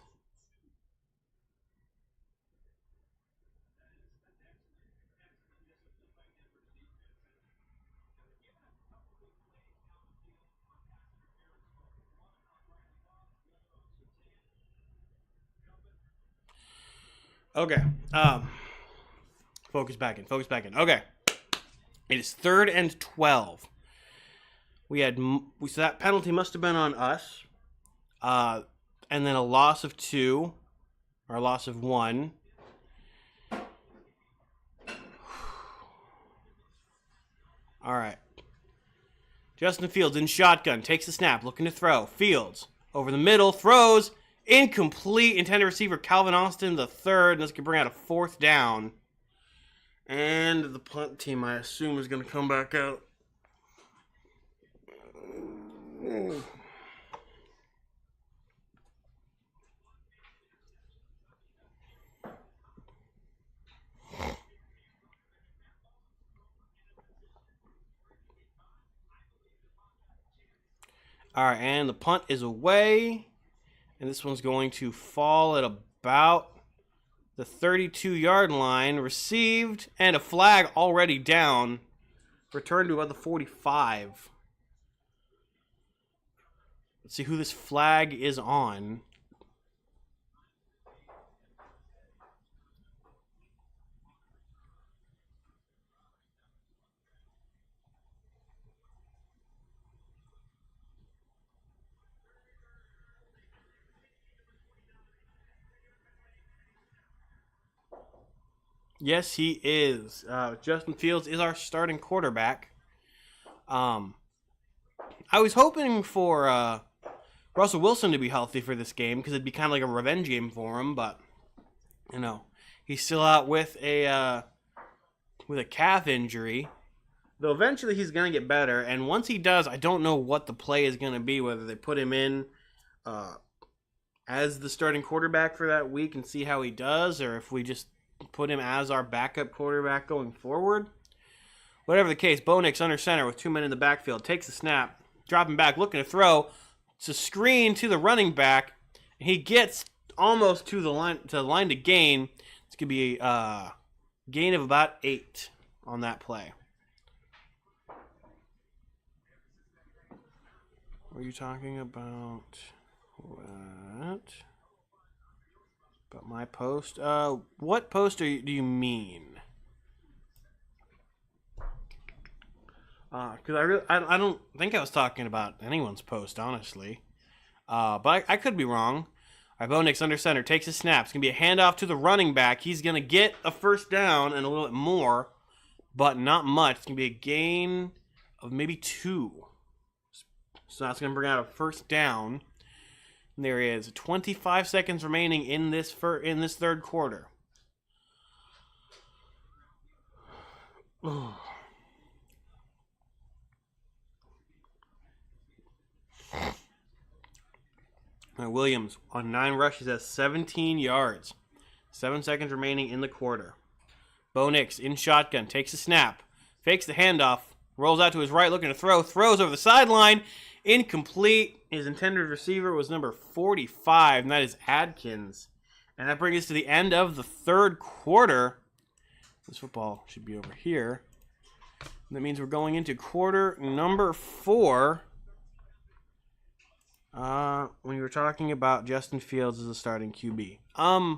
Okay. Focus back in. Okay. It is 3rd and 12. So that penalty must have been on us. And then a loss of 2, or a loss of 1. All right. Justin Fields in shotgun, takes the snap, looking to throw. Fields over the middle, throws. Incomplete, intended receiver Calvin Austin the 3rd. And this could bring out a 4th down. And the punt team, I assume, is going to come back out. All right, and the punt is away. And this one's going to fall at about the 32-yard line. Received, and a flag already down. Returned to about the 45. Let's see who this flag is on. Yes, he is. Justin Fields is our starting quarterback. I was hoping for Russell Wilson to be healthy for this game because it'd be kind of like a revenge game for him, but you know, he's still out with a calf injury. Though eventually he's gonna get better, and once he does, I don't know what the play is gonna be. Whether they put him in as the starting quarterback for that week and see how he does, or if we just put him as our backup quarterback going forward. Whatever the case, Bo Nix under center with 2 men in the backfield, takes the snap, dropping back, looking to throw. It's a screen to the running back. He gets almost to the line to gain. It's gonna be a gain of about 8 on that play. What are you talking about? What? About my post? What post do you mean? Because I don't think I was talking about anyone's post, honestly. But I could be wrong. All right, Bo Nix under center takes a snap. It's gonna be a handoff to the running back. He's gonna get a first down and a little bit more, but not much. It's gonna be a gain of maybe 2. So that's gonna bring out a first down. And there is 25 seconds remaining in this third quarter. Williams on 9 rushes has 17 yards. 7 seconds remaining in the quarter. Bo Nix in shotgun, takes a snap, fakes the handoff, rolls out to his right looking to throw, throws over the sideline, incomplete. His intended receiver was number 45, and that is Adkins. And that brings us to the end of the third quarter. This football should be over here. And that means we're going into quarter number 4. When you were talking about Justin Fields as a starting QB. I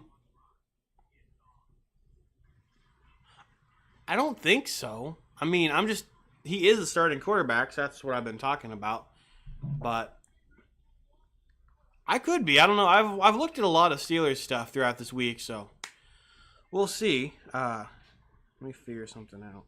don't think so. I mean, he is a starting quarterback, so that's what I've been talking about. But I could be. I don't know. I've looked at a lot of Steelers stuff throughout this week, so we'll see. Let me figure something out.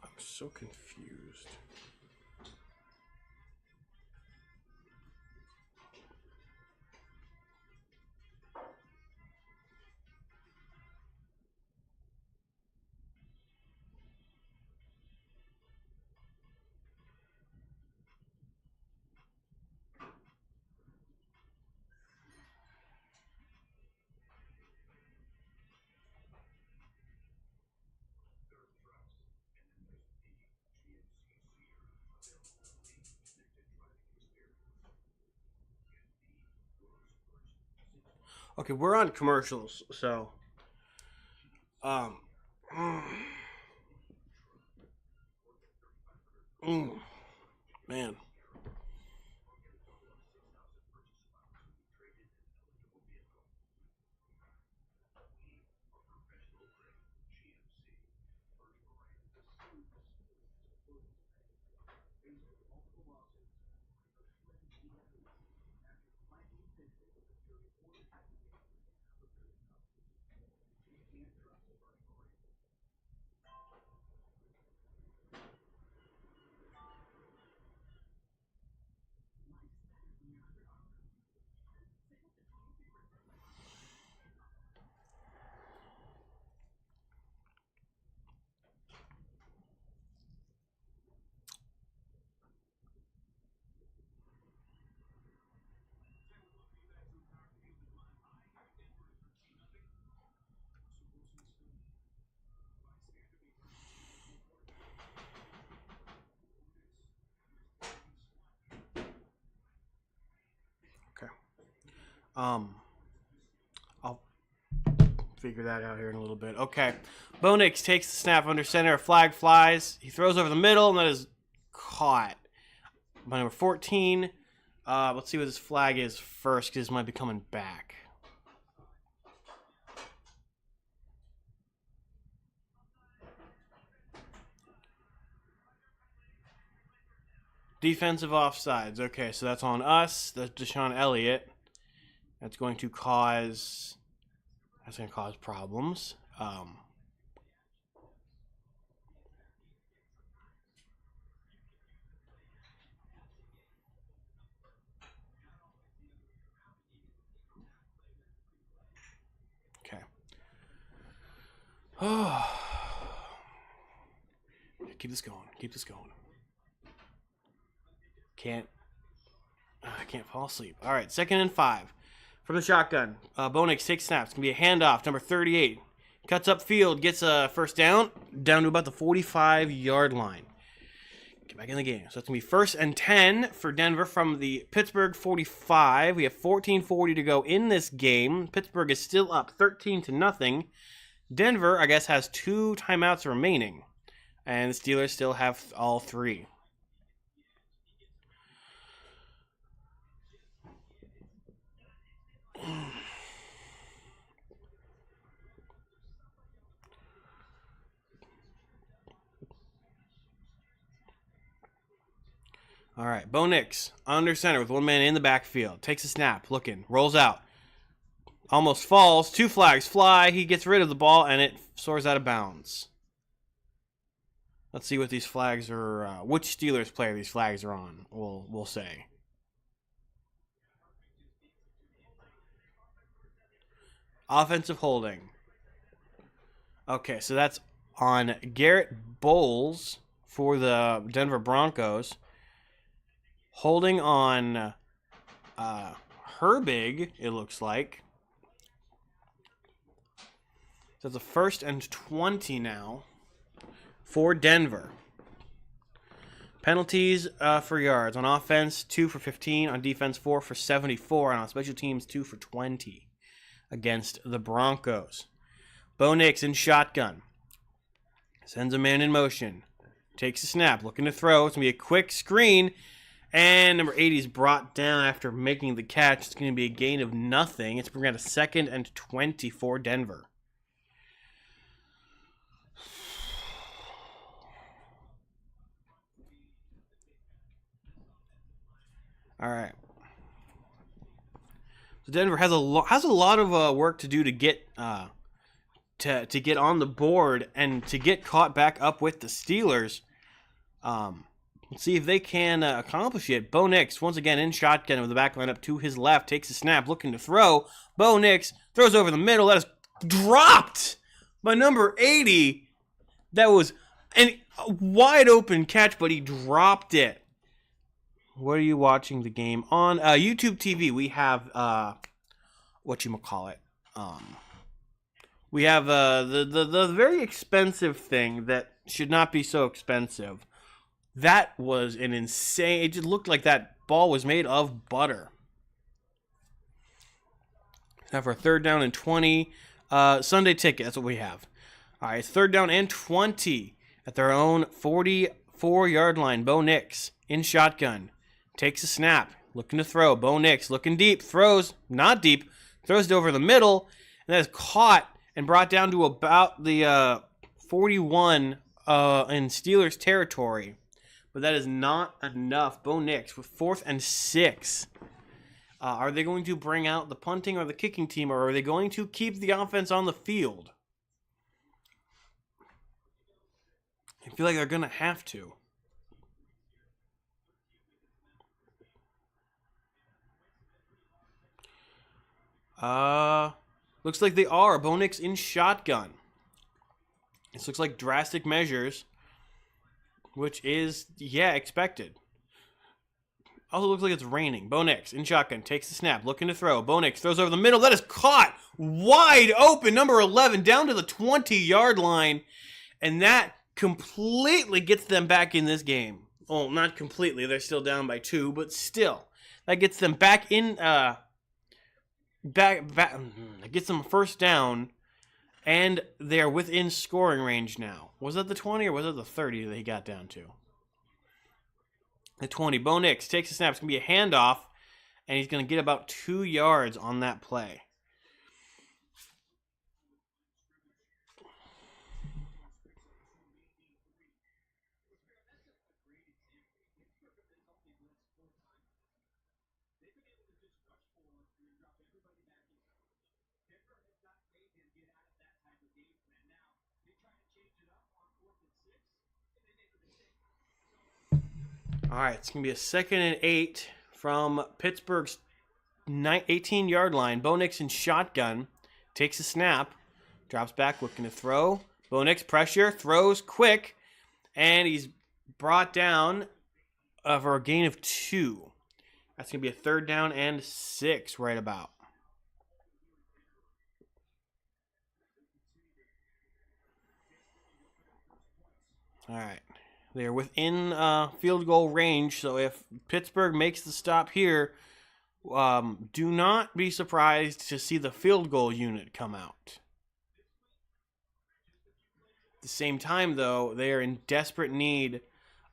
I'm so confused. Okay, we're on commercials, so man. I'll figure that out here in a little bit. Okay. Bo Nix takes the snap under center. A flag flies. He throws over the middle, and that is caught by number 14. Let's see what this flag is first, because this might be coming back. Defensive offsides. Okay, so that's on us. That's Deshaun Elliott. That's going to cause problems. Okay. Oh. Keep this going. Keep this going. I can't fall asleep. All right, 2nd and 5. From the shotgun, Bo Nix takes snaps. It's going to be a handoff. Number 38 cuts up field, gets a first down to about the 45-yard line. Get back in the game. So it's going to be 1st and 10 for Denver from the Pittsburgh 45. We have 14:40 to go in this game. Pittsburgh is still up 13-0. Denver, I guess, has 2 timeouts remaining. And the Steelers still have all 3. All right, Bo Nix under center with 1 man in the backfield. Takes a snap, looking, rolls out. Almost falls. 2 flags fly. He gets rid of the ball, and it soars out of bounds. Let's see what these flags are. Which Steelers player these flags are on, we'll say. Offensive holding. Okay, so that's on Garrett Bowles for the Denver Broncos. Holding on Herbig, it looks like. So it's a 1st and 20 now for Denver. Penalties for yards. On offense, 2 for 15. On defense, 4 for 74. And on special teams, 2 for 20 against the Broncos. Bo Nix in shotgun. Sends a man in motion. Takes a snap. Looking to throw. It's going to be a quick screen. And number 80 is brought down after making the catch. It's going to be a gain of nothing. It's bringing out a 2nd and 20 for Denver. All right. So Denver has a lot of work to do to get to get on the board and to get caught back up with the Steelers. Let's see if they can accomplish it. Bo Nix, once again in shotgun with the back line up to his left, takes a snap, looking to throw. Bo Nix throws over the middle. That is dropped by number 80. That was a wide open catch, but he dropped it. What are you watching the game on? YouTube TV. We have whatchamacallit. We have the very expensive thing that should not be so expensive. That was an insane... It just looked like that ball was made of butter. Now for a 3rd down and 20. Sunday ticket, that's what we have. All right, 3rd down and 20 at their own 44-yard line. Bo Nix in shotgun. Takes a snap. Looking to throw. Bo Nix looking deep. Throws, not deep. Throws it over the middle. And that is caught and brought down to about the 41 in Steelers territory. But that is not enough. Bo Nix with 4th and 6. Are they going to bring out the punting or the kicking team, or are they going to keep the offense on the field? I feel like they're going to have to. Looks like they are. Bo Nix in shotgun. This looks like drastic measures. Which is, expected. Also looks like it's raining. Bo Nix in shotgun. Takes the snap. Looking to throw. Bo Nix throws over the middle. That is caught. Wide open. Number 11 down to the 20-yard line. And that completely gets them back in this game. Well, not completely. They're still down by 2. But still. That gets them back in gets them first down, and they're within scoring range now. Was that the 20 or was it the 30 that he got down to? The 20. Bo Nix takes a snap. It's going to be a handoff, and he's going to get about 2 yards on that play. All right, it's going to be a 2nd and 8 from Pittsburgh's 18-yard line. Bo Nix in shotgun, takes a snap, drops back, looking to throw. Bo Nix pressure, throws quick, and he's brought down for a gain of 2. That's going to be a 3rd down and 6 right about. All right. They're within field goal range, so if Pittsburgh makes the stop here, do not be surprised to see the field goal unit come out. At the same time, though, they are in desperate need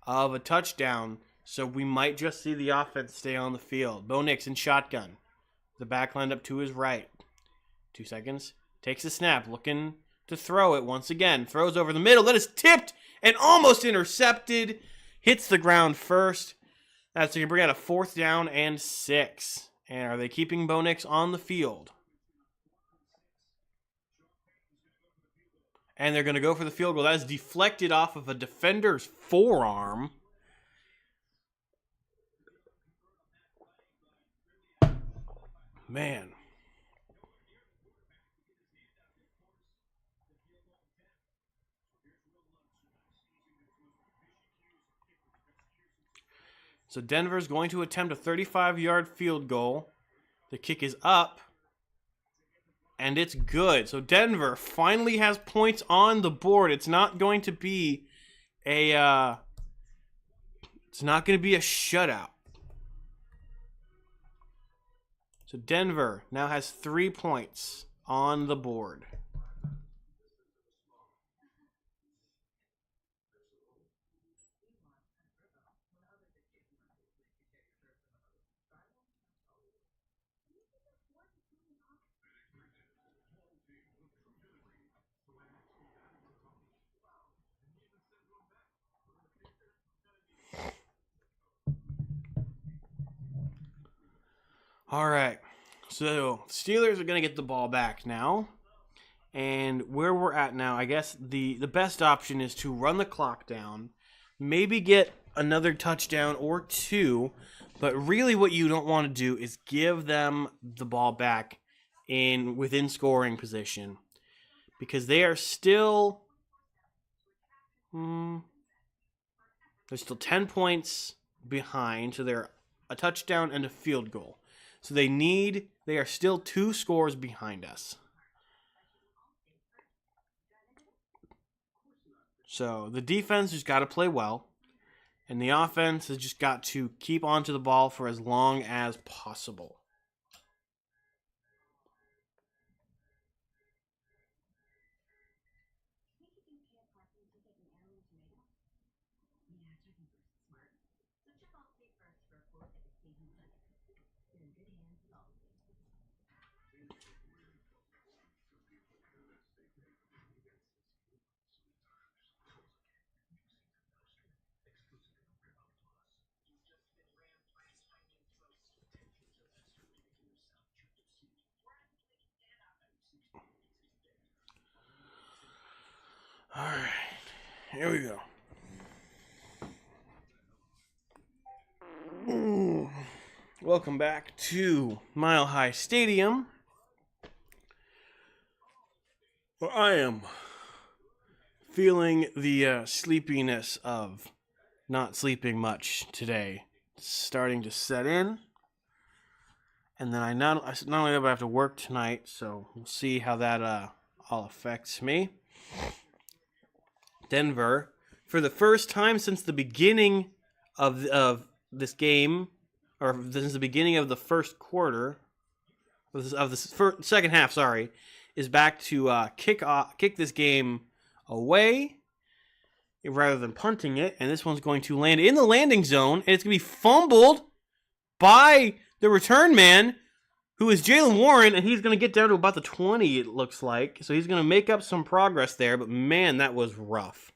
of a touchdown, so we might just see the offense stay on the field. Bo Nix in shotgun. The back lined up to his right. 2 seconds. Takes a snap, looking to throw it once again. Throws over the middle. That is tipped and almost intercepted. Hits the ground first. That's going to bring out a 4th down and 6. And are they keeping Bo Nix on the field? And they're going to go for the field goal. That is deflected off of a defender's forearm. Man. So Denver's going to attempt a 35-yard field goal. The kick is up, and it's good. So Denver finally has points on the board. It's not going to be a shutout. So Denver now has 3 points on the board. All right, so Steelers are going to get the ball back now. And where we're at now, I guess the best option is to run the clock down, maybe get another touchdown or 2, but really what you don't want to do is give them the ball back within scoring position, because they are still they're still 10 points behind, so they're a touchdown and a field goal. So they are still 2 scores behind us. So the defense has got to play well, and the offense has just got to keep onto the ball for as long as possible. All right, here we go. Welcome back to Mile High Stadium, where I am feeling the sleepiness of not sleeping much today starting to set in. And then I not only do I have to work tonight, so we'll see how that all affects me. Denver, for the first time since the beginning of this game, or since the beginning of the first quarter, second half, is back to kick this game away rather than punting it. And this one's going to land in the landing zone, and it's going to be fumbled by the return man, who is Jalen Warren, and he's going to get down to about the 20, it looks like. So he's going to make up some progress there, but man, that was rough.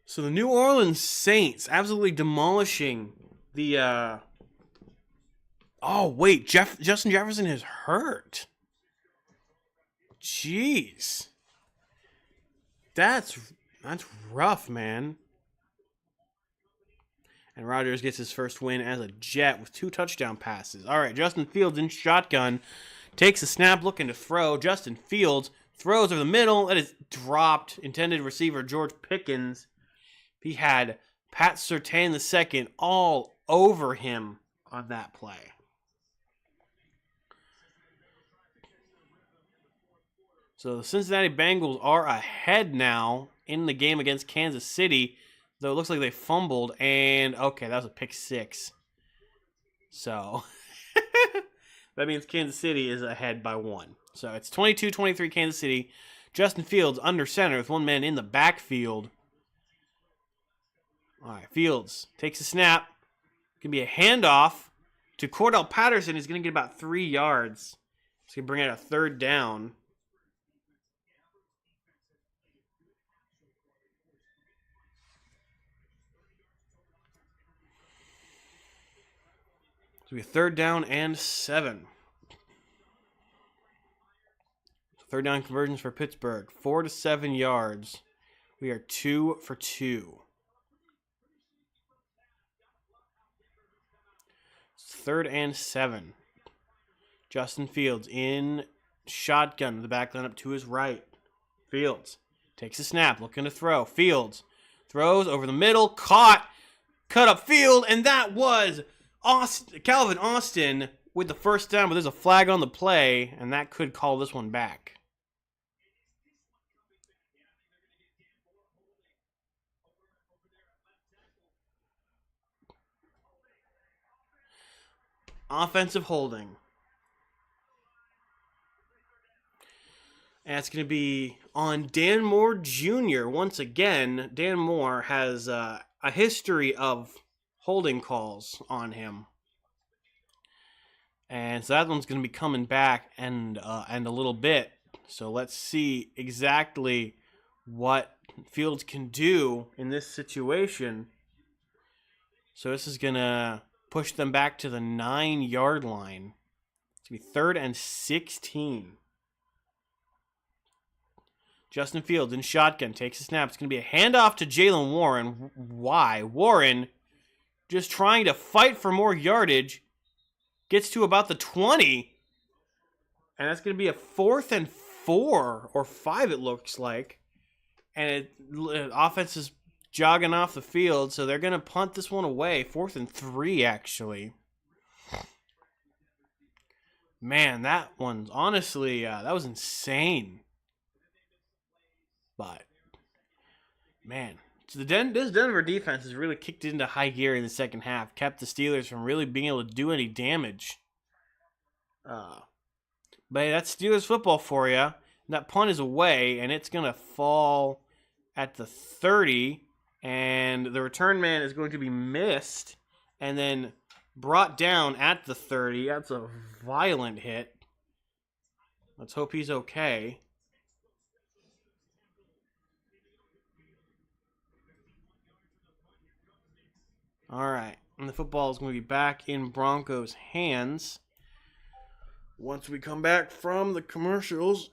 So the New Orleans Saints absolutely demolishing the... Oh, wait, Justin Jefferson is hurt. Jeez. That's rough, man. And Rodgers gets his first win as a Jet with 2 touchdown passes. All right, Justin Fields in shotgun. Takes a snap looking to throw. Justin Fields throws over the middle. That is dropped. Intended receiver George Pickens. He had Pat Surtain II all over him on that play. So the Cincinnati Bengals are ahead now in the game against Kansas City, though it looks like they fumbled, and okay, that was a pick 6. So that means Kansas City is ahead by 1. So it's 22-23 Kansas City. Justin Fields under center with 1 man in the backfield. All right, Fields takes a snap. Going to be a handoff to Cordell Patterson. He's going to get about 3 yards. He's going to bring out a 3rd down. So we have 3rd down and 7. 3rd down conversions for Pittsburgh. 4 to 7 yards. We are 2 for 2. 3rd and 7. Justin Fields in shotgun. The back line up to his right. Fields takes a snap, looking to throw. Fields throws over the middle, caught, cut up field, and that was Calvin Austin with the first down, but there's a flag on the play, and that could call this one back. Offensive holding. And it's going to be on Dan Moore Jr. Once again, Dan Moore has a history of holding calls on him. And so that one's going to be coming back and a little bit. So let's see exactly what Fields can do in this situation. So this is going to push them back to the 9-yard line. It's going to be 3rd and 16. Justin Fields in shotgun takes a snap. It's going to be a handoff to Jalen Warren. Why? Warren, just trying to fight for more yardage, gets to about the 20. And that's going to be a 4th and 4 or 5, it looks like. And offense is jogging off the field, so they're going to punt this one away. 4th and 3, actually. Man, that one's honestly, that was insane. But, man, so this Denver defense has really kicked into high gear in the second half, kept the Steelers from really being able to do any damage. But that's Steelers football for you. That punt is away, and it's going to fall at the 30, and the return man is going to be missed and then brought down at the 30. That's a violent hit. Let's hope he's okay. All right, and the football is going to be back in Broncos' hands once we come back from the commercials.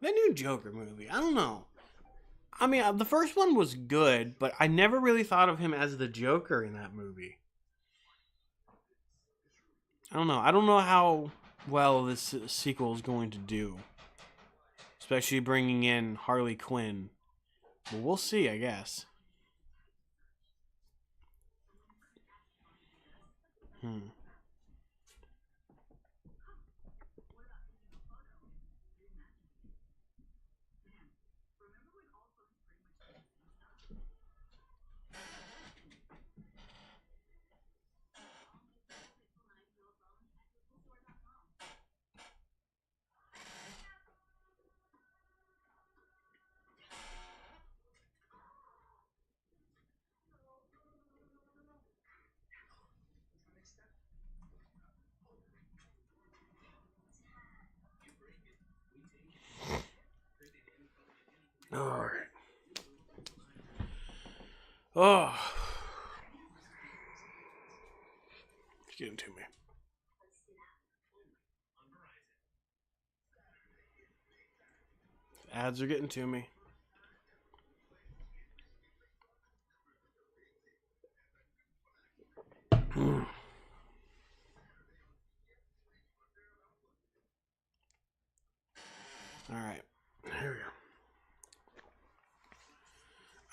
The new Joker movie. I don't know. I mean, the first one was good, but I never really thought of him as the Joker in that movie. I don't know. I don't know how well this sequel is going to do. Especially bringing in Harley Quinn. But we'll see, I guess. Alright. Oh. It's getting to me. Ads are getting to me. Alright. Here we go.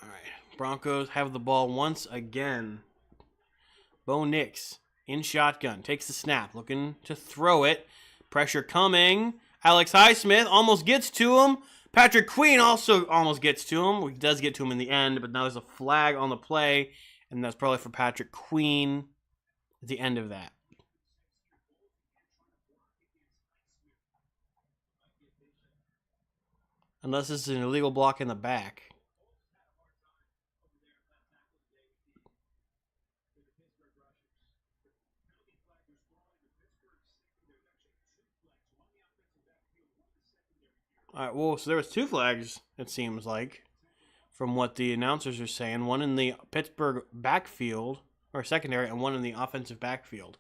Alright. Broncos have the ball once again. Bo Nix in shotgun. Takes the snap. Looking to throw it. Pressure coming. Alex Highsmith almost gets to him. Patrick Queen also almost gets to him. He does get to him in the end, but now there's a flag on the play, and that's probably for Patrick Queen at the end of that. Unless this is an illegal block in the back. All right, well, so there was 2 flags, it seems like, from what the announcers are saying. One in the Pittsburgh backfield, or secondary, and one in the offensive backfield.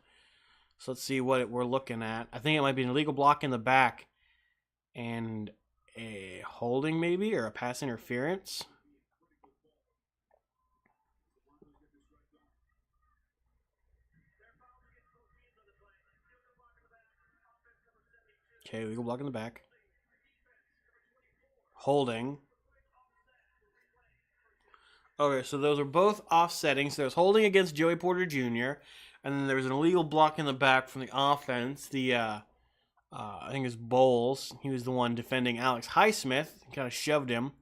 So let's see what we're looking at. I think it might be an illegal block in the back and a holding maybe, or a pass interference. Okay, illegal block in the back. Holding. Okay, so those are both offsetting. So there's holding against Joey Porter Jr., and then there's an illegal block in the back from the offense. I think it's Bowles. He was the one defending Alex Highsmith. Kind of shoved him.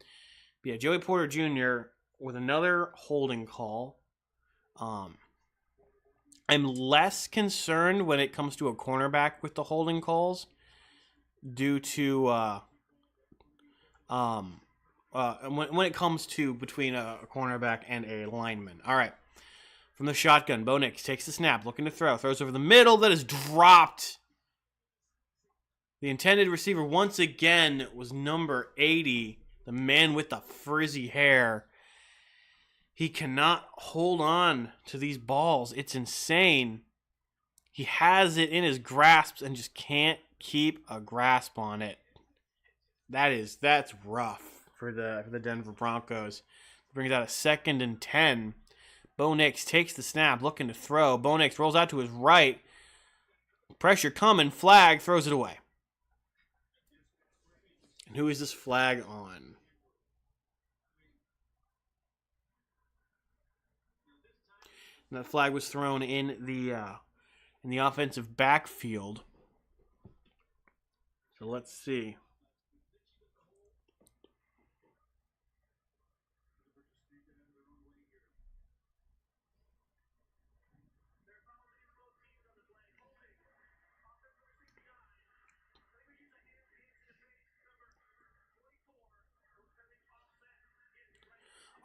But yeah, Joey Porter Jr. with another holding call. I'm less concerned when it comes to a cornerback with the holding calls due to when it comes to between a cornerback and a lineman. All right. From the shotgun, Bo Nix takes the snap, looking to throw. Throws over the middle. That is dropped. The intended receiver once again was number 80, the man with the frizzy hair. He cannot hold on to these balls. It's insane. He has it in his grasp and just can't keep a grasp on it. That's rough for the Denver Broncos. Brings out a 2nd and 10. Bo Nix takes the snap, looking to throw. Bo Nix rolls out to his right. Pressure coming. Flag throws it away. And who is this flag on? And that flag was thrown in the offensive backfield. So let's see.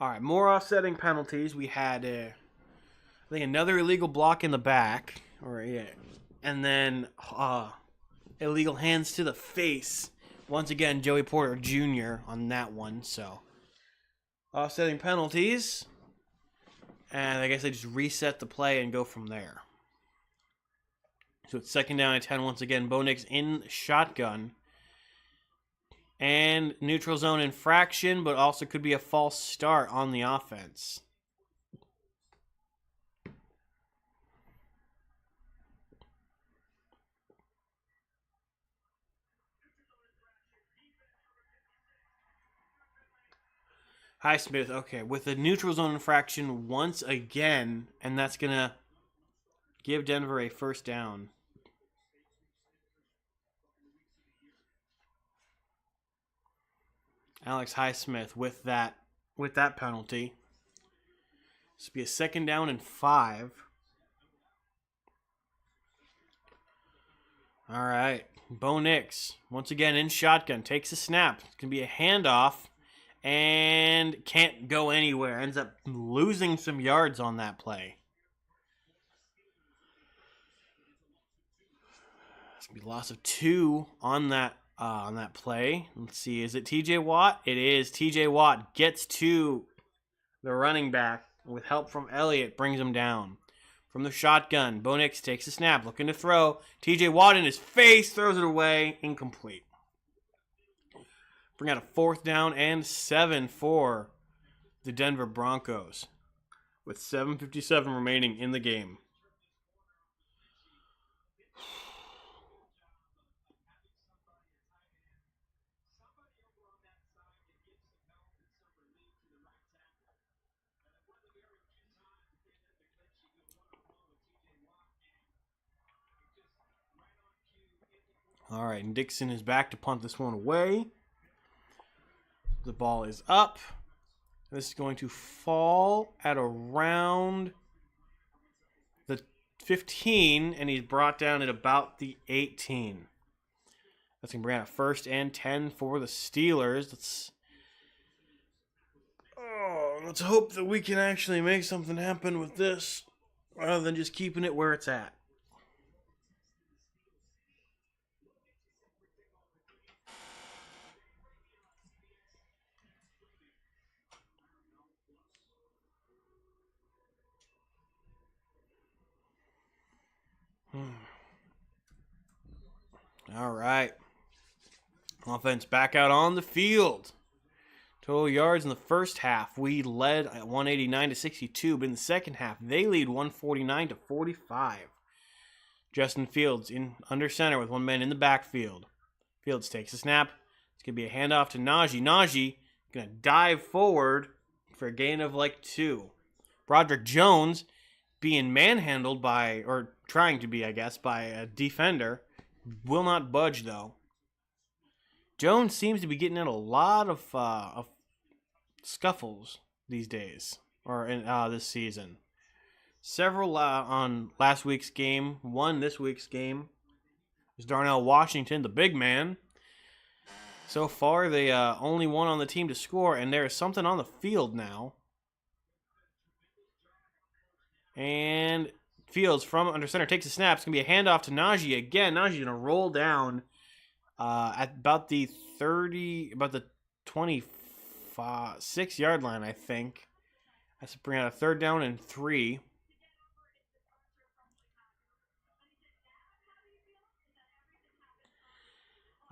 All right, more offsetting penalties. We had, I think, another illegal block in the back, and then illegal hands to the face. Once again, Joey Porter Jr. on that one. So, offsetting penalties, and I guess they just reset the play and go from there. So it's 2nd down and 10 once again. Bo Nix in shotgun. and neutral zone infraction, but also could be a false start on the offense. Highsmith, okay, with a neutral zone infraction once again, and that's going to give Denver a first down. Alex Highsmith with that penalty. This will be a 2nd down and 5. All right, Bo Nix, once again in shotgun, takes a snap. It's going to be a handoff. And can't go anywhere. Ends up losing some yards on that play. It's gonna be a loss of 2 on that play. Let's see, is it T.J. Watt? It is. T.J. Watt gets to the running back with help from Elliott, brings him down. From the shotgun, Bo Nix takes a snap, looking to throw. T.J. Watt in his face, throws it away, incomplete. Bring out a 4th down and 7 for the Denver Broncos with 7:57 remaining in the game. All right, and Dixon is back to punt this one away. The ball is up. This is going to fall at around the 15, and he's brought down at about the 18. That's going to bring out a 1st and 10 for the Steelers. Let's hope that we can actually make something happen with this rather than just keeping it where it's at. All right. Offense back out on the field. Total yards in the first half, we led at 189-62, but in the second half, they lead 149-45. Justin Fields in under center with one man in the backfield. Fields takes a snap. It's going to be a handoff to Najee. Najee going to dive forward for a gain of like 2. Broderick Jones being manhandled by, or trying to be, I guess, by a defender. Will not budge, though. Jones seems to be getting in a lot of scuffles these days, or in this season. Several on last week's game, one this week's game. There's Darnell Washington, the big man. So far, they only one on the team to score, and there is something on the field now. And Fields from under center takes a snap. It's going to be a handoff to Najee again. Najee's going to roll down at about the 26-yard line, I think. That's to bring out a 3rd down and 3.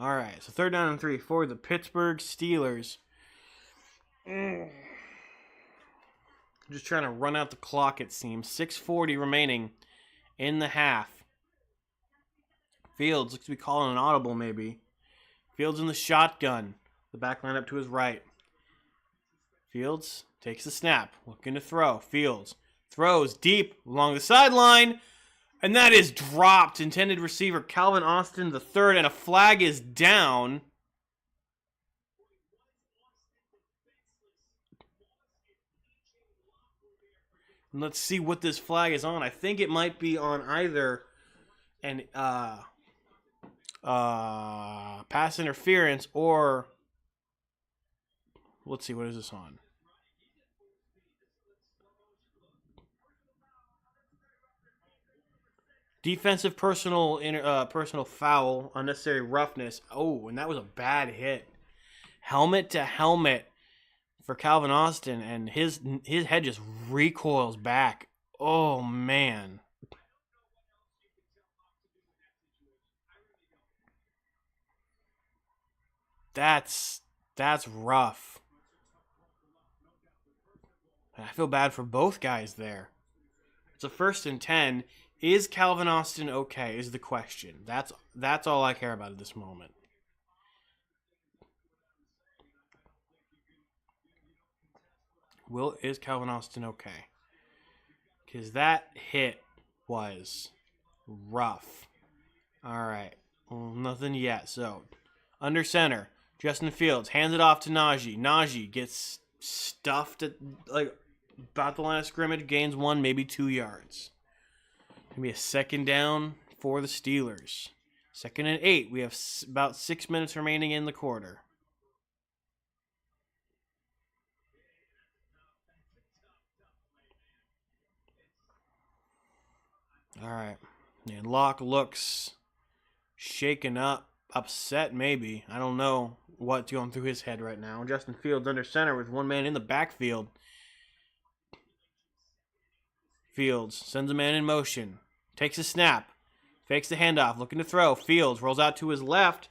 All right, so 3rd down and 3 for the Pittsburgh Steelers. Just trying to run out the clock, it seems. 6:40 remaining in the half. Fields looks to be calling an audible, maybe. Fields in the shotgun. The back line up to his right. Fields takes the snap. Looking to throw. Fields throws deep along the sideline. And that is dropped. Intended receiver Calvin Austin III, and a flag is down. And let's see what this flag is on. I think it might be on either an pass interference or, let's see, what is this on? Defensive personal foul, unnecessary roughness. Oh, and that was a bad hit. Helmet to helmet for Calvin Austin, and his head just recoils back. Oh, man. That's rough. I feel bad for both guys there. It's a 1st and 10. Is Calvin Austin okay? Is the question. That's all I care about at this moment. Is Calvin Austin okay? Because that hit was rough. All right. Well, nothing yet. So, under center, Justin Fields hands it off to Najee. Najee gets stuffed at about the line of scrimmage, gains 1, maybe 2 yards. Gonna be a 2nd down for the Steelers. 2nd and 8. We have about 6 minutes remaining in the quarter. All right. And Locke looks shaken up, upset maybe. I don't know what's going through his head right now. Justin Fields under center with 1 man in the backfield. Fields sends a man in motion. Takes a snap. Fakes the handoff. Looking to throw. Fields rolls out to his left.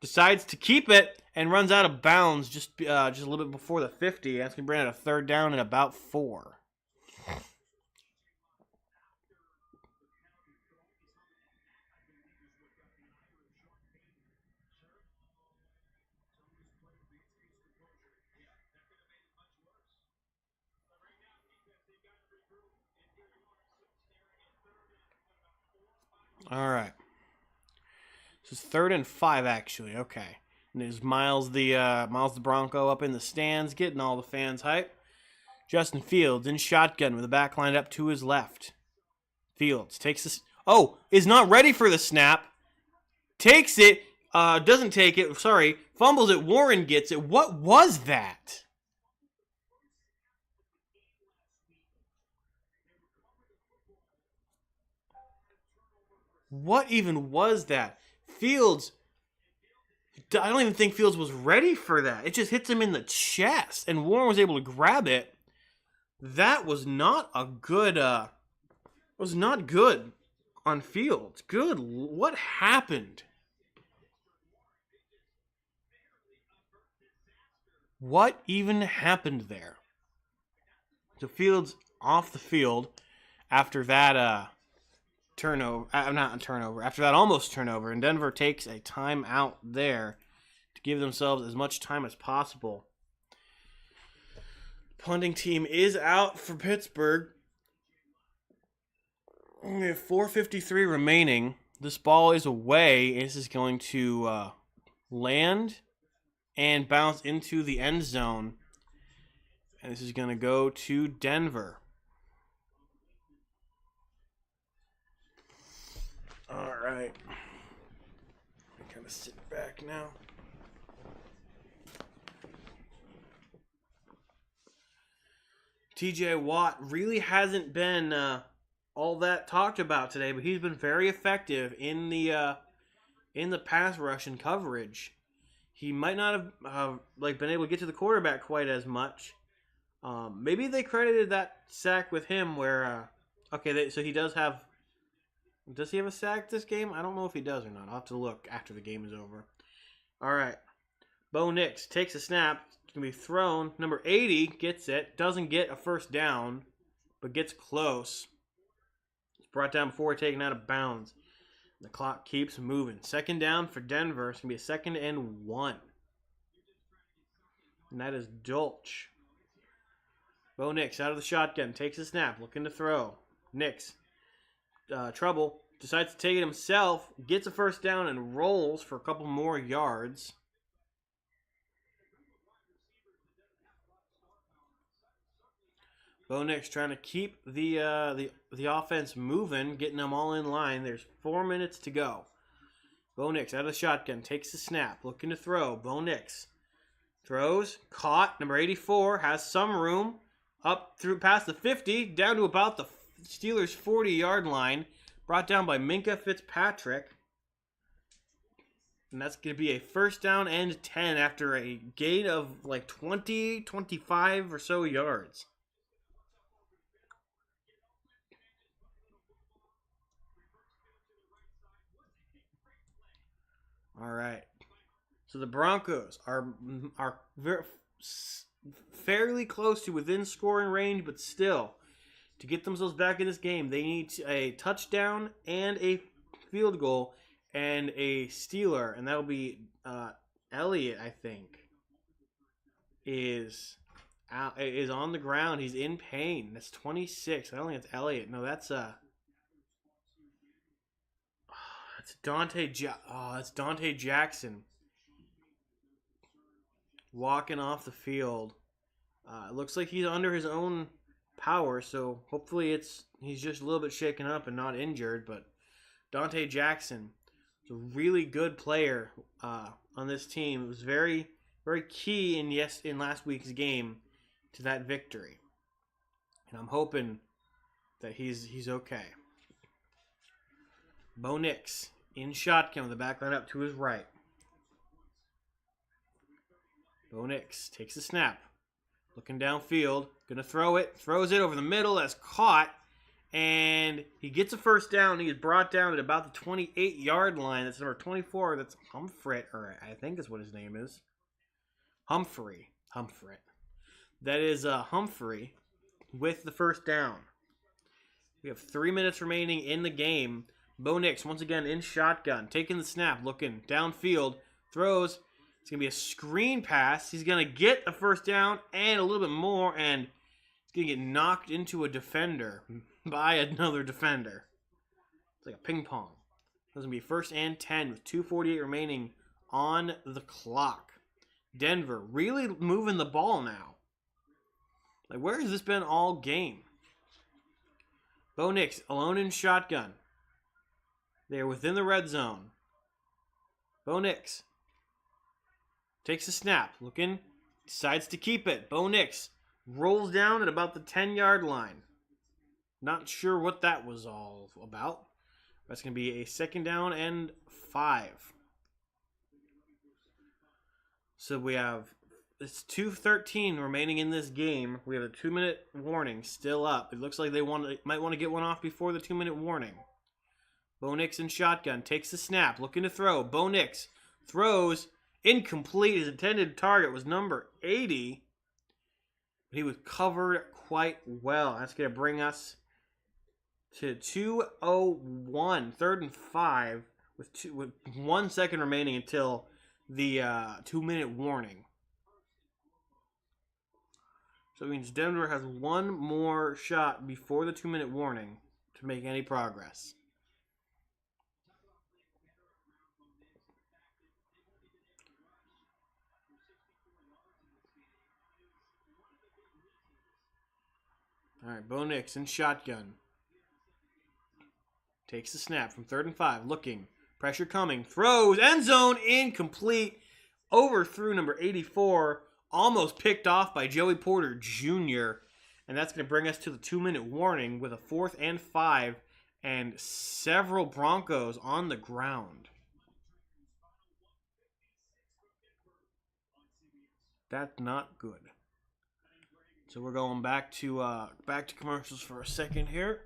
Decides to keep it and runs out of bounds just a little bit before the 50. That's going to bring out a 3rd down and about 4. All right. This is 3rd and 5, actually. Okay. And there's Miles the Bronco up in the stands, getting all the fans hype. Justin Fields in shotgun with the back lined up to his left. Fields takes this. Oh, is not ready for the snap. Takes it. Doesn't take it. Sorry. Fumbles it. Warren gets it. What was that? What even was that? Fields, I don't even think Fields was ready for that. It just hits him in the chest, and Warren was able to grab it. That was not a good, was not good on Fields. Good, what happened? What even happened there? So Fields off the field after that, after that almost turnover, and Denver takes a timeout there to give themselves as much time as possible. Punting team is out for Pittsburgh. We have 4:53 remaining. This ball is away. This is going to land and bounce into the end zone. And this is going to go to Denver. All right. I'm kind of sit back now. TJ Watt really hasn't been all that talked about today, but he's been very effective in the pass rush and coverage. He might not have been able to get to the quarterback quite as much. Maybe they credited that sack with him where so he does have. Does he have a sack this game? I don't know if he does or not. I'll have to look after the game is over. All right. Bo Nix takes a snap. It's going to be thrown. Number 80 gets it. Doesn't get a 1st down, but gets close. It's brought down before taken out of bounds. The clock keeps moving. 2nd down for Denver. It's going to be a 2nd and 1. And that is Dolch. Bo Nix out of the shotgun. Takes a snap. Looking to throw. Nix. Trouble. Decides to take it himself. Gets a 1st down and rolls for a couple more yards. Bo Nix trying to keep the offense moving, getting them all in line. There's 4 minutes to go. Bo Nix out of the shotgun. Takes the snap. Looking to throw. Bo Nix throws. Caught. Number 84 has some room. Up through past the 50. Down to about the Steelers' 40-yard line, brought down by Minkah Fitzpatrick. And that's going to be a 1st down and 10 after a gain of 20, 25 or so yards. All right. So the Broncos are fairly close to within scoring range, but still, to get themselves back in this game, they need a touchdown and a field goal and a Steeler, and that'll be Elliott, I think, is on the ground. He's in pain. That's 26. I don't think it's Elliott. No, that's that's Dante Jackson walking off the field. It looks like he's under his own power, so hopefully he's just a little bit shaken up and not injured. But Dante Jackson is a really good player on this team. It was very, very key in last week's game to that victory, and I'm hoping that he's okay. Bo Nix in shotgun with the back line up to his right. Bo Nix takes the snap. Looking downfield. Going to throw it. Throws it over the middle. That's caught. And he gets a first down. He is brought down at about the 28-yard line. That's number 24. That's Humphrey. Or I think that's what his name is. Humphrey. That is Humphrey with the first down. We have 3 minutes remaining in the game. Bo Nix, once again, in shotgun. Taking the snap, looking downfield. Throws. It's going to be a screen pass. He's going to get a first down and a little bit more. And he's going to get knocked into a defender by another defender. It's like a ping pong. It's going to be first and 10 with 2:48 remaining on the clock. Denver really moving the ball now. Like, where has this been all game? Bo Nix alone in shotgun. They're within the red zone. Bo Nix takes a snap. Looking. Decides to keep it. Bo Nix rolls down at about the 10-yard line. Not sure what that was all about. That's going to be a second down and 5. So we have... It's 2:13 remaining in this game. We have a 2-minute warning still up. It looks like they might want to get one off before the 2-minute warning. Bo Nix in shotgun. Takes the snap. Looking to throw. Bo Nix throws. Incomplete. His intended target was number 80. But he was covered quite well. That's going to bring us to 2:01. 3rd and 5 with 1 second remaining until the 2-minute warning. So it means Denver has one more shot before the 2-minute warning to make any progress. All right, Bo Nix in shotgun. Takes the snap from 3rd and 5. Looking. Pressure coming. Throws. End zone. Incomplete. Overthrew number 84. Almost picked off by Joey Porter Jr. And that's going to bring us to the 2-minute warning with a 4th and 5 and several Broncos on the ground. That's not good. So we're going back to commercials for a second here.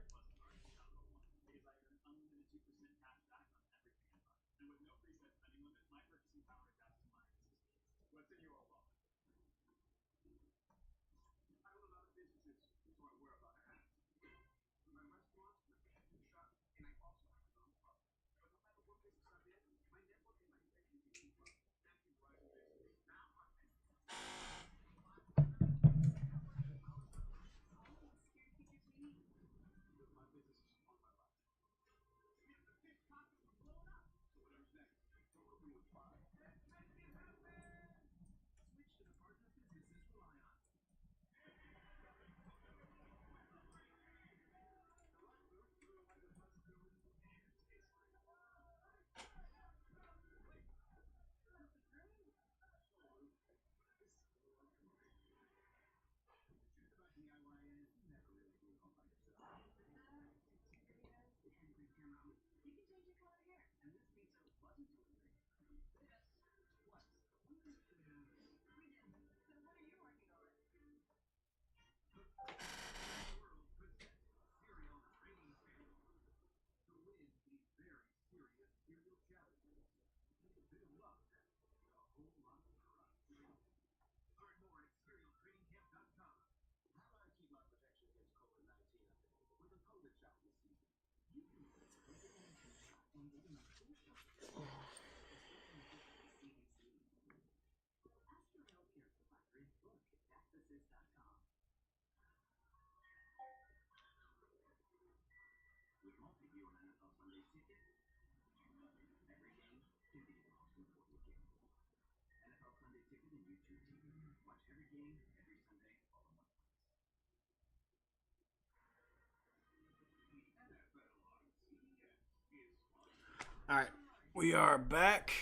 All right, we are back.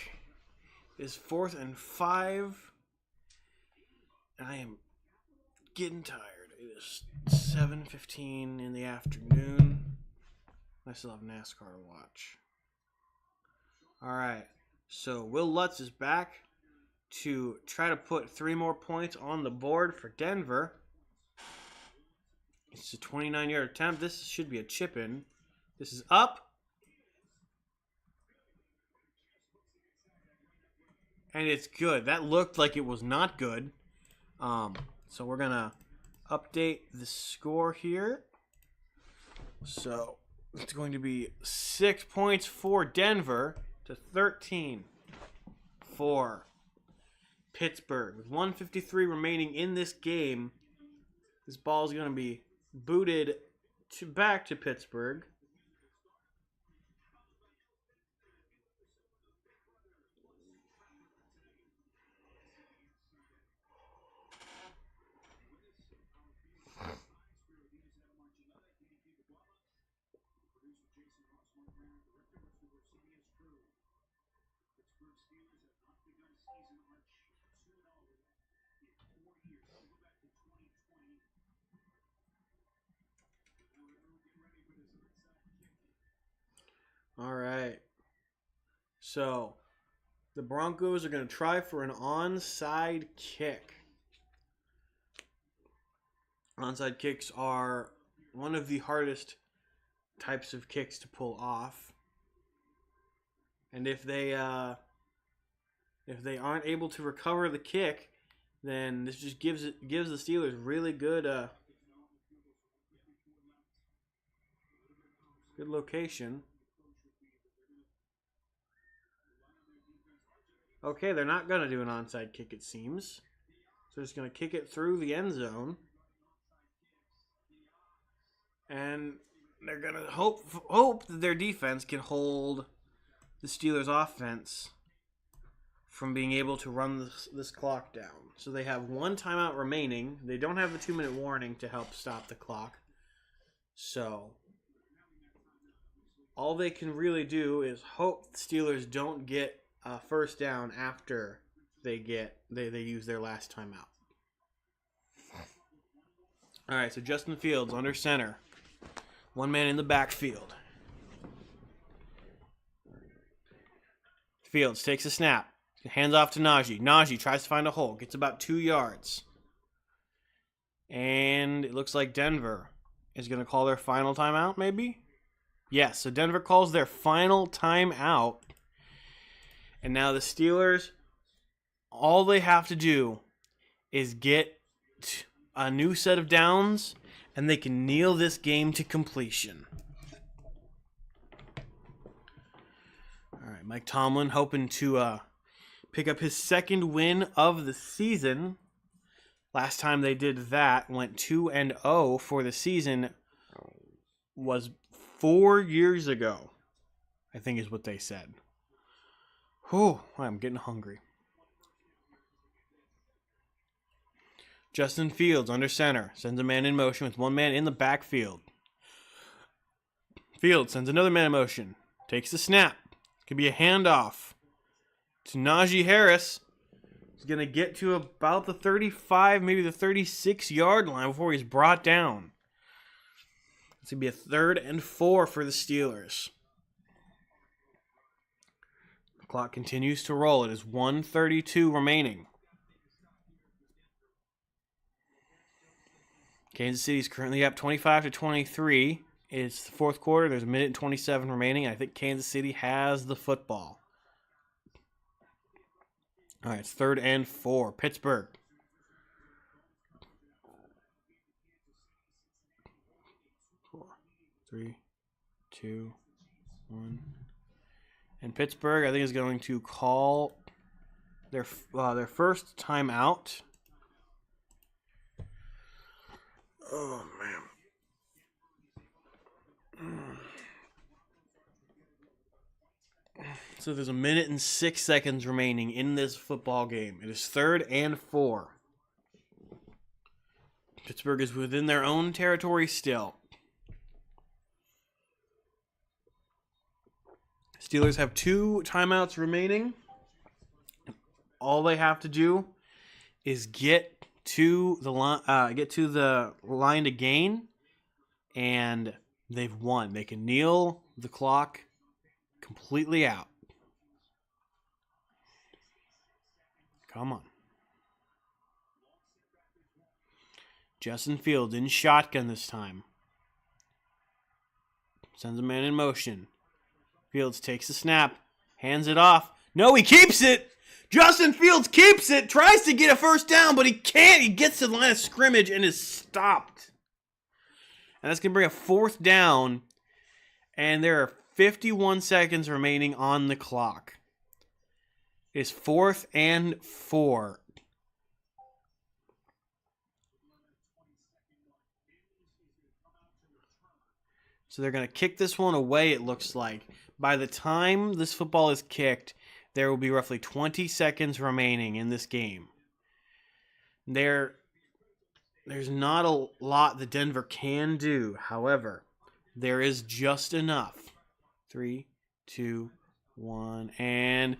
It's 4th and 5. I am getting tired. It is 7:15 in the afternoon. I still have NASCAR to watch. All right, so Will Lutz is back to try to put 3 more points on the board for Denver. It's a 29-yard attempt. This should be a chip-in. This is up. And it's good. That looked like it was not good. So we're going to update the score here. So it's going to be 6 points for Denver to 13 for Pittsburgh. With 1:53 remaining in this game, this ball is going to be booted back to Pittsburgh. All right. So the Broncos are going to try for an onside kick. Onside kicks are one of the hardest types of kicks to pull off. And if they aren't able to recover the kick, then this just gives the Steelers really good location. Okay, they're not going to do an onside kick, it seems. So they're just going to kick it through the end zone. And they're going to hope that their defense can hold the Steelers' offense from being able to run this clock down. So they have 1 timeout remaining. They don't have the 2-minute warning to help stop the clock. So all they can really do is hope the Steelers don't get a first down after they use their last timeout. All right, so Justin Fields under center. 1 man in the backfield. Fields takes a snap. Hands off to Najee. Najee tries to find a hole. Gets about 2 yards. And it looks like Denver is going to call their final timeout, maybe? Yes, so Denver calls their final timeout. And now the Steelers, all they have to do is get a new set of downs, and they can kneel this game to completion. All right, Mike Tomlin hoping to pick up his 2nd win of the season. Last time they did that, went 2-0 for the season, was 4 years ago, I think is what they said. Whew, I'm getting hungry. Justin Fields under center. Sends a man in motion with 1 man in the backfield. Fields sends another man in motion. Takes the snap. Could be a handoff to Najee Harris. He's going to get to about the 35, maybe the 36-yard line before he's brought down. It's going to be a 3rd and 4 for the Steelers. The clock continues to roll. It is 1:32 remaining. Kansas City is currently up 25-23. It's the 4th quarter. There's 1:27 remaining. I think Kansas City has the football. All right, it's 3rd and 4. Pittsburgh. Four, 3, 2, 1. And Pittsburgh, I think, is going to call their first timeout. Oh, man. So there's 1 minute and 6 seconds remaining in this football game. It is 3rd and 4. Pittsburgh is within their own territory still. Steelers have 2 timeouts remaining. All they have to do is get to the line to gain, and they've won. They can kneel the clock completely out. Come on. Justin Fields in shotgun this time. Sends a man in motion. Fields takes the snap. Hands it off. No, he keeps it! Justin Fields keeps it! Tries to get a first down, but he can't! He gets to the line of scrimmage and is stopped. And that's going to bring a 4th down. And there are 51 seconds remaining on the clock. It's 4th and 4. So they're going to kick this one away, it looks like. By the time this football is kicked, there will be roughly 20 seconds remaining in this game. There's not a lot that Denver can do. However, there is just enough. 3, 2, 1, and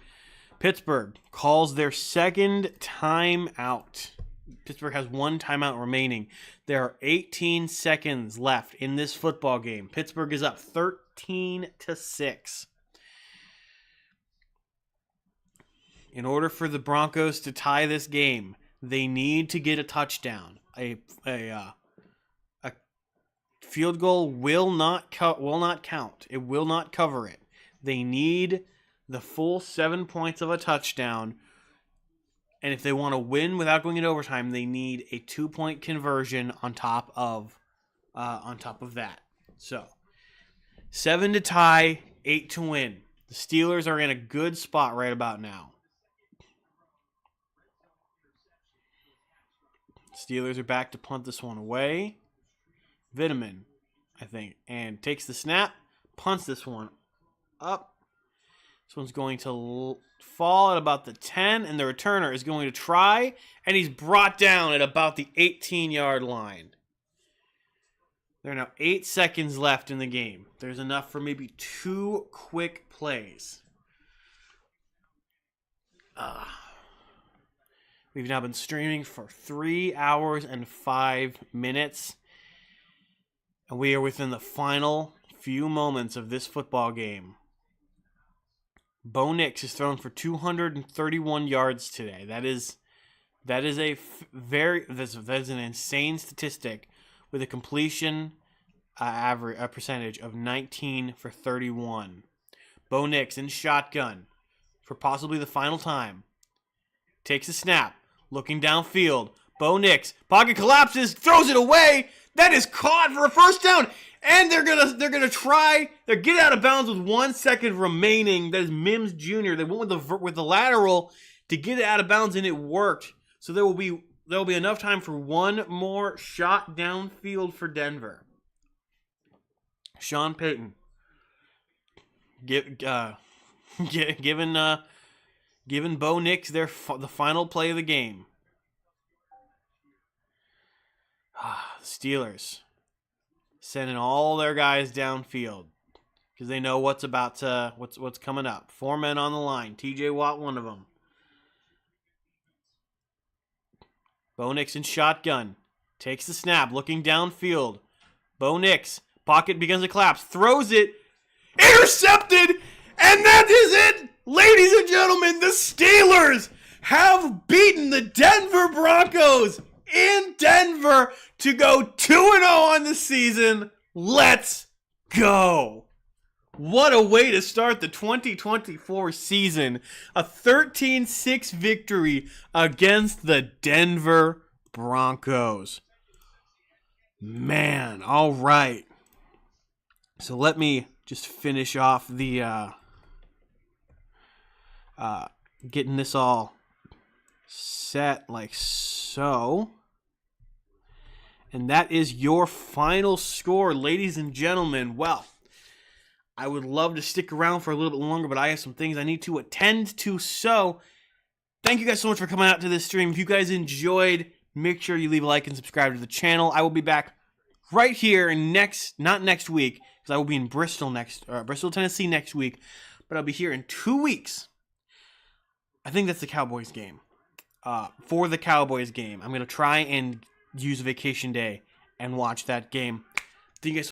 Pittsburgh calls their second timeout. Pittsburgh has 1 timeout remaining. There are 18 seconds left in this football game. Pittsburgh is up 13-6. In order for the Broncos to tie this game, they need to get a touchdown. A field goal will not count. It will not cover it. They need the full 7 points of a touchdown. And if they want to win without going into overtime, they need a 2-point conversion on top of that. So, 7 to tie, 8 to win. The Steelers are in a good spot right about now. Steelers are back to punt this one away. Vitamin, I think, and takes the snap, punts this one up. This one's going to fall at about the 10, and the returner is going to try, and he's brought down at about the 18-yard line. There are now 8 seconds left in the game. There's enough for maybe 2 quick plays. We've now been streaming for 3 hours and 5 minutes, and we are within the final few moments of this football game. Bo Nix has thrown for 231 yards today. That is an insane statistic with a completion percentage of 19 for 31. Bo Nix in shotgun for possibly the final time. Takes a snap, looking downfield. Bo Nix, pocket collapses, throws it away. That is caught for a first down. And they're gonna try. They're getting out of bounds with 1 second remaining. That is Mims Jr. They went with the lateral to get it out of bounds, and it worked. So there will be enough time for one more shot downfield for Denver. Sean Payton giving Bo Nix the final play of the game. Steelers sending all their guys downfield because they know what's coming up. 4 men on the line. TJ Watt, one of them. Bo Nix in shotgun. Takes the snap, looking downfield. Bo Nix, pocket begins to collapse, throws it, intercepted, and that is it! Ladies and gentlemen, the Steelers have beaten the Denver Broncos in Denver to go 2-0 on the season. Let's go. What a way to start the 2024 season. A 13-6 victory against the Denver Broncos. Man, all right. So let me just finish off the getting this all set like so. And that is your final score, ladies and gentlemen. Well, I would love to stick around for a little bit longer, but I have some things I need to attend to. So, thank you guys so much for coming out to this stream. If you guys enjoyed, make sure you leave a like and subscribe to the channel. I will be back right here not next week, because I will be in Bristol, Tennessee next week, but I'll be here in 2 weeks. I think that's the Cowboys game. For the Cowboys game, I'm going to try and use a vacation day and watch that game. Thank you guys